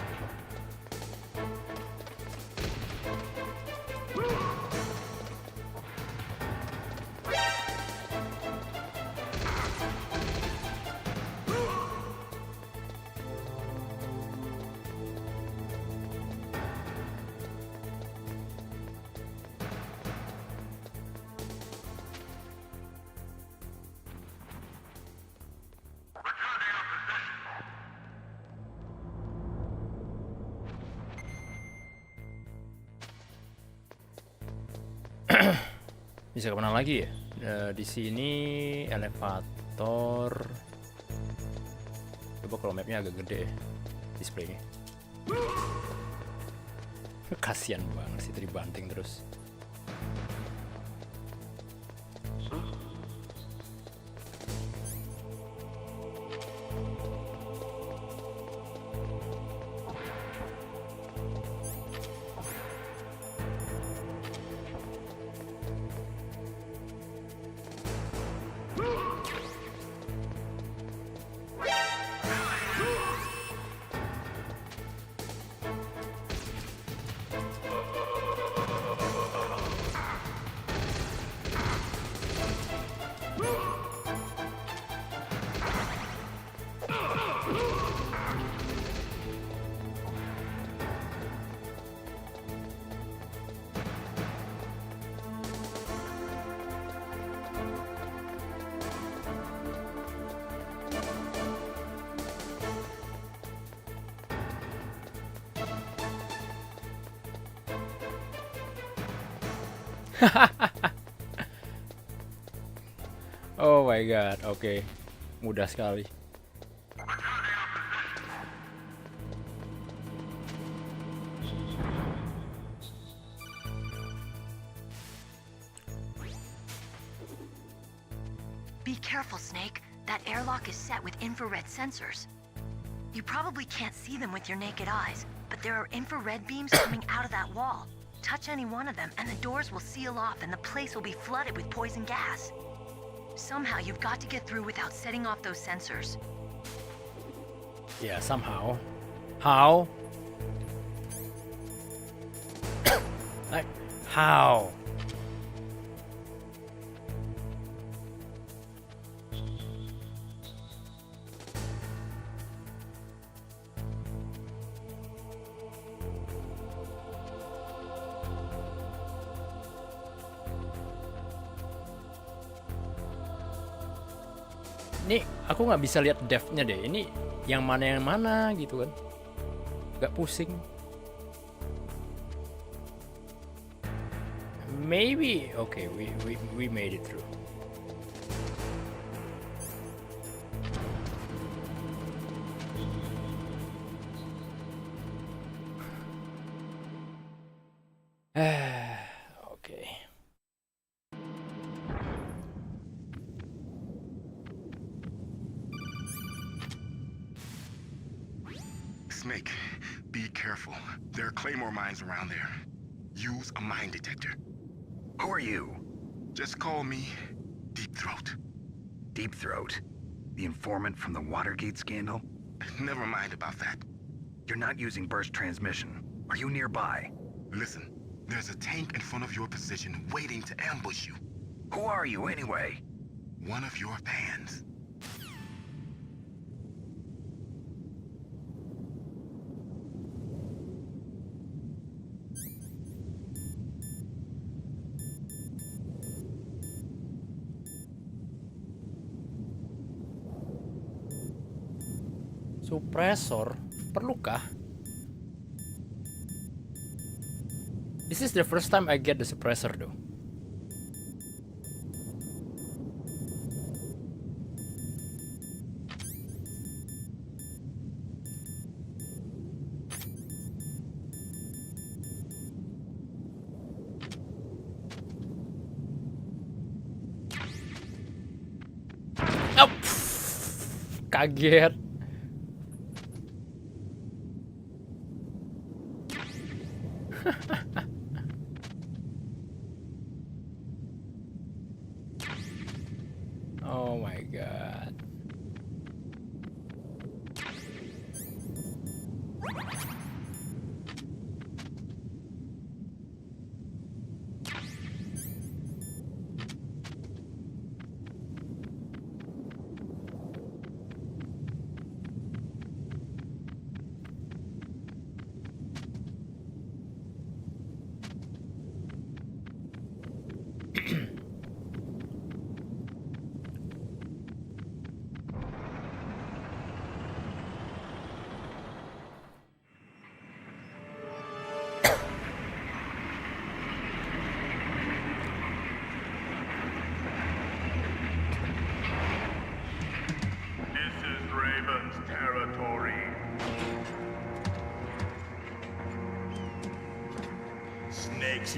Bisa kemana lagi ya? Di sini elevator. Coba kalau mapnya agak gede ya, displaynya. Kasian banget sih tadi banting terus. Oh my god, oke. Mudah sekali. Be careful, Snake. That airlock is set with infrared sensors. You probably can't see them with your naked eyes, but there are infrared beams coming out of that wall. Touch any one of them and the doors will seal off and the place will be flooded with poison gas. Somehow you've got to get through without setting off those sensors. Yeah, somehow. How? Like, how? Ini aku nggak bisa lihat depth-nya deh. Ini yang mana gitu kan? Gak pusing. Maybe okay, we made it through. Okay. Snake, be careful. There are claymore mines around there. Use a mine detector. Who are you? Just call me Deep Throat. Deep Throat? The informant from the Watergate scandal? Never mind about that. You're not using burst transmission. Are you nearby? Listen, there's a tank in front of your position waiting to ambush you. Who are you anyway? One of your fans. Suppressor perlukah? This is the first time I get the suppressor though. Oh, kaget. god.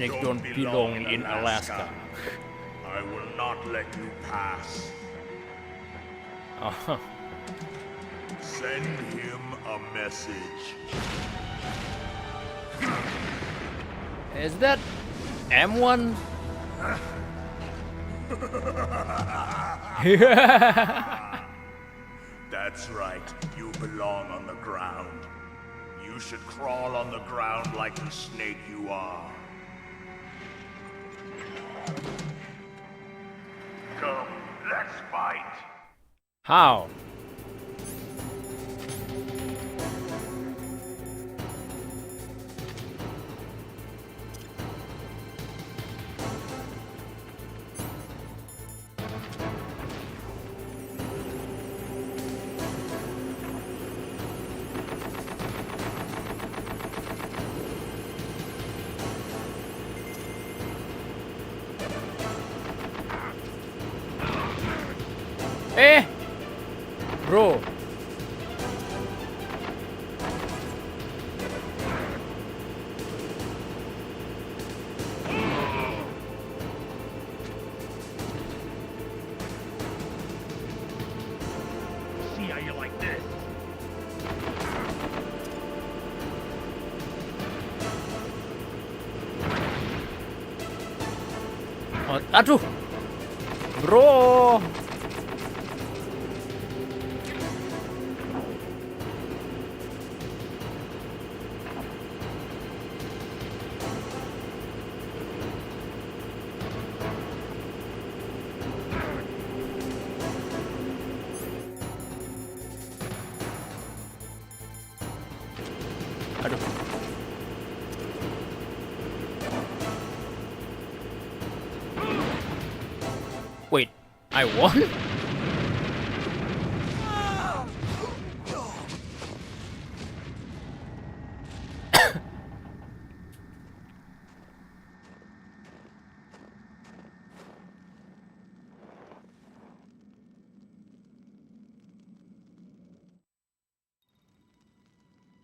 Snakes don't belong in Alaska. I will not let you pass. Send him a message. Is that M1? That's right. You belong on the ground. You should crawl on the ground like the snake you are. Come, let's fight. How? Bro. See how you like this. Oh, aduh. Bro. Wait, I won?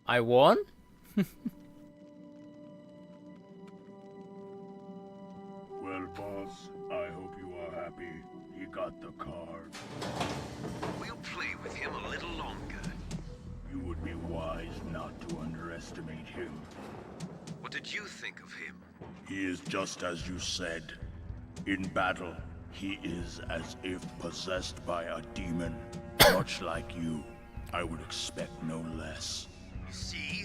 I won? Well, boss, I hope you are happy. He got the card. We'll play with him a little longer. You would be wise not to underestimate him. What did you think of him? He is just as you said. In battle, he is as if possessed by a demon. Much like you, I would expect no less. See?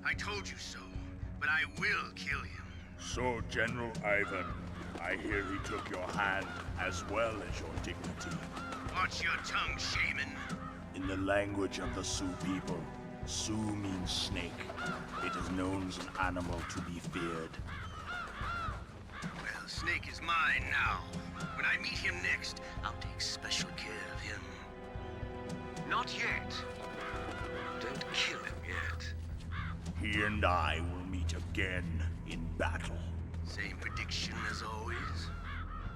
I told you so. But I will kill him. So, General Ivan, I hear he took your hand as well as your dignity. Watch your tongue, shaman. In the language of the Sioux people, Sioux means snake. It is known as an animal to be feared. Well, Snake is mine now. When I meet him next, I'll take special care of him. Not yet. Don't kill him yet. He and I will meet again in battle. Same prediction as always?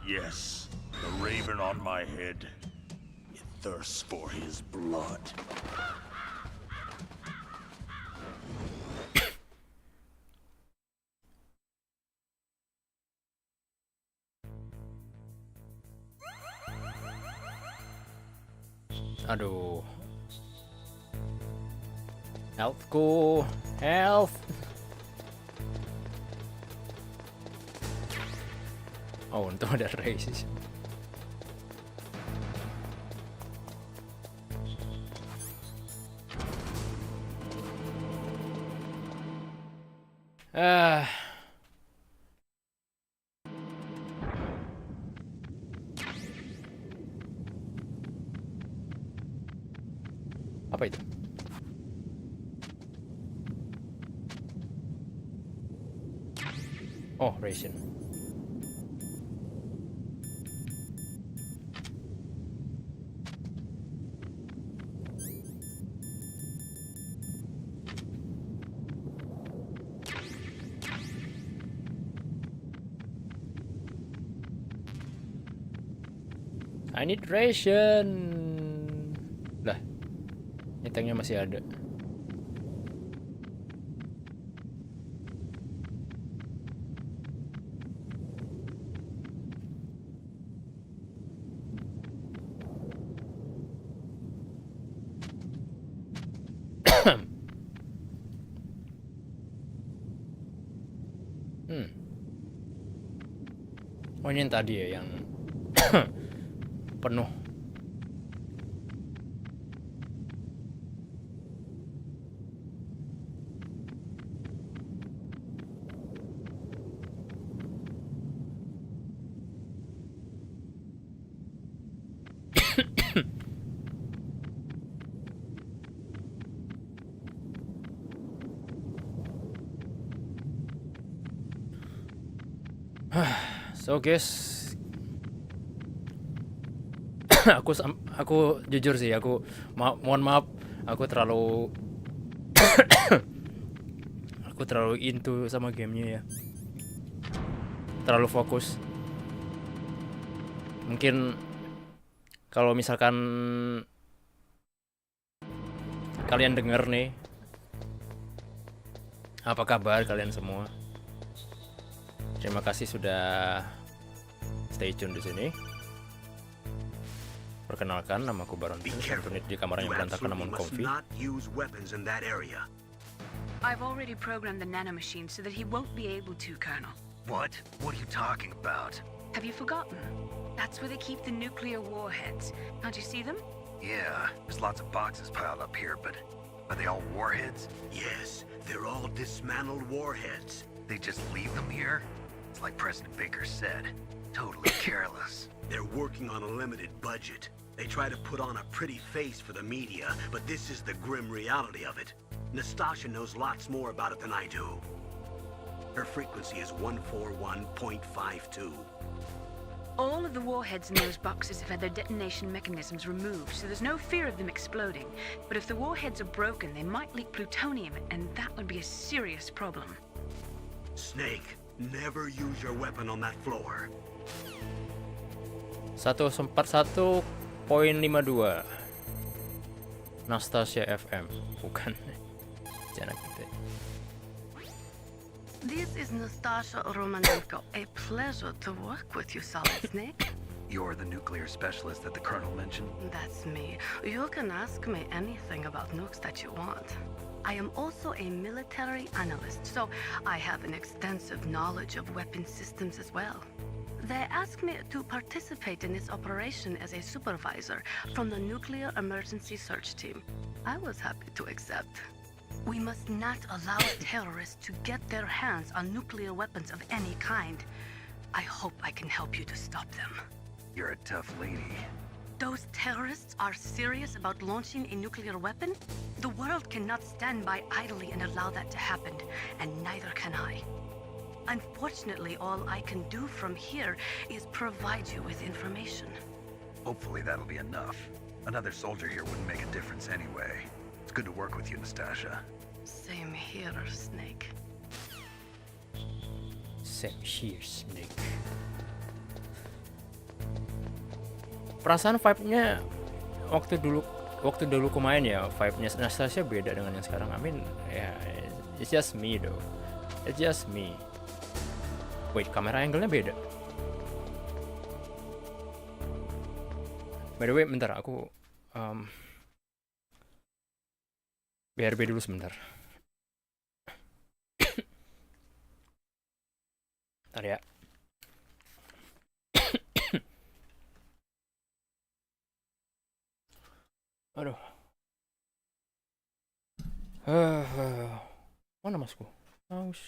Yes, the raven on my head. It thirsts for his blood. Aduh. Healthku, health. Oh, untung ada race. Apa itu? Oh, ration. I need ration. Lah, ini tanknya masih ada. Oh, ini yang tadi ya, yang penuh. So guys, aku jujur sih, mohon maaf, aku terlalu aku terlalu into sama gamenya ya, terlalu fokus. Mungkin kalau misalkan kalian denger nih, apa kabar kalian semua? Terima kasih sudah stay tune di sini. Perkenalkan, namaku BaronTrance. Di kamarnya berantakan namun comfy. I've already programmed the nanomachine so that he won't be able to, Colonel. What? What are you talking about? Have you forgotten? That's where they keep the nuclear warheads. Can't you see them? Yeah, there's lots of boxes piled up here, but are they all warheads? Yes, they're all dismantled warheads. They just leave them here? It's like President Baker said, totally careless. They're working on a limited budget. They try to put on a pretty face for the media, but this is the grim reality of it. Nastasha knows lots more about it than I do. Her frequency is 141.52. All of the warheads in those boxes have had their detonation mechanisms removed, so there's no fear of them exploding. But if the warheads are broken, they might leak plutonium, and that would be a serious problem. Snake, never use your weapon on that floor. 141.52 Nastasia FM, bukan channel kita. This is Nastasha Romanenko. A pleasure to work with you, Solid Snake. You're the nuclear specialist that the Colonel mentioned? That's me. You can ask me anything about nukes that you want. I am also a military analyst, so I have an extensive knowledge of weapon systems as well. They asked me to participate in this operation as a supervisor from the Nuclear Emergency Search Team. I was happy to accept. We must not allow terrorists to get their hands on nuclear weapons of any kind. I hope I can help you to stop them. You're a tough lady. Those terrorists are serious about launching a nuclear weapon? The world cannot stand by idly and allow that to happen, and neither can I. Unfortunately, all I can do from here is provide you with information. Hopefully that'll be enough. Another soldier here wouldn't make a difference anyway. It's good to work with you, Nastasha. Same here, Snake. Same here, Snake. Perasaan vibe-nya waktu dulu kumain ya, vibe-nya Nastasia beda dengan yang sekarang. I mean, yeah, it's just me though. It's just me. Wait, kamera angle-nya beda. By the way, bentar aku BRB dulu sebentar. Bentar ya. Aduh. Mana masku? Aus.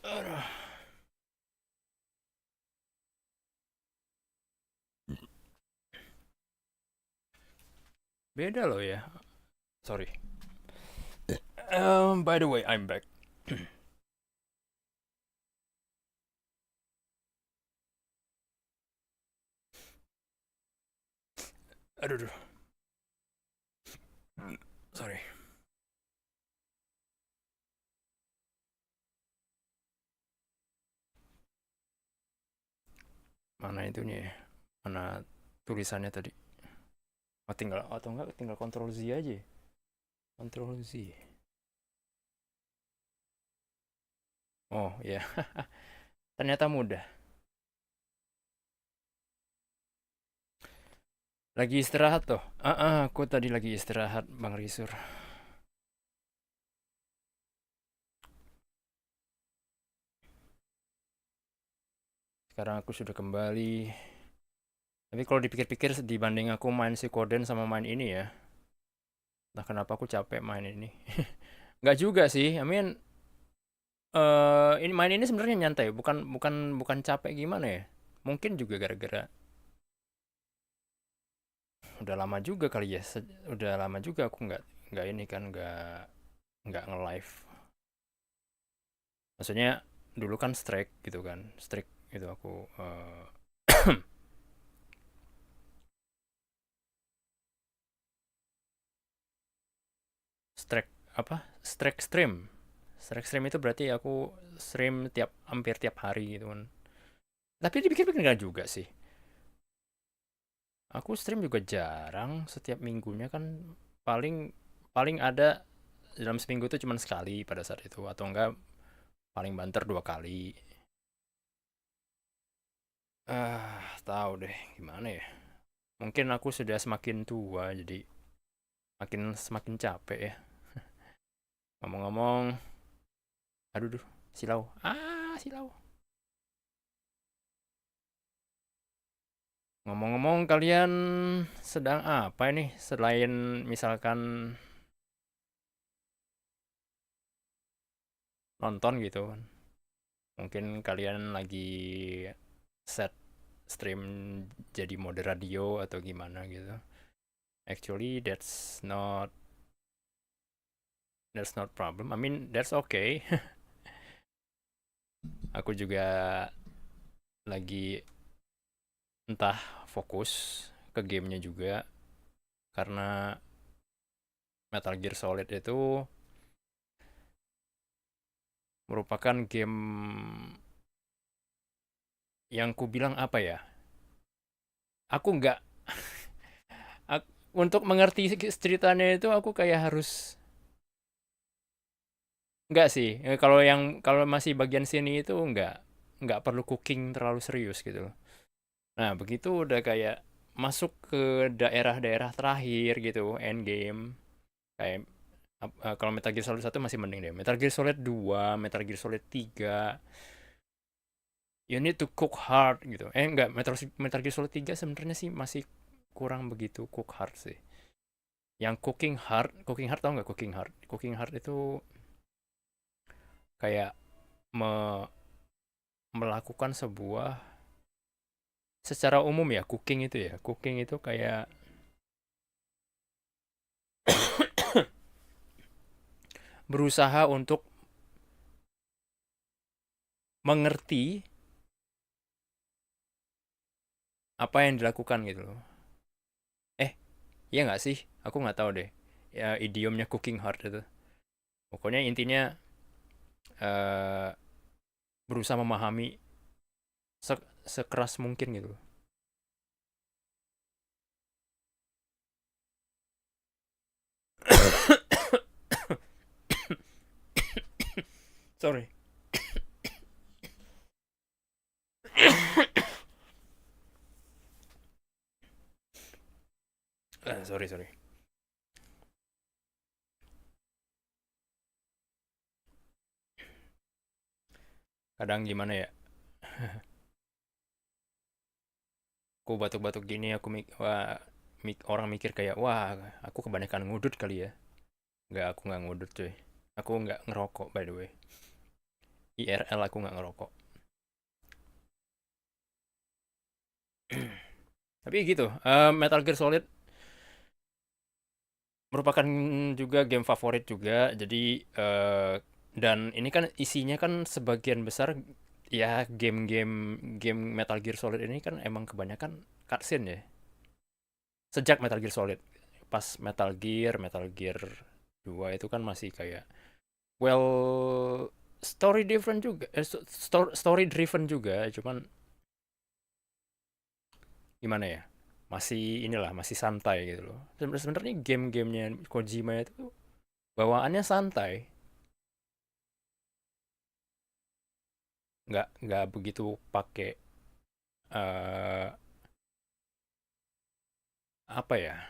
Aduh. Beda loh ya. Sorry. By the way, I'm back. Aduh. Sorry. Mana itunya ya? Mana tulisannya tadi? Oh, tinggal atau enggak tinggal Ctrl Z aja. Ctrl Z. Oh, ya. Ternyata mudah. Lagi istirahat toh? Aku tadi lagi istirahat, Bang Risur. Sekarang aku sudah kembali. Tapi kalau dipikir-pikir dibanding aku main Suikoden sama main ini ya. Nah, kenapa aku capek main ini? Nggak juga sih. I mean, ini main ini sebenarnya nyantai, bukan capek gimana ya? Mungkin juga gara-gara udah lama juga kali ya. Udah lama juga aku nggak ini kan nggak nge-live. Maksudnya dulu kan strike gitu kan. Strike itu aku strike apa? Strike stream. Strike stream itu berarti aku stream hampir tiap hari gitu kan. Tapi dipikir-pikir enggak juga sih. Aku stream juga jarang, setiap minggunya kan paling paling ada dalam seminggu itu cuma sekali pada saat itu atau enggak paling banter 2 kali. Tahu deh gimana ya. Mungkin aku sudah semakin tua jadi semakin capek ya. Ngomong-ngomong, aduh, silau. Silau. Ngomong-ngomong, kalian sedang apa ini selain misalkan nonton gitu kan? Mungkin kalian lagi set stream jadi mode radio atau gimana gitu. Actually, that's not problem. I mean, that's okay. Aku juga lagi entah fokus ke gamenya juga karena Metal Gear Solid itu merupakan game yang ku bilang apa ya? Aku nggak untuk mengerti ceritanya itu aku kayak harus nggak sih. Kalau masih bagian sini itu nggak perlu cooking terlalu serius gitu loh. Nah, begitu udah kayak masuk ke daerah-daerah terakhir gitu, end game. Kayak kalau Metal Gear Solid 1 masih mending deh. Metal Gear Solid 2, Metal Gear Solid 3, you need to cook hard gitu. Enggak, Metal Gear Solid 3 sebenarnya sih masih kurang begitu cook hard sih. Yang cooking hard tau nggak cooking hard? Cooking hard itu kayak melakukan sebuah secara umum ya cooking itu kayak berusaha untuk mengerti apa yang dilakukan gitu loh. Iya nggak sih? Aku nggak tahu deh. Ya idiomnya cooking hard itu. Pokoknya intinya eh berusaha memahami sekeras mungkin gitu. Sorry. Sorry. Kadang gimana ya? Aku batuk-batuk gini orang mikir kayak wah aku kebanyakan ngudut kali ya. Aku nggak ngudut cuy. Aku nggak ngerokok by the way. IRL aku nggak ngerokok. Tapi gitu, Metal Gear Solid merupakan juga game favorit juga. Jadi dan ini kan isinya kan sebagian besar ya game Metal Gear Solid ini kan emang kebanyakan cutscene ya. Sejak Metal Gear Solid, pas Metal Gear 2 itu kan masih kayak story driven juga, story driven juga, cuman gimana ya? Masih santai gitu loh. Sebenarnya game-gamenya Kojima itu bawaannya santai. Nggak begitu pakai apa ya?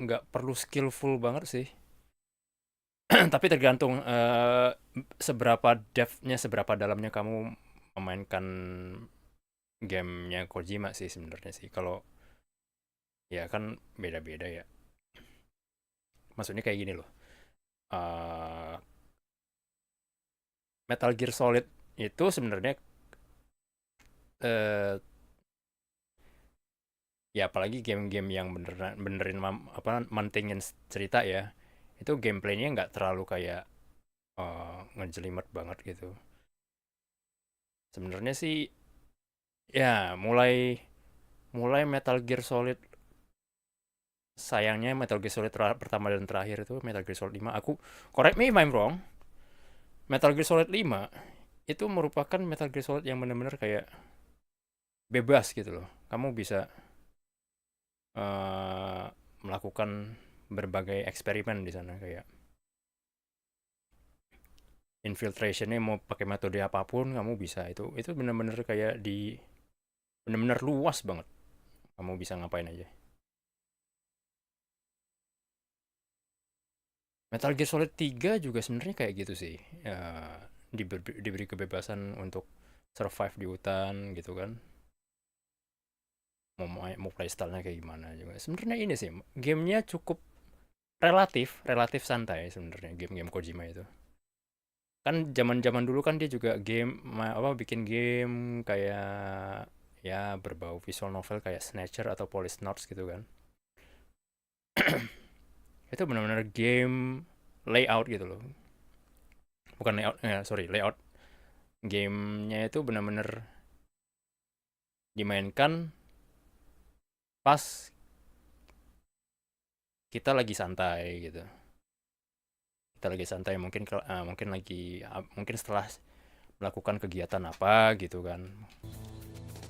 Nggak perlu skillful banget sih. Tapi tergantung seberapa depth-nya, seberapa dalamnya kamu memainkan gamenya Kojima sih sebenarnya sih. Kalau ya kan beda-beda ya. Maksudnya kayak gini loh. Metal Gear Solid itu sebenarnya ya apalagi game-game yang benerin mantingin cerita ya. Itu gameplaynya nggak terlalu kayak ngejelimet banget gitu. Sebenarnya sih ya mulai Metal Gear Solid, sayangnya Metal Gear Solid pertama dan terakhir itu Metal Gear Solid 5. Aku correct me if I'm wrong. Metal Gear Solid 5 itu merupakan Metal Gear Solid yang benar-benar kayak bebas gitu loh. Kamu bisa melakukan berbagai eksperimen di sana, kayak infiltrationnya mau pakai metode apapun kamu bisa. Itu benar-benar kayak benar-benar luas banget, kamu bisa ngapain aja. Metal Gear Solid 3 juga sebenarnya kayak gitu sih, diberi kebebasan untuk survive di hutan gitu kan. Mau playstyle-nya kayak gimana juga. Sebenarnya ini sih gamenya cukup relatif santai sebenarnya, game-game Kojima itu. Kan zaman-zaman dulu kan dia juga bikin game kayak ya berbau visual novel kayak Snatcher atau Police gitu kan. Itu benar-benar game layout gitu loh. Bukan layout, layout. Gamenya itu benar-benar dimainkan pas kita lagi santai gitu. Kita lagi santai, mungkin setelah melakukan kegiatan apa gitu kan.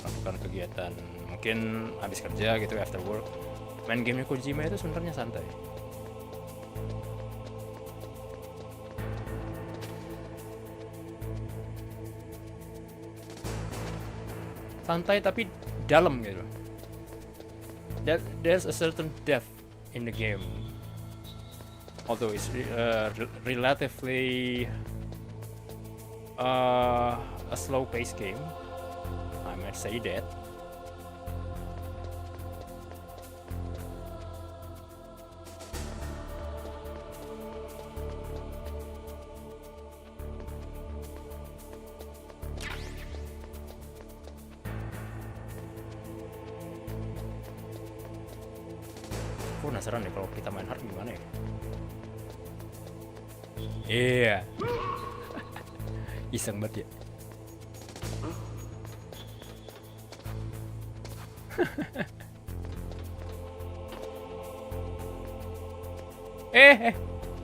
Melakukan kegiatan mungkin habis kerja gitu, after work. Main game Kojima itu sebenarnya santai. Santai tapi dalam gitu. There's a certain depth in the game, although it's relatively a slow-paced game, I might say that. Aku penasaran deh kalau kita main hard gimana ya. Iya. Iseng banget ya.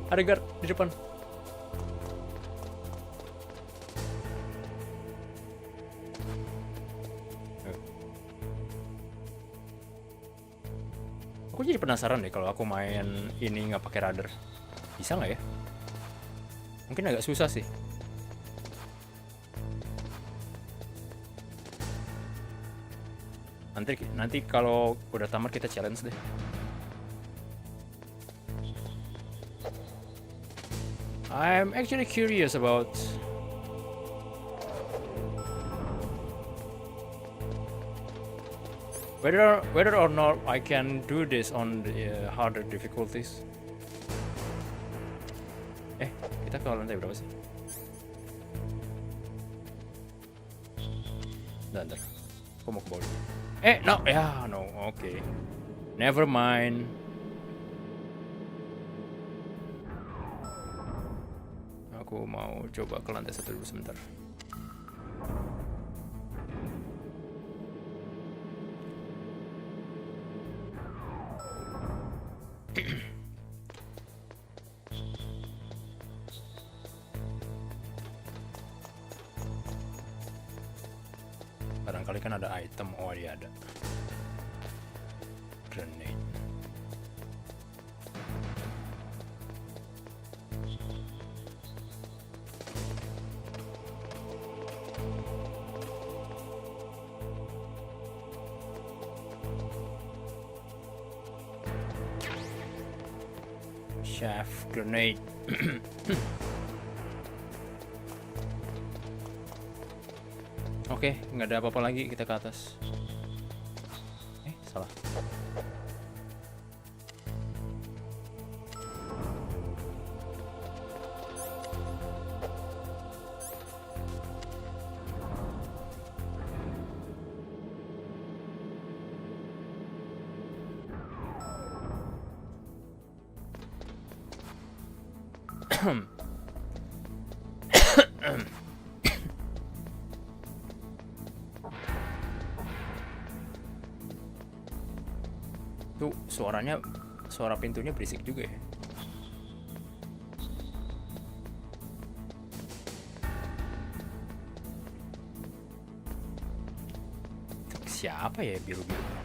Ada guard di depan. Aku jadi penasaran deh kalau aku main ini nggak pakai radar, bisa nggak ya? Mungkin agak susah sih. Nanti kalau udah tamat kita challenge deh. I'm actually curious about whether or not I can do this on the harder difficulties. Kita ke lantai berapa sih? Bentar. Aku mau ke bawah dulu. No. Ya, no. Oke. Never mind. Aku mau coba ke lantai 1 dulu sebentar. Barangkali kan ada item. Oh, dia ada. Grenade. Shaft grenade. Oke, nggak ada apa-apa lagi, kita ke atas. Salah. Tuh suara pintunya berisik juga ya. Siapa ya biru-biru?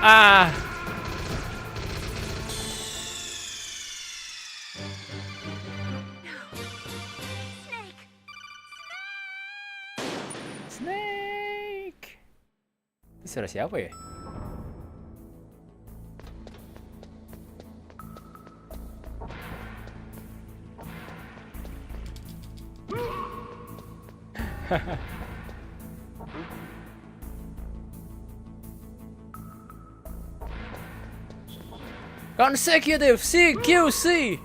Ah. Snake. Itu suara siapa ya? Consecutive CQC.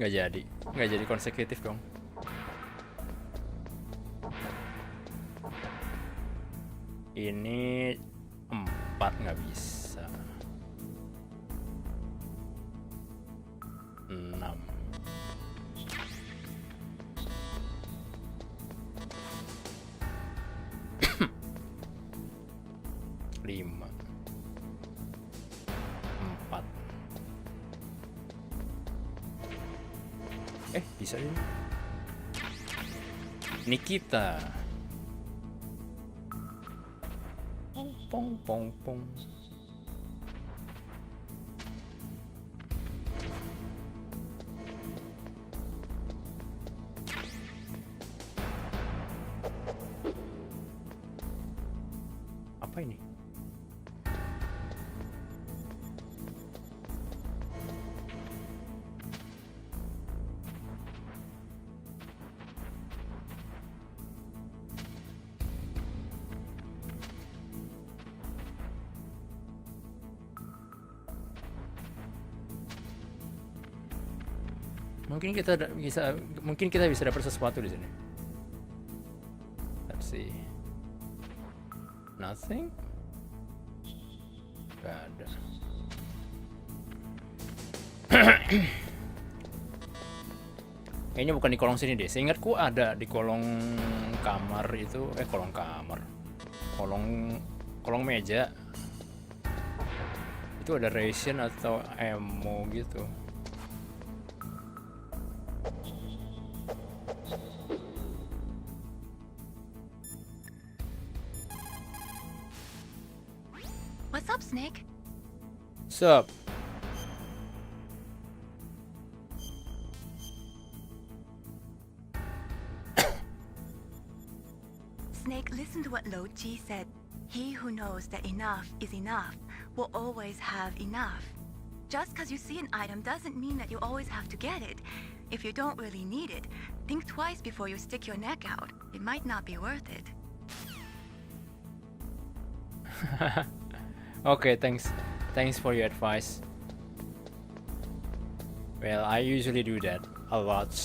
Nggak jadi konsekutif dong. Ini 4 nggak bisa. 6. Lima. 4. Bisa ini. Nikita. Pong pong pong. Apa ini? Mungkin kita bisa dapat sesuatu di sini. Let's see. Nothing. Gak ada. Kayaknya bukan di kolong sini deh. Seingatku ada di kolong kamar itu. Kolong kamar. Kolong meja. Itu ada ration atau ammo gitu. What's up, Snake? Sup? Snake, listen to what Lo Ji said. He who knows that enough is enough will always have enough. Just because you see an item doesn't mean that you always have to get it. If you don't really need it, think twice before you stick your neck out. It might not be worth it. Okay, thanks for your advice. Well, I usually do that a lot.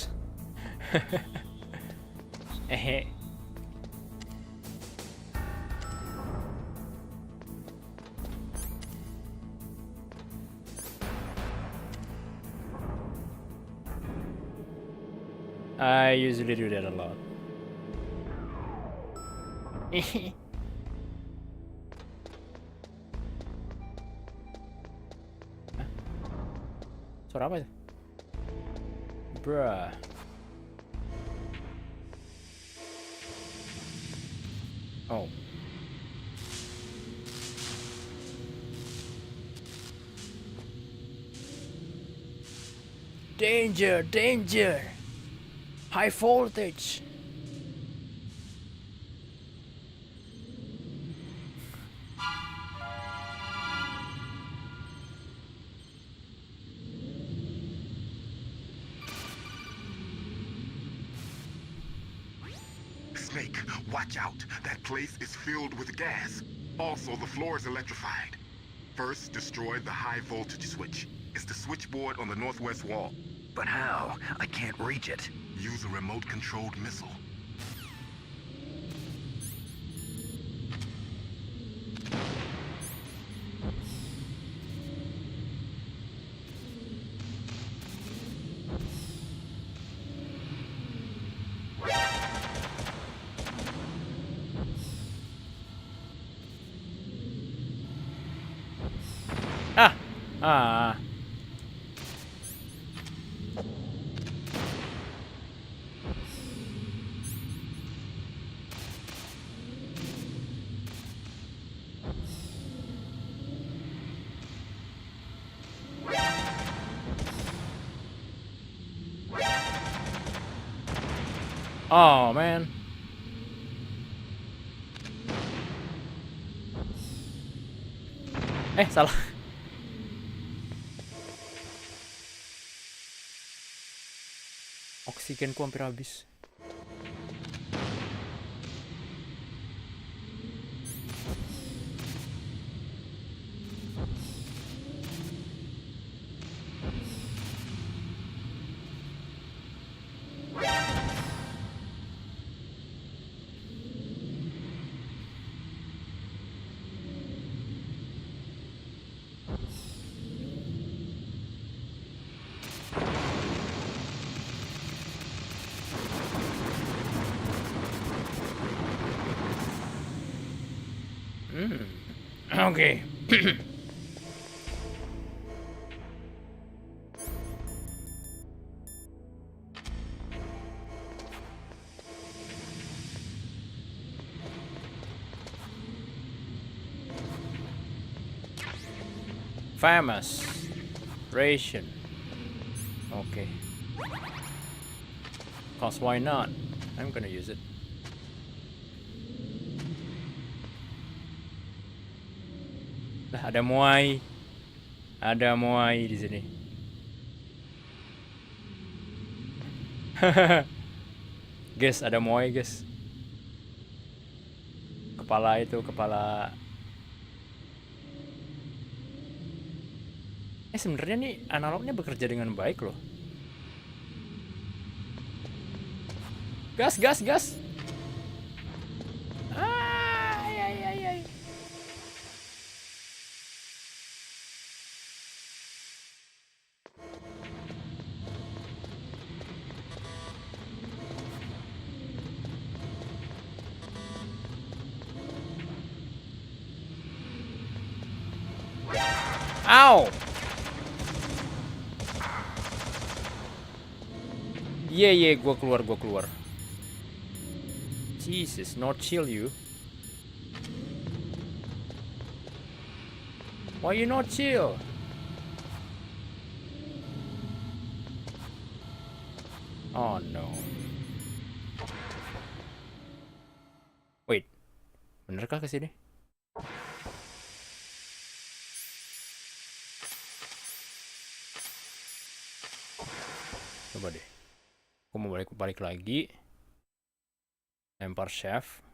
I usually do that a lot. Suara apa itu? Bruh. Oh. Danger, danger. High voltage. Snake, watch out. That place is filled with gas. Also, the floor is electrified. First, destroy the high voltage switch. It's the switchboard on the northwest wall. But how? I can't reach it. Use a remote-controlled missile. Ah. Oh man. Salah. Oksigenku hampir habis. Okay. Famous ration. Okay. Cause why not? I'm gonna use it. Ada Muai di sini. Guys, ada Muai, guys. Kepala sebenarnya nih analognya bekerja dengan baik loh. Gas. Ow! Iya, gua keluar. Jesus, not chill you. Why you not chill? Oh no. Wait, benerkah ke sini? Coba deh. Aku mau balik lagi. Lempar chef.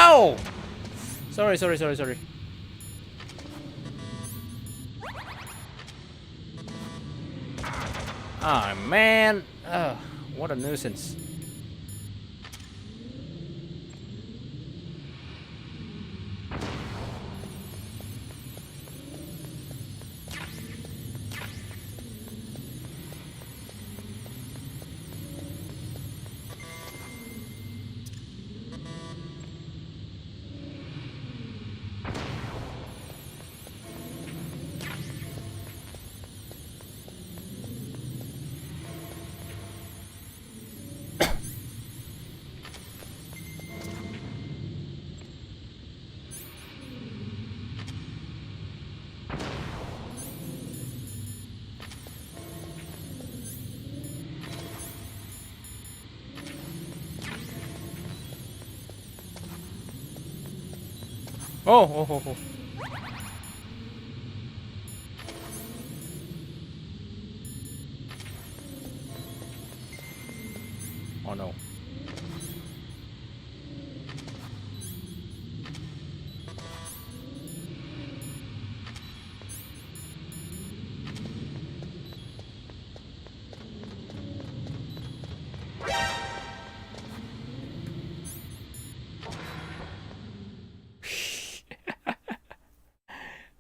Ow! Sorry. Ah, man. What a nuisance. Oh. Oh no.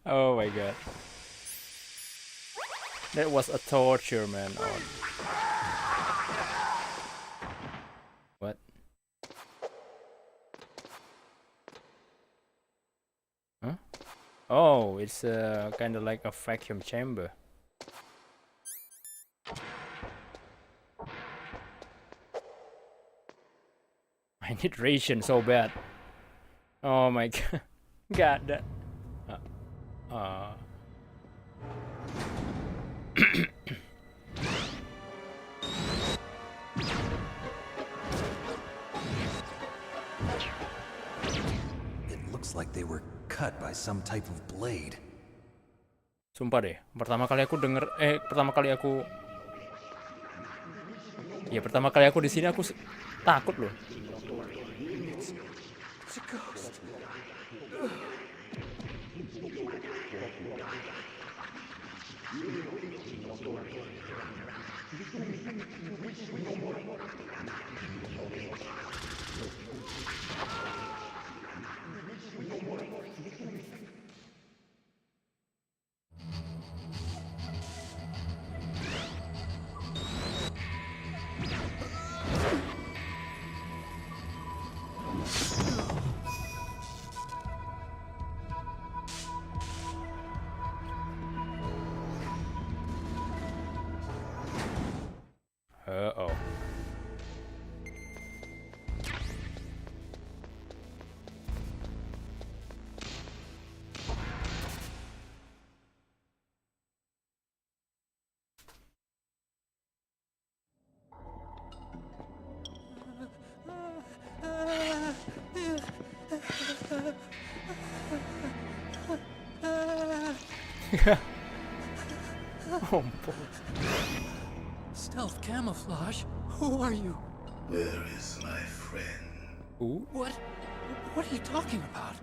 Oh my god. That was a torture, man. Oh. What? Huh? Oh, it's kind of like a vacuum chamber. I need ration so bad. Oh my god. God, that. It looks like they were cut by some type of blade. Sumpah deh, pertama kali aku di sini aku takut loh. It's a ghost. Uh-oh. Oh boy. Stealth camouflage? Who are you? Where is my friend? Who? What are you talking about?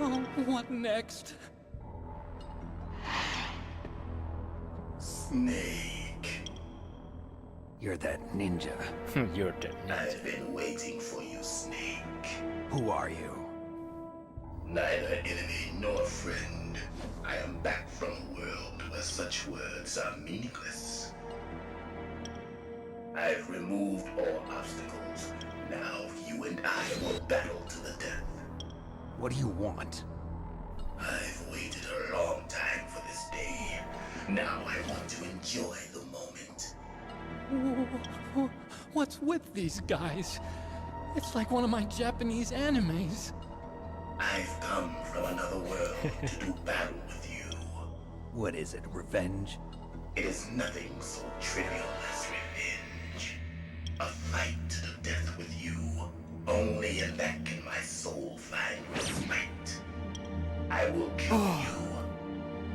Oh, what next? Snake. You're that ninja. You're that ninja. I've been waiting for you, Snake. Who are you? Neither enemy nor friend. I am back from a world where such words are meaningless. I've removed all obstacles. Now you and I will battle to the death. What do you want? I've waited a long time for this day. Now I want to enjoy the moment. What's with these guys? It's like one of my Japanese animes. I've come from another world to do battle with you. What is it, revenge? It is nothing so trivial as revenge. A fight to the death with you. Only in that can my soul find respite. I will kill you,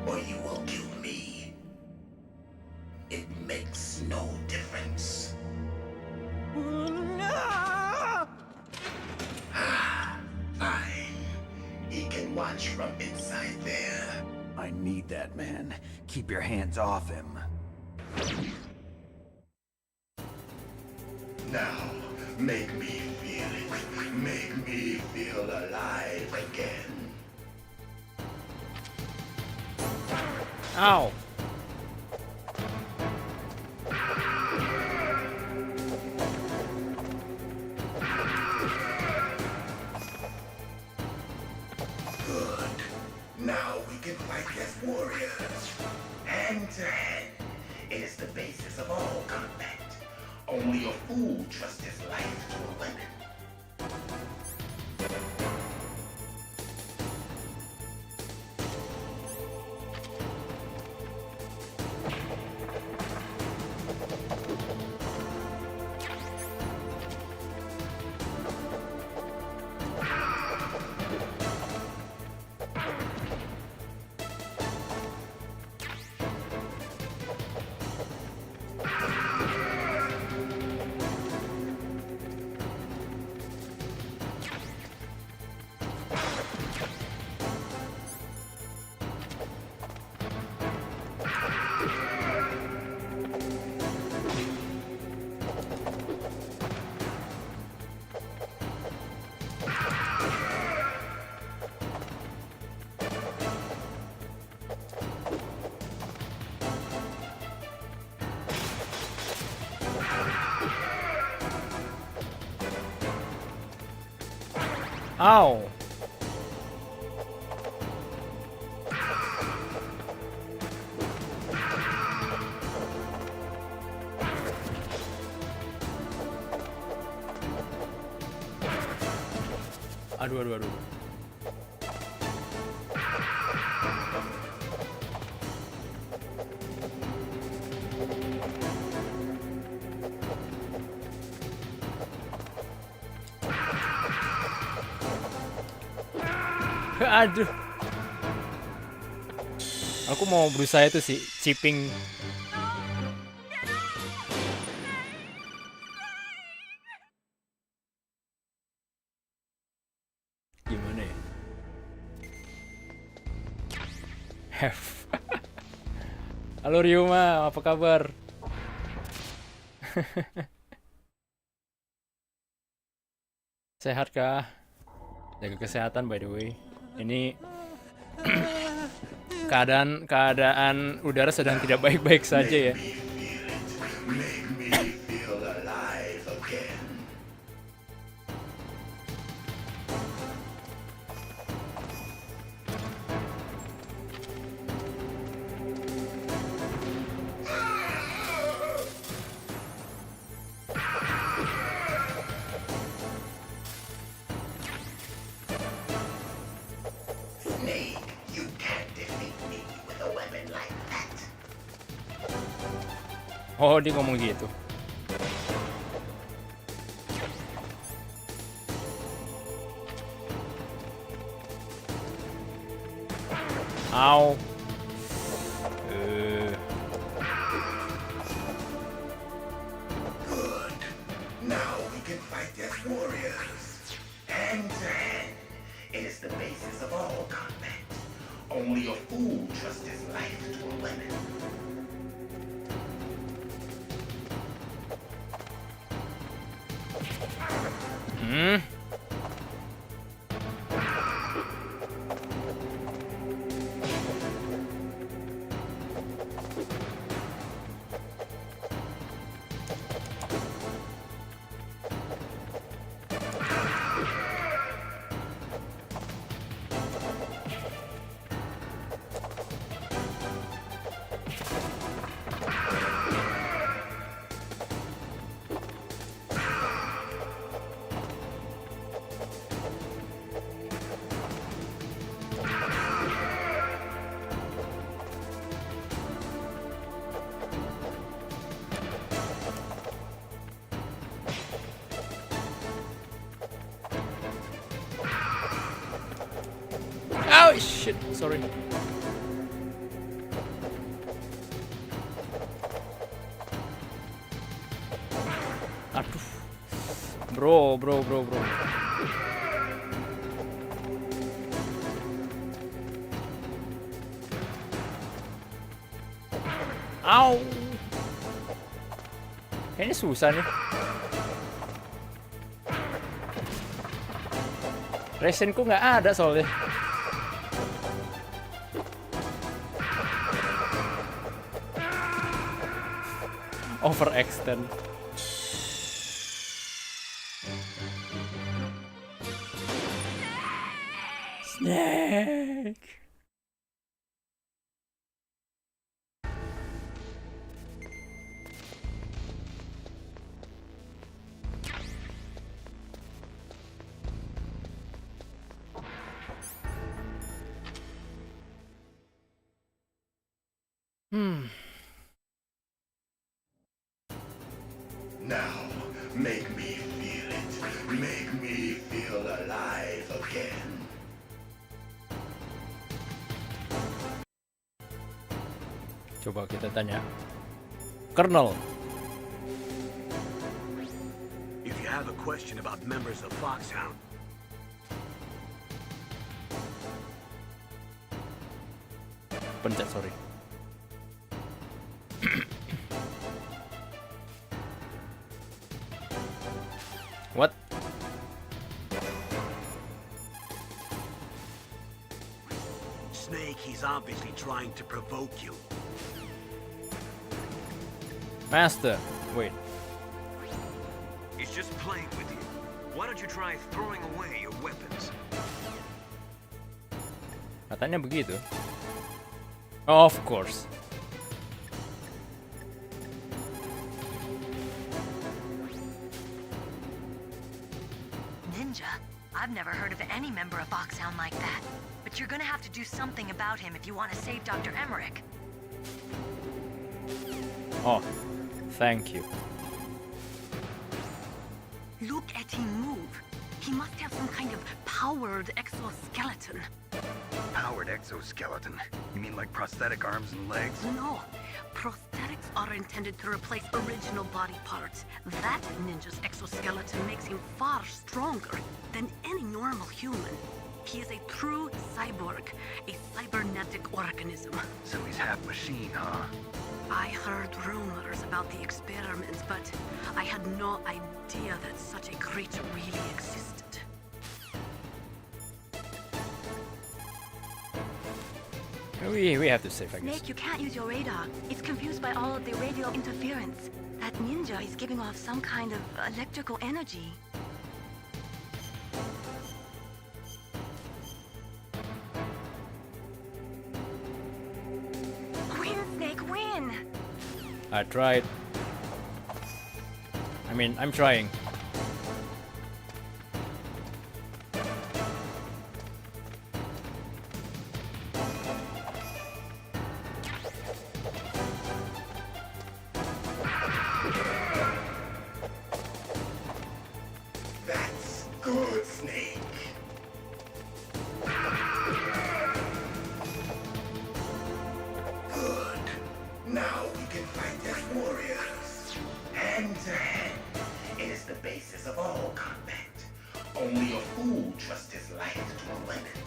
or you will kill me. It makes no difference. Fine. He can watch from inside there. I need that man. Keep your hands off him. Now, make me feel it. Make me feel alive again. Ow! Good. Now we can fight as warriors. Hand to hand. It is the basis of all combat. Only a fool trusts his life to a weapon. Ow! Aduh. Aduh. Aku mau berusaha itu sih, chipping. Gimana ya? Have. Halo Ryuma, apa kabar? Sehat kah? Jaga kesehatan by the way. Ini keadaan udara sedang tidak baik-baik saja ya. Make me feel alive again. Snake, you can't defeat me with a weapon like that. Oh, dia ngomong gitu. Ow. Good. Now we can fight as warriors. Hand to hand. It is the basis of all combat. Only a fool trusts his life to a weapon. Oh shit, sorry. Aduh. Bro. Au. Kayaknya susah nih. Resenku nggak ada soalnya. Overextend. Snake. Now, make me feel it. Make me feel alive again. Coba kita tanya Kernel. If you have a question about members of Foxhound, Pencet, sorry. What? Snake, he's obviously trying to provoke you. Master, wait. He's just playing with you. Why don't you try throwing away your weapons? Katanya begitu. Oh, of course. Ninja? I've never heard of any member of Foxhound like that. But you're gonna have to do something about him if you want to save Dr. Emmerich. Oh, thank you. Look at him move. He must have some kind of powered exoskeleton. Powered exoskeleton? You mean like prosthetic arms and legs? No. Prosthetics are intended to replace original body parts. That ninja's exoskeleton makes him far stronger than any normal human. He is a true cyborg, a cybernetic organism. So he's half machine, huh? I heard rumors about the experiments, but I had no idea that such a creature really existed. We have to save, I guess. Snake, you can't use your radar. It's confused by all of the radio interference. That ninja is giving off some kind of electrical energy. Win, Snake, win! I tried. I mean, I'm trying. That's good, Snake. Good. Now we can fight as warriors. Hand to hand. It is the basis of all combat. Only a fool trusts his life to a weapon.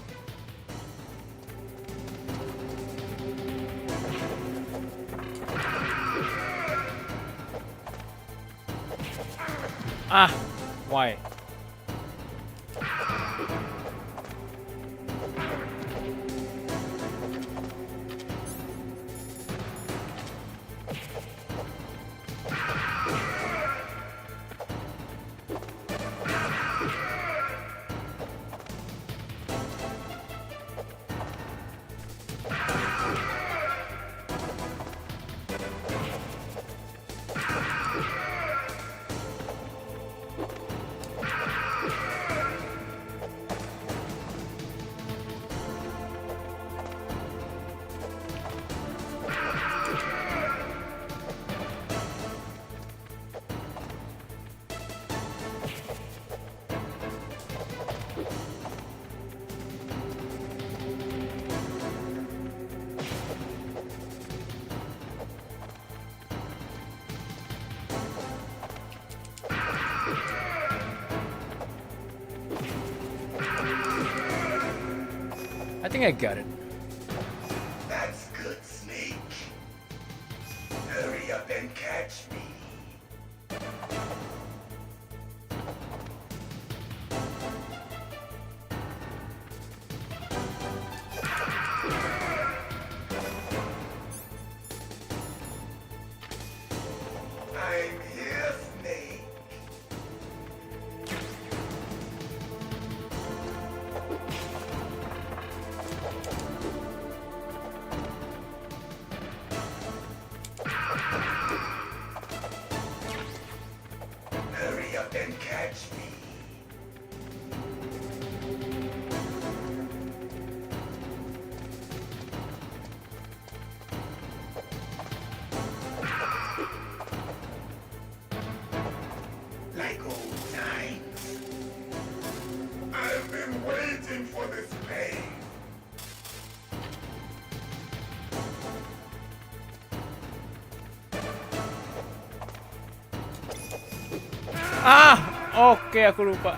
Ah, Why? I think I got it. That's good, Snake. Hurry up and catch me. I'm here, Snake. Hurry up and catch me. Like old times. I've been waiting for this pain. Ah, oke, aku lupa.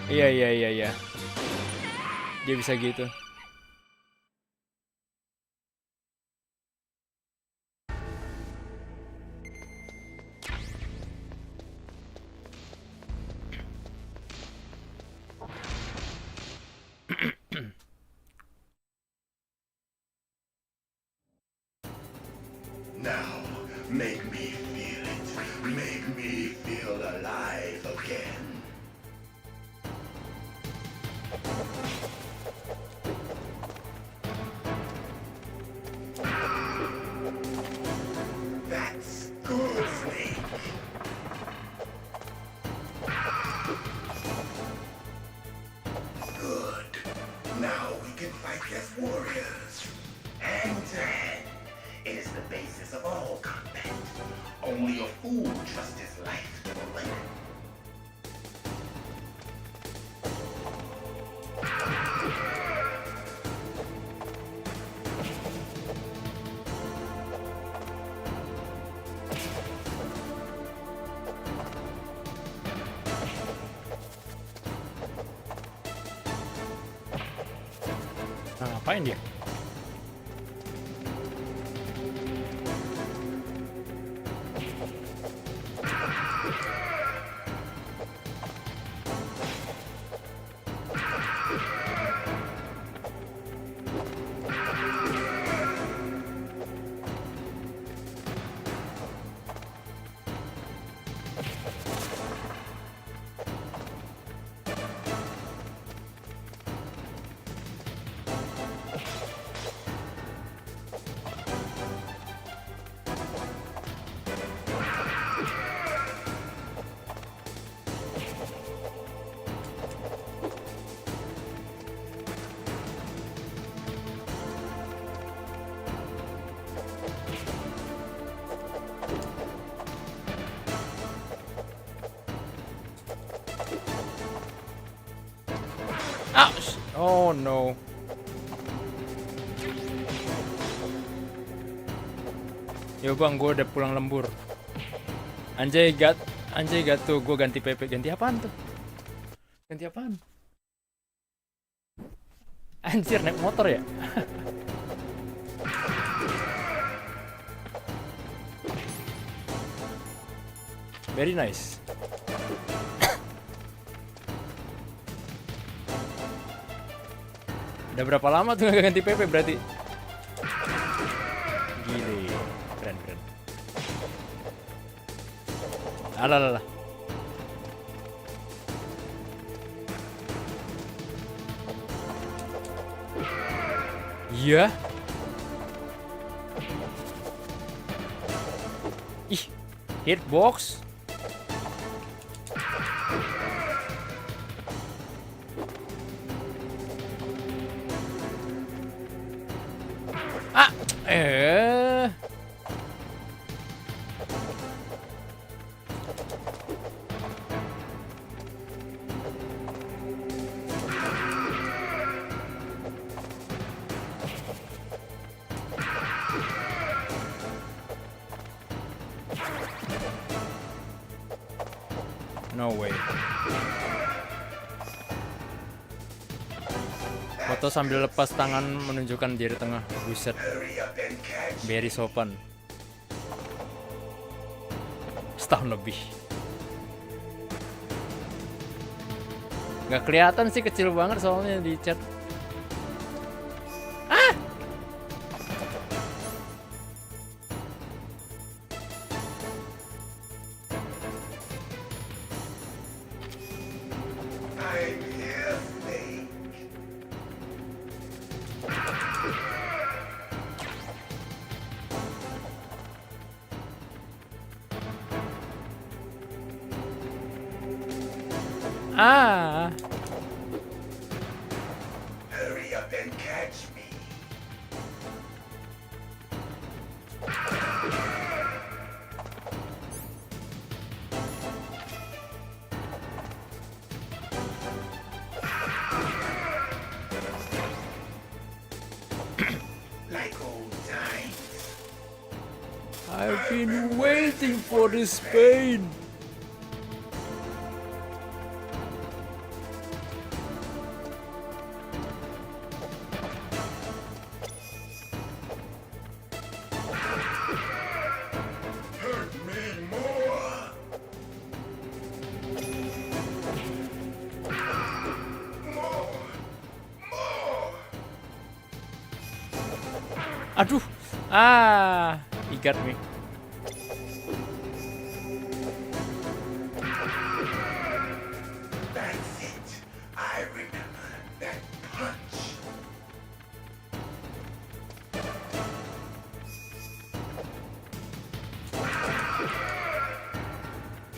Iya. Dia bisa gitu. Now, make me feel it. Make me feel alive again. That's good, Snake. Good. Now we can fight as warriors. Hand to hand. It is the basis of all combat. Only a fool trusts his life to a weapon. Nah, ngapain dia? Ouch! Oh no. Yo bang, gue udah pulang lembur. Anjay tuh, gue ganti PP. Ganti apaan tuh? Ganti apaan? Anjir, naik motor ya? Very nice. Udah berapa lama tuh nggak ganti PP berarti? Gile, keren. Alah. Iya. Ih, hitbox. No way. Foto sambil lepas tangan menunjukkan jari tengah. Buset. Very sopan. Setahun lebih. Nggak kelihatan sih, kecil banget soalnya di chat. Hurry up and catch me. Like old times. I've been waiting for this pain. Aduh, he got me. That's it. I remember that punch.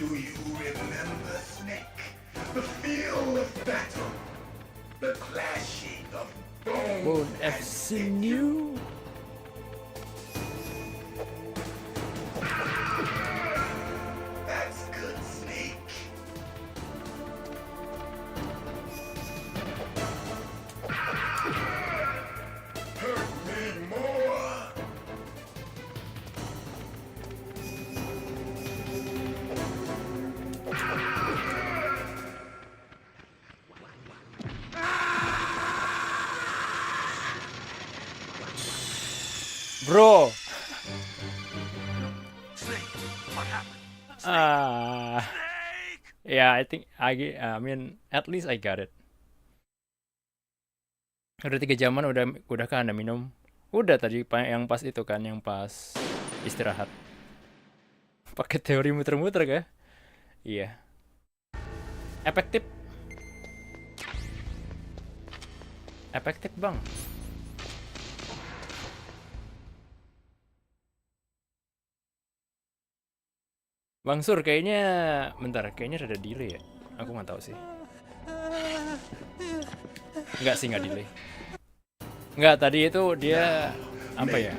Do you remember, Snake? The feel of battle. The clashing of bone and sinew. That's good, Snake. Hurt me more. Bro. Yeah, I mean, at least I got it. Udah 3 jaman, udah kan Anda minum? Udah tadi yang pas itu kan, yang pas istirahat. Pakai teori muter-muter kah? Iya. Efektif. Efektif, Bang. Bang Sur, kayaknya bentar, kayaknya rada delay ya. Aku nggak tahu sih. Nggak sih, nggak delay. Nggak, tadi itu dia apa ya?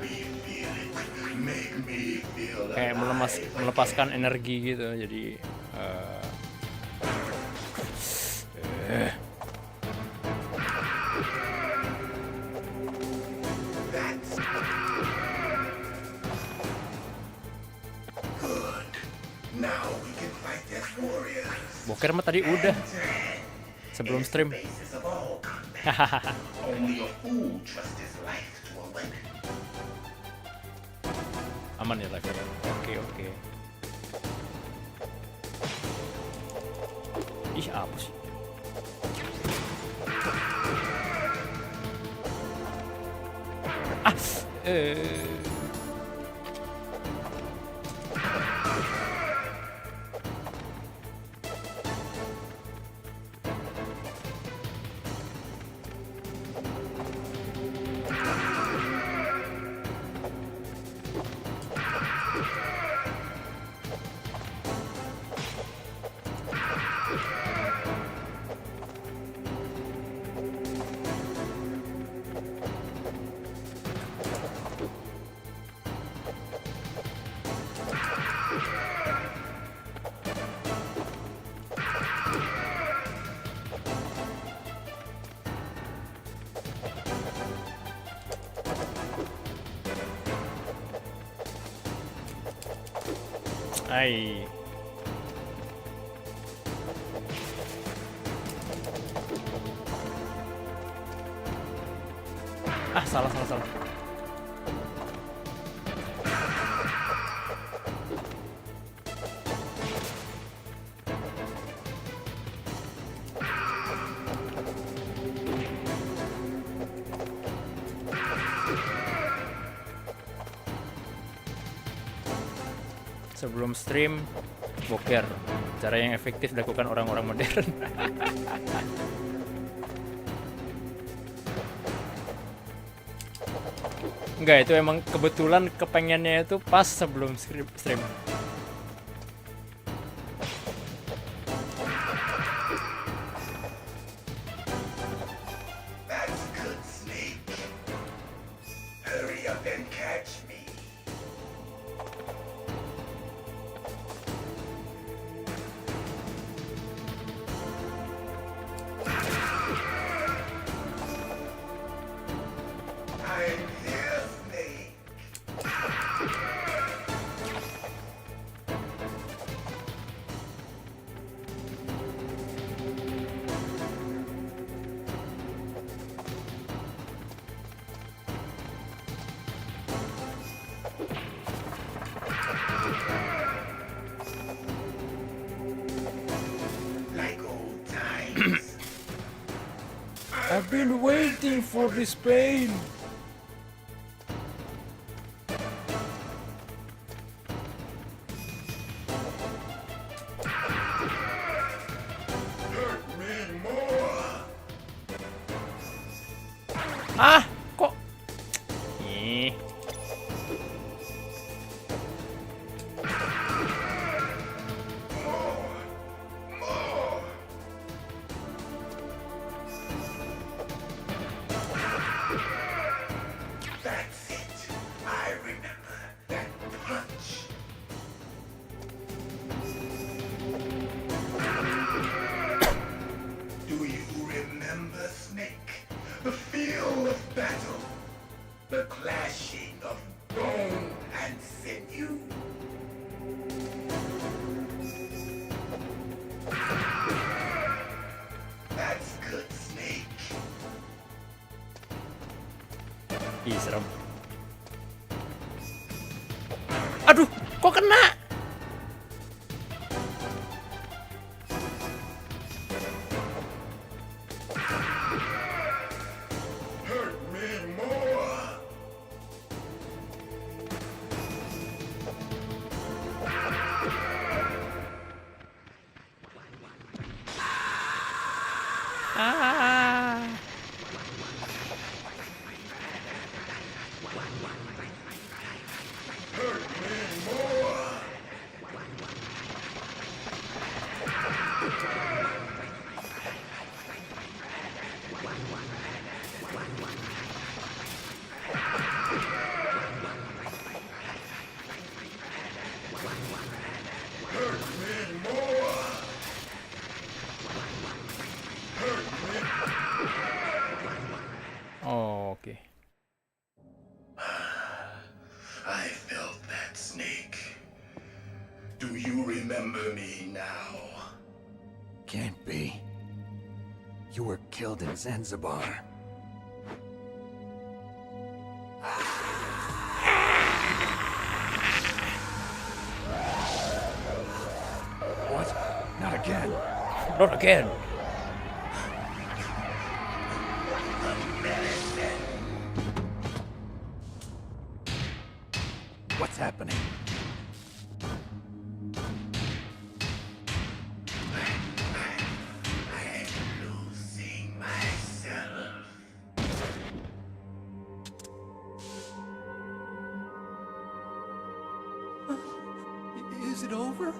Kayak melepaskan energi gitu, jadi Boker mah tadi udah sebelum stream. Aman ya lah. Oke. Ih, apa sih? Ai. Salah. Sebelum stream, boker. Cara yang efektif dilakukan orang-orang modern. Enggak, itu emang kebetulan kepengennya itu pas sebelum stream. That's good, Snake. Hurry up and catch me. I'm here, Snake. Like old times. I've been waiting for this pain. Hurt me more. Kok? Ih. More. That's it. I remember that punch. Do you remember, Snake? The feel of battle. The clashing of bone and sinew. That's good, Snake. Ih, serem. Aduh, kok kena? Hurt me more. Hurt me more. Hurt me more. Hurt me. Oh, oke. I felt that, Snake. Do you remember me now? Can't be. You were killed in Zanzibar. What? Not again. Not again. What's happening? I'm losing myself. Is it over?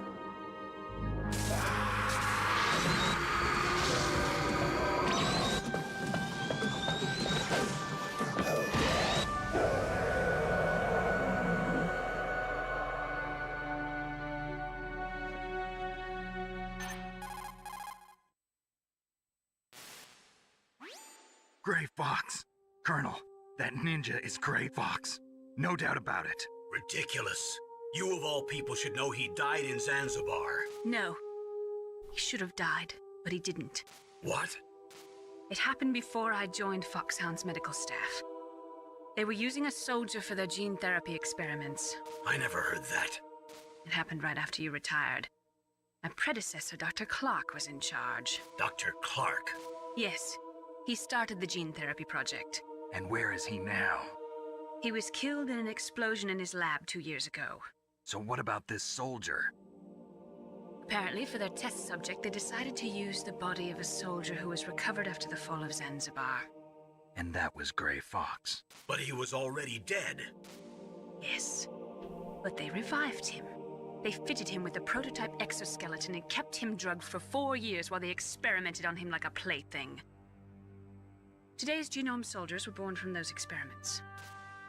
Gray Fox. Colonel, that ninja is Gray Fox. No doubt about it. Ridiculous. You of all people should know he died in Zanzibar. No. He should have died, but he didn't. What? It happened before I joined Foxhound's medical staff. They were using a soldier for their gene therapy experiments. I never heard that. It happened right after you retired. My predecessor, Dr. Clark, was in charge. Dr. Clark? Yes. He started the gene therapy project. And where is he now? He was killed in an explosion in his lab 2 years ago. So what about this soldier? Apparently, for their test subject, they decided to use the body of a soldier who was recovered after the fall of Zanzibar. And that was Gray Fox. But he was already dead. Yes. But they revived him. They fitted him with a prototype exoskeleton and kept him drugged for 4 years while they experimented on him like a plaything. Today's genome soldiers were born from those experiments.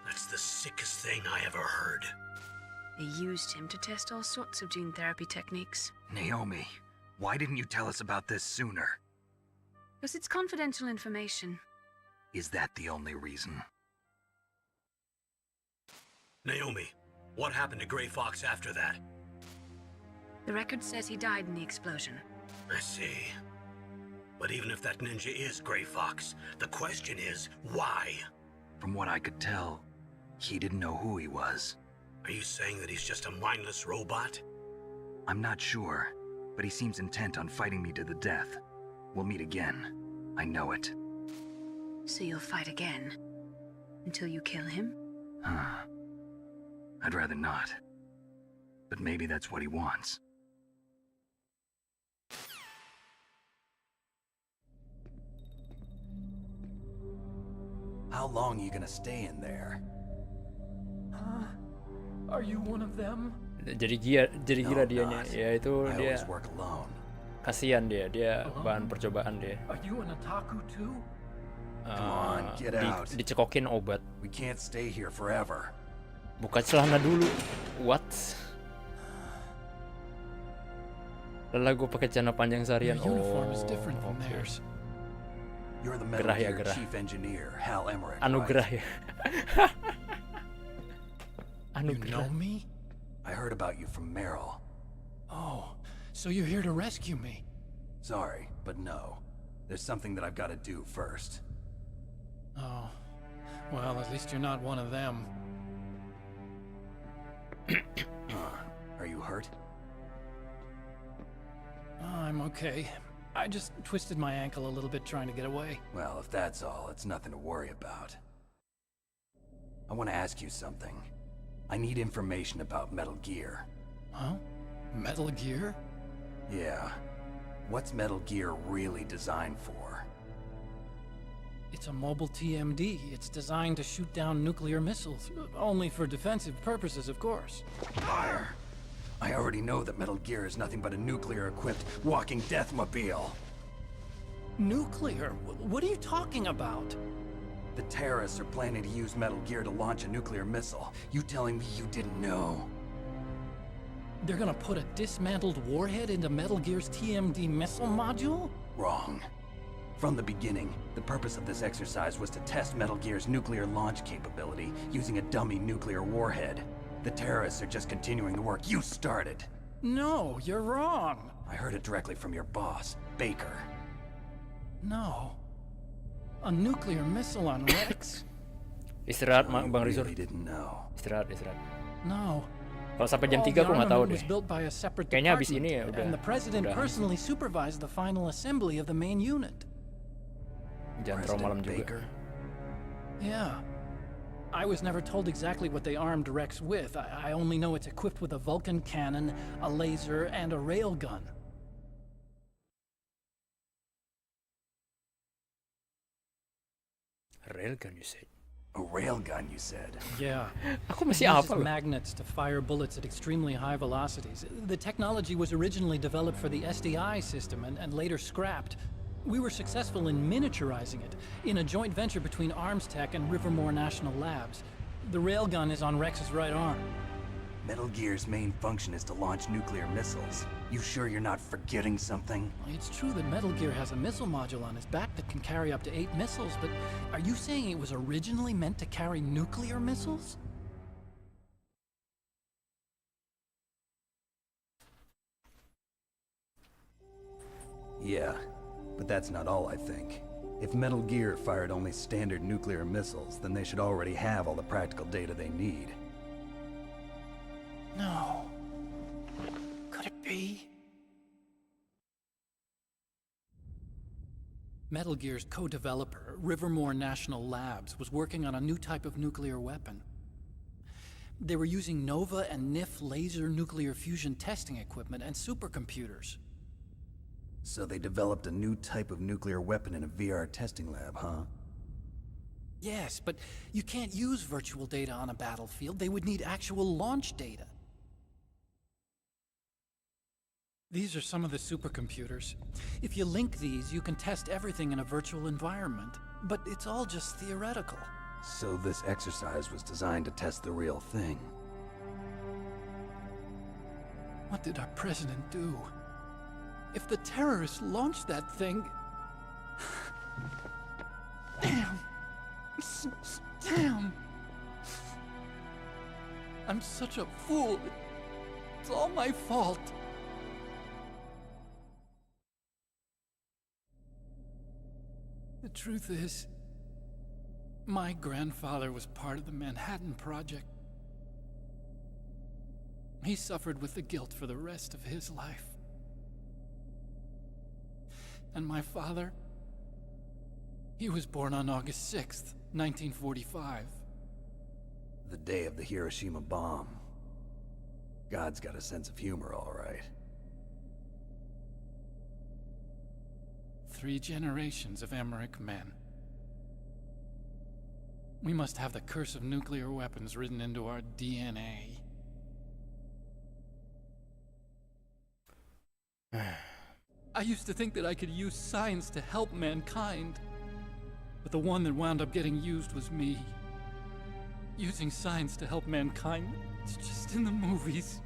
That's the sickest thing I ever heard. They used him to test all sorts of gene therapy techniques. Naomi, why didn't you tell us about this sooner? Because it's confidential information. Is that the only reason? Naomi, what happened to Gray Fox after that? The record says he died in the explosion. I see. But even if that ninja is Gray Fox, the question is, why? From what I could tell, he didn't know who he was. Are you saying that he's just a mindless robot? I'm not sure, but he seems intent on fighting me to the death. We'll meet again. I know it. So you'll fight again? Until you kill him? I'd rather not. But maybe that's what he wants. How long are you gonna stay in there? Are you one of them? Jadi gila dianya. Ya itu dia. Kasihan dia bahan percobaan dia. Are you an otaku too? Come on, get out. Dicekokin obat. We can't stay here forever. Buka celana dulu. What? Lelah gue pakai celana panjang seharian. Your uniform is different from theirs. You're the Metal Gear Chief Engineer, Hal Emmerich. Anugerah ya. You know me? I heard about you from Meryl. Oh, so you're here to rescue me? Sorry, but no. There's something that I've got to do first. Oh, well, at least you're not one of them. Are you hurt? I'm okay. I just twisted my ankle a little bit trying to get away. Well, if that's all, it's nothing to worry about. I want to ask you something. I need information about Metal Gear. Huh? Metal Gear? Yeah. What's Metal Gear really designed for? It's a mobile TMD. It's designed to shoot down nuclear missiles. Only for defensive purposes, of course. Fire! I already know that Metal Gear is nothing but a nuclear-equipped walking deathmobile. Nuclear? What are you talking about? The terrorists are planning to use Metal Gear to launch a nuclear missile. You telling me you didn't know? They're gonna put a dismantled warhead into Metal Gear's TMD missile module? Wrong. From the beginning, the purpose of this exercise was to test Metal Gear's nuclear launch capability using a dummy nuclear warhead. The terrorists are just continuing the work you started. No, you're wrong. I heard it directly from your boss, Baker. No. A nuclear missile on Rex? Istirahat, Bang Rizur. Didn't know. Istirahat. No. Kalau sampai jam All 3 the aku nggak tahu armament deh. was built by a separate Kayaknya abis department, ini ya udah. and the president udah personally supervised the final assembly of the main unit. Jangan terlalu malam juga. Baker? Yeah. I was never told exactly what they armed Rex with. I only know it's equipped with a Vulcan cannon, a laser, and a railgun. Railgun, you said. A railgun, you said? Yeah. Aku masih It apa uses loh? magnets to fire bullets at extremely high velocities. The technology was originally developed for the SDI system and later scrapped. We were successful in miniaturizing it in a joint venture between Arms Tech and Rivermore National Labs. The railgun is on Rex's right arm. Metal Gear's main function is to launch nuclear missiles. You sure you're not forgetting something? It's true that Metal Gear has a missile module on his back that can carry up to 8 missiles, but are you saying it was originally meant to carry nuclear missiles? Yeah, but that's not all I think. If Metal Gear fired only standard nuclear missiles, then they should already have all the practical data they need. No. Could it be? Metal Gear's co-developer, Rivermore National Labs, was working on a new type of nuclear weapon. They were using NOVA and NIF laser nuclear fusion testing equipment and supercomputers. So they developed a new type of nuclear weapon in a VR testing lab, huh? Yes, but you can't use virtual data on a battlefield. They would need actual launch data. These are some of the supercomputers. If you link these, you can test everything in a virtual environment. But it's all just theoretical. So this exercise was designed to test the real thing. What did our president do? If the terrorists launched that thing... Damn. Damn. I'm such a fool. It's all my fault. The truth is, my grandfather was part of the Manhattan Project. He suffered with the guilt for the rest of his life. And my father, he was born on August 6th, 1945. The day of the Hiroshima bomb. God's got a sense of humor, all right. 3 generations of Emmerich men. We must have the curse of nuclear weapons written into our DNA. I used to think that I could use science to help mankind, but the one that wound up getting used was me. Using science to help mankind, it's just in the movies.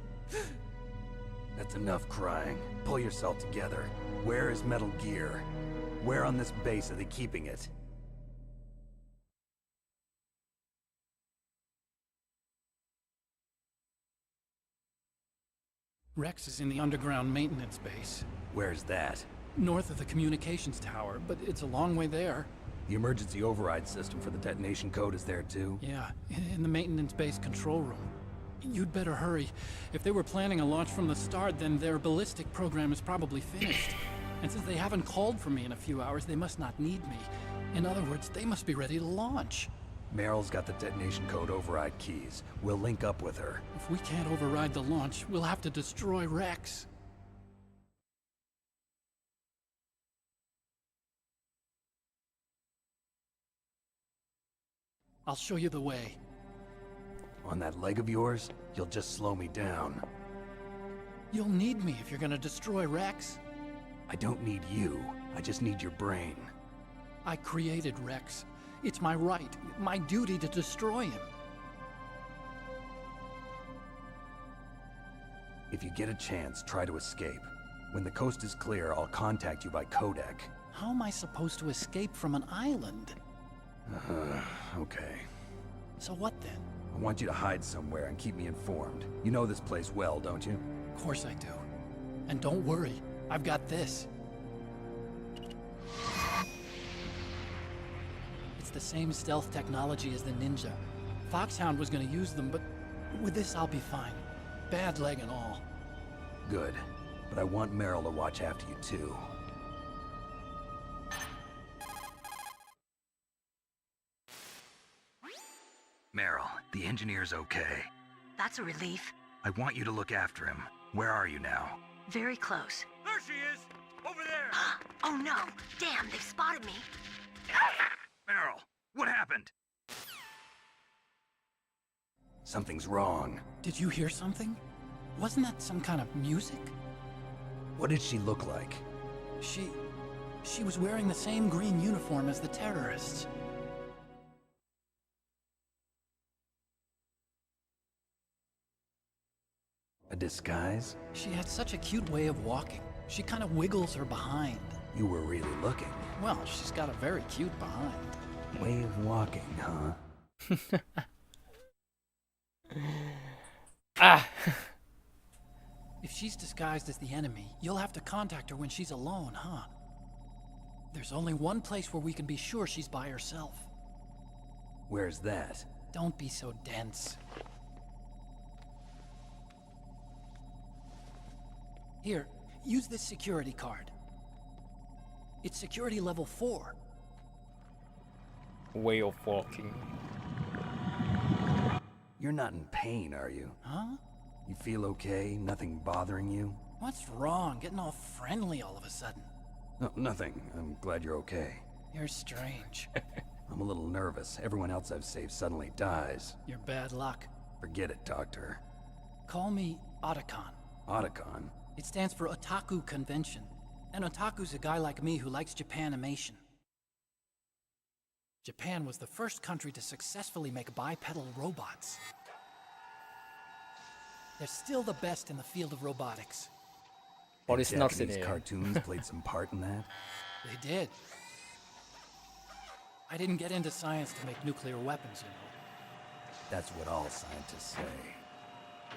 That's enough crying. Pull yourself together. Where is Metal Gear? Where on this base are they keeping it? Rex is in the underground maintenance base. Where's that? North of the communications tower, but it's a long way there. The emergency override system for the detonation code is there too? Yeah, in the maintenance base control room. You'd better hurry. If they were planning a launch from the start, then their ballistic program is probably finished. And since they haven't called for me in a few hours, they must not need me. In other words, they must be ready to launch. Meryl's got the detonation code override keys. We'll link up with her. If we can't override the launch, we'll have to destroy Rex. I'll show you the way. On that leg of yours, you'll just slow me down. You'll need me if you're gonna destroy Rex. I don't need you. I just need your brain. I created Rex. It's my right, my duty to destroy him. If you get a chance, try to escape. When the coast is clear, I'll contact you by codec. How am I supposed to escape from an island? Okay. So what then? I want you to hide somewhere and keep me informed. You know this place well, don't you? Of course I do. And don't worry, I've got this. It's the same stealth technology as the Ninja. Foxhound was gonna use them, but with this I'll be fine. bad leg and all. Good. But I want Meryl to watch after you too. Meryl, the engineer's okay. That's a relief. I want you to look after him. Where are you now? Very close. There she is! Over there! Oh no! Damn, they've spotted me. Meryl, what happened? Something's wrong. Did you hear something? Wasn't that some kind of music? What did she look like? She was wearing the same green uniform as the terrorists. A disguise? She had such a cute way of walking. She kind of wiggles her behind. You were really looking. Well, she's got a very cute behind. Way of walking, huh? Ah! If she's disguised as the enemy, you'll have to contact her when she's alone, huh? There's only one place where we can be sure she's by herself. Where's that? Don't be so dense. Here, use this security card. It's security level 4. Way of walking. You're not in pain, are you? Huh? You feel okay? Nothing bothering you? What's wrong? Getting all friendly all of a sudden. No, nothing. I'm glad you're okay. You're strange. I'm a little nervous. Everyone else I've saved suddenly dies. You're bad luck. Forget it, Doctor. Call me Otacon. Otacon? It stands for Otaku Convention. An otaku's a guy like me who likes Japanimation. Japan was the first country to successfully make bipedal robots. They're still the best in the field of robotics. What is not in Japanese cartoons played some part in that? They did. I didn't get into science to make nuclear weapons, you know. That's what all scientists say.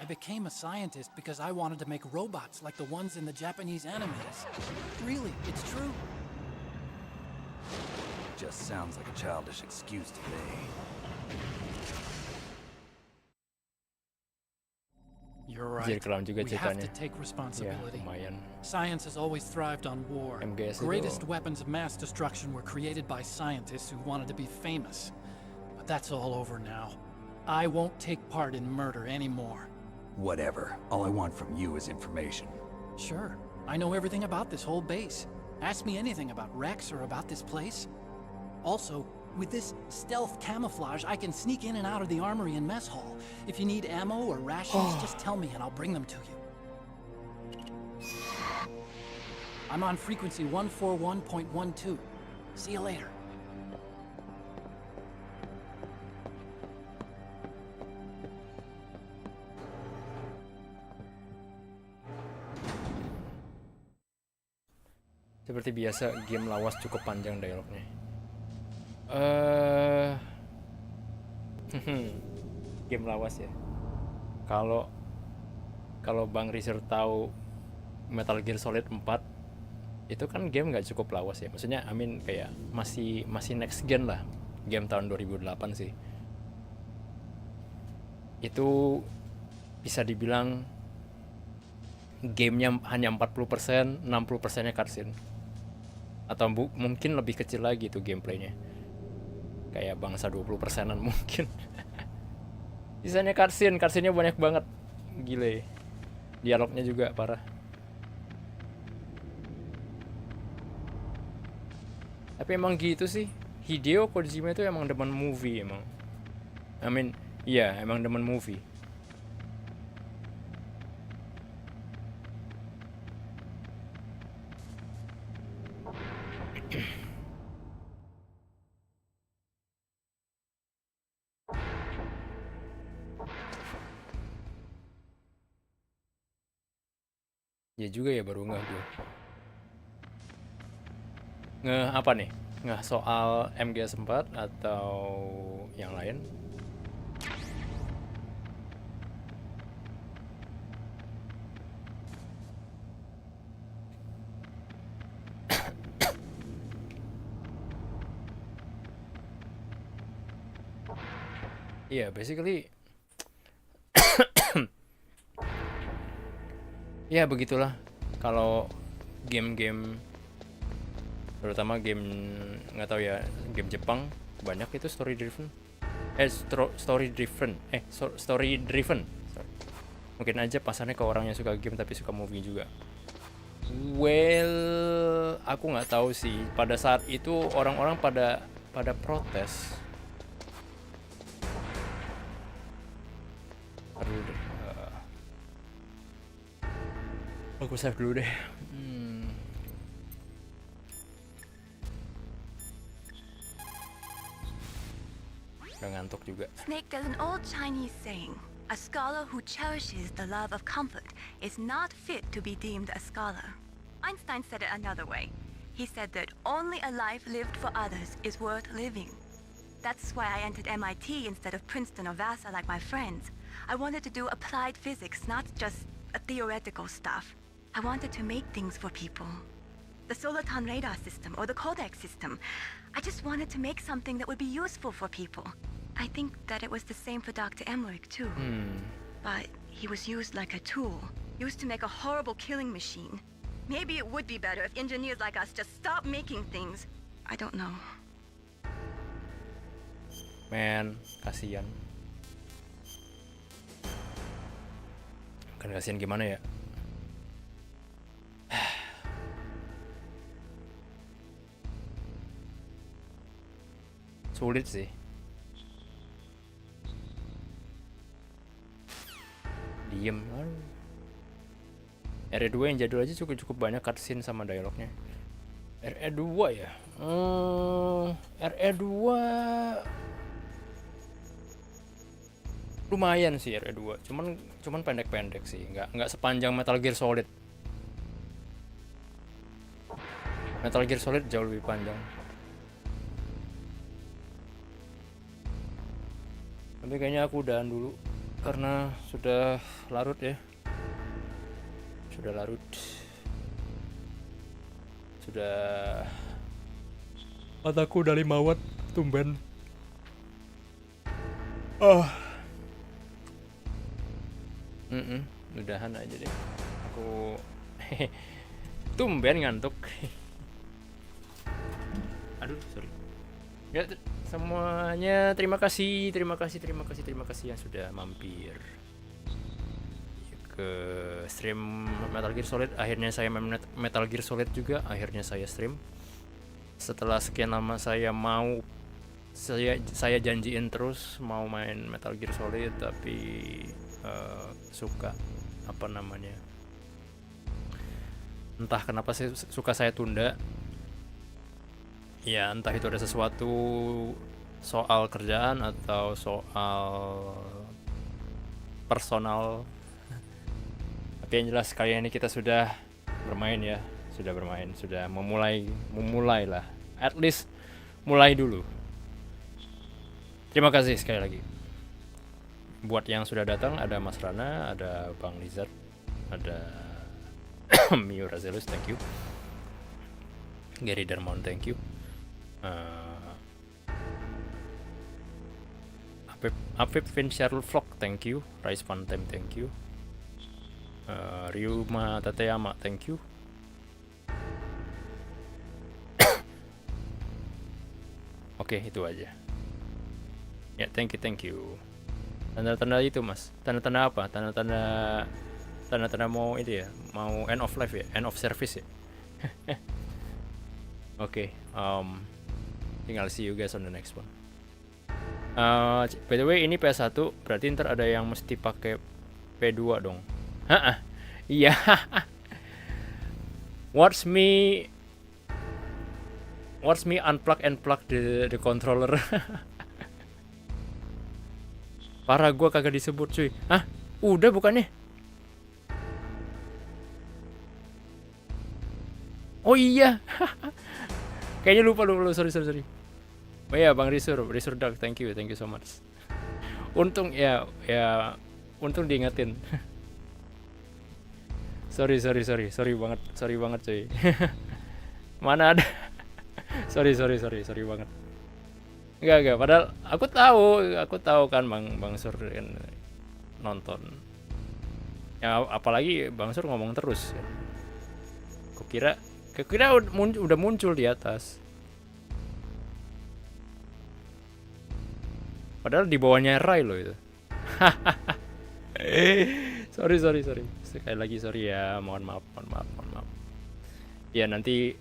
I became a scientist because I wanted to make robots like the ones in the Japanese animes. Really, it's true. Just sounds like a childish excuse to me. You're right. Jadi kelam juga We have ceritanya. to take responsibility. Ya, lumayan. Science has always thrived on war. MGS Greatest itu. weapons of mass destruction were created by scientists who wanted to be famous. But that's all over now. I won't take part in murder anymore. Whatever. All I want from you is information. Sure. I know everything about this whole base. Ask me anything about Rex or about this place. Also, with this stealth camouflage, I can sneak in and out of the armory and mess hall. If you need ammo or rations, just tell me and I'll bring them to you. I'm on frequency 141.12. See you later. Seperti biasa, game lawas cukup panjang dialognya. Game lawas ya. Kalau Bang Rizer tahu Metal Gear Solid 4, itu kan game nggak cukup lawas ya. Maksudnya, kayak masih next gen lah. Game tahun 2008 sih. Itu bisa dibilang gamenya hanya 40%, 60%-nya cutscene. Atau mungkin lebih kecil lagi tuh gameplaynya. Kayak bangsa 20%-an mungkin. Sisanya cutscene-nya banyak banget. Gile. Dialognya juga parah. Tapi emang gitu sih. Hideo Kojima itu emang demen movie emang. Iya, emang demen movie. Ya juga ya, baru nggak gue. Apa nih? Nggak soal MGS 4 atau yang lain? Iya, basically Ya begitulah kalau game-game, terutama game nggak tahu ya, game Jepang banyak itu story driven. Story driven. Story driven. Sorry. Mungkin aja pasarnya ke orang yang suka game tapi suka movie juga. Well, aku nggak tahu sih. Pada saat itu orang-orang pada protes. Aduh deh. Aku save dulu deh. Udah ngantuk juga. Snake, there's an old Chinese saying. A scholar who cherishes the love of comfort is not fit to be deemed a scholar. Einstein said it another way. He said that only a life lived for others is worth living. That's why I entered MIT instead of Princeton or Vassar like my friends. I wanted to do applied physics, not just theoretical stuff. I wanted to make things for people. The Soliton radar system or the Codex system. I just wanted to make something that would be useful for people. I think that it was the same for Dr. Emmerich too. But he was used like a tool, used to make a horrible killing machine. Maybe it would be better if engineers like us just stop making things. I don't know. Man, kasihan. Kan kasihan gimana ya? Sulit sih. Diem. RE2 yang jadul aja cukup banyak cutscene sama dialognya. RE2 ya. RE2 lumayan sih RE2. Cuman pendek-pendek sih. Nggak sepanjang Metal Gear Solid. Metal Gear Solid jauh lebih panjang. Tapi kayaknya aku udahan dulu karena sudah larut ya. Sudah larut. Sudah mataku udah 5 watt tumben. Udahan aja deh. Aku tumben ngantuk. Aduh, sorry. Ya, semuanya terima kasih yang sudah mampir ke stream Metal Gear Solid. Akhirnya saya main Metal Gear Solid juga. Akhirnya saya stream setelah sekian lama. Saya janjiin terus mau main Metal Gear Solid, tapi entah kenapa saya tunda. Ya, entah itu ada sesuatu soal kerjaan atau soal personal. Tapi yang jelas kali ini kita sudah bermain ya, sudah memulai lah. At least mulai dulu. Terima kasih sekali lagi. Buat yang sudah datang, ada Mas Rana, ada Bang Lizard, ada Mio Razelus, thank you. Gary Darmon, thank you. Afif Vinsharul Vlog, thank you. Rise Funtime, thank you. Ryuma Tateyama, thank you. Oke, itu aja. Ya, thank you. Tanda-tanda itu, Mas. Tanda-tanda apa? Tanda-tanda mau itu ya, mau end of life ya, end of service ya. Oke, tinggal see you guys on the next one. By the way, ini PS1, berarti ntar ada yang mesti pakai P2 dong. Iya. Watch me unplug and plug the controller. Parah, gua kagak disebut cuy. Udah bukannya? Oh iya. Kayaknya lupa, sorry. Oh iya, Bang Risur Dark, thank you so much. Untung untung diingetin. Sorry banget cuy. Mana ada. sorry banget. Enggak, padahal aku tahu kan Bang Sur kan nonton. Ya apalagi Bang Sur ngomong terus. Kukira udah muncul di atas. Padahal di bawahnya Rai loh itu. sorry. Sekali lagi sorry ya, mohon maaf. Ya nanti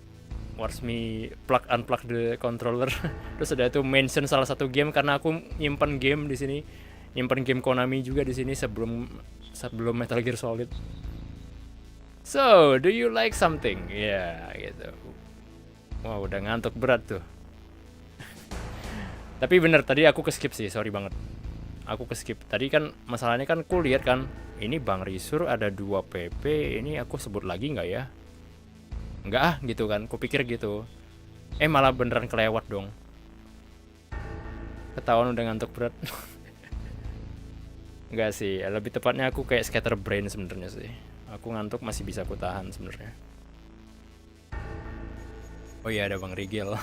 watch me unplug the controller. Terus ada itu mention salah satu game karena aku nyimpen game di sini. Nyimpen game Konami juga di sini sebelum Metal Gear Solid. So, do you like something? Ya, gitu. Wah, udah ngantuk berat tuh. Tapi bener tadi aku keskip sih, sorry banget. Aku keskip. Tadi kan masalahnya kan aku lihat kan, ini Bang Risur ada 2 PP, ini aku sebut lagi nggak ya? Nggak ah, gitu kan. Kupikir gitu. Malah beneran kelewat dong. Ketahuan udah ngantuk berat. Enggak sih, lebih tepatnya aku kayak scatter brain sebenarnya sih. Aku ngantuk masih bisa aku tahan sebenarnya. Oh iya ada Bang Rigel.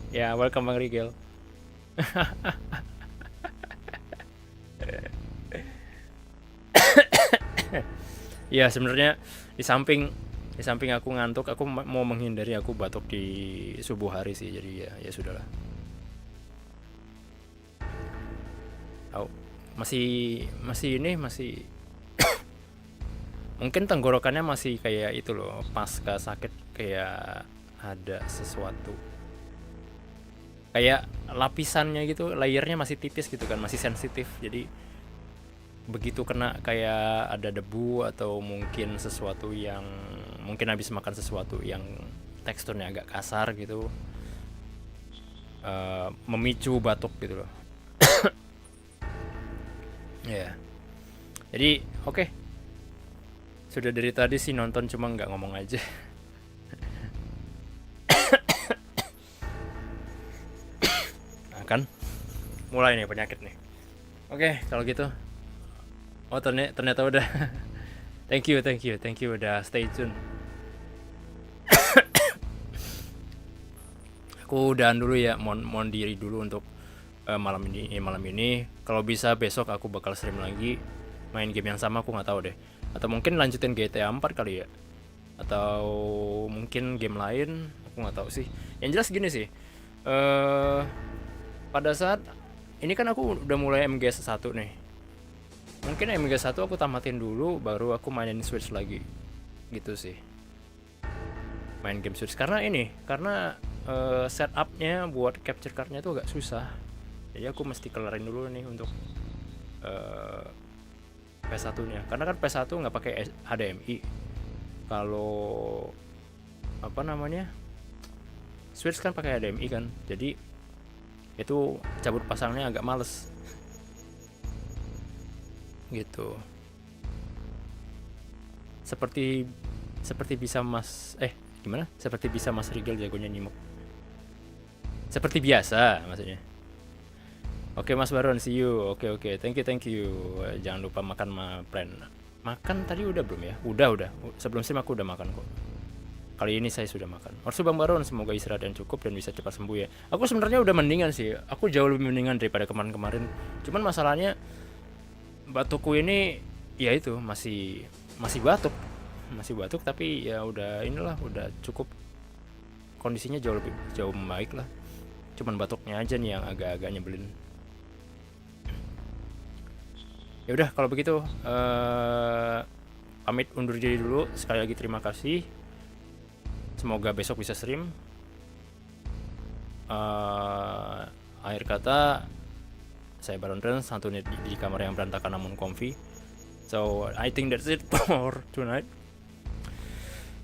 Ya, welcome Bang Rigel. Ya sebenarnya di samping aku ngantuk, aku mau menghindari aku batuk di subuh hari sih, jadi ya sudahlah. Masih mungkin tenggorokannya masih kayak itu loh, pasca sakit kayak ada sesuatu. Kayak lapisannya gitu, layernya masih tipis gitu kan, masih sensitif. Jadi begitu kena kayak ada debu atau mungkin sesuatu yang mungkin habis makan sesuatu yang teksturnya agak kasar gitu, memicu batuk gitu loh. Ya. Jadi oke. Sudah dari tadi sih nonton cuma nggak ngomong aja. Nah, kan mulai nih penyakit nih. Oke, kalau gitu. Oh ternyata udah. Thank you udah stay tune. Aku udahan dulu ya, mohon diri dulu untuk malam ini. Kalau bisa besok aku bakal stream lagi main game yang sama, aku nggak tahu deh. Atau mungkin lanjutin GTA 4 kali ya. Atau mungkin game lain, aku nggak tahu sih. Yang jelas gini sih. Pada saat ini kan aku udah mulai MGS 1 nih. Mungkin MGS 1 aku tamatin dulu baru aku mainin Switch lagi. Gitu sih. Main game Switch karena setupnya buat capture cardnya tuh agak susah. Jadi aku mesti kelarin dulu nih untuk PS1 nya, karena kan PS1 nggak pakai HDMI. Kalau Switch kan pakai HDMI kan, jadi itu cabut pasangnya agak males gitu. Seperti bisa seperti bisa Mas Rigel jagonya nyimuk. Seperti biasa maksudnya. Oke Mas Baron, see you. Oke, thank you. Jangan lupa makan plan. Makan tadi udah belum ya? Udah. Sebelum stream aku udah makan kok. Kali ini saya sudah makan. Orsu Bang Baron, semoga istirahat yang cukup dan bisa cepat sembuh ya. Aku sebenarnya udah mendingan sih. Aku jauh lebih mendingan daripada kemarin. Cuman masalahnya batukku ini ya itu masih batuk. Masih batuk tapi ya udah cukup. Kondisinya jauh membaik lah. Cuman batuknya aja nih yang agak-agak nyebelin. Ya udah kalau begitu pamit undur diri dulu. Sekali lagi terima kasih. Semoga besok bisa stream. Akhir kata saya BaronTrance, santun di kamar yang berantakan namun comfy. So I think that's it for tonight.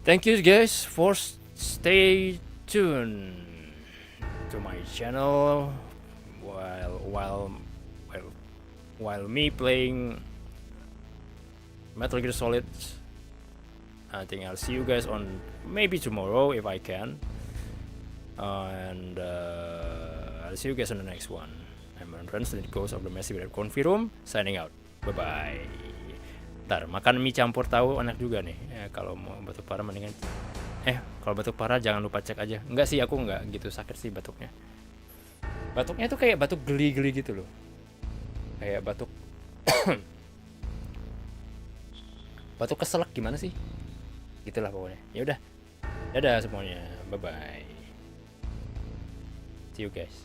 Thank you guys for stay tuned to my channel while me playing Metal Gear Solid. I think I'll see you guys on maybe tomorrow if I can, and I'll see you guys on the next one. I'm BaronTrance, the ghost of the messy confi room, signing out. Bye bye. Ntar makan mie campur tahu enak juga nih ya, kalau mau batuk parah mendingan kalau batuk parah jangan lupa cek aja. Enggak sih, aku enggak gitu sakit sih batuknya tuh kayak batuk geli-geli gitu loh, kayak batuk Batu keselak gimana sih? Gitulah pokoknya. Ya udah. Dadah semuanya. Bye bye. See you guys.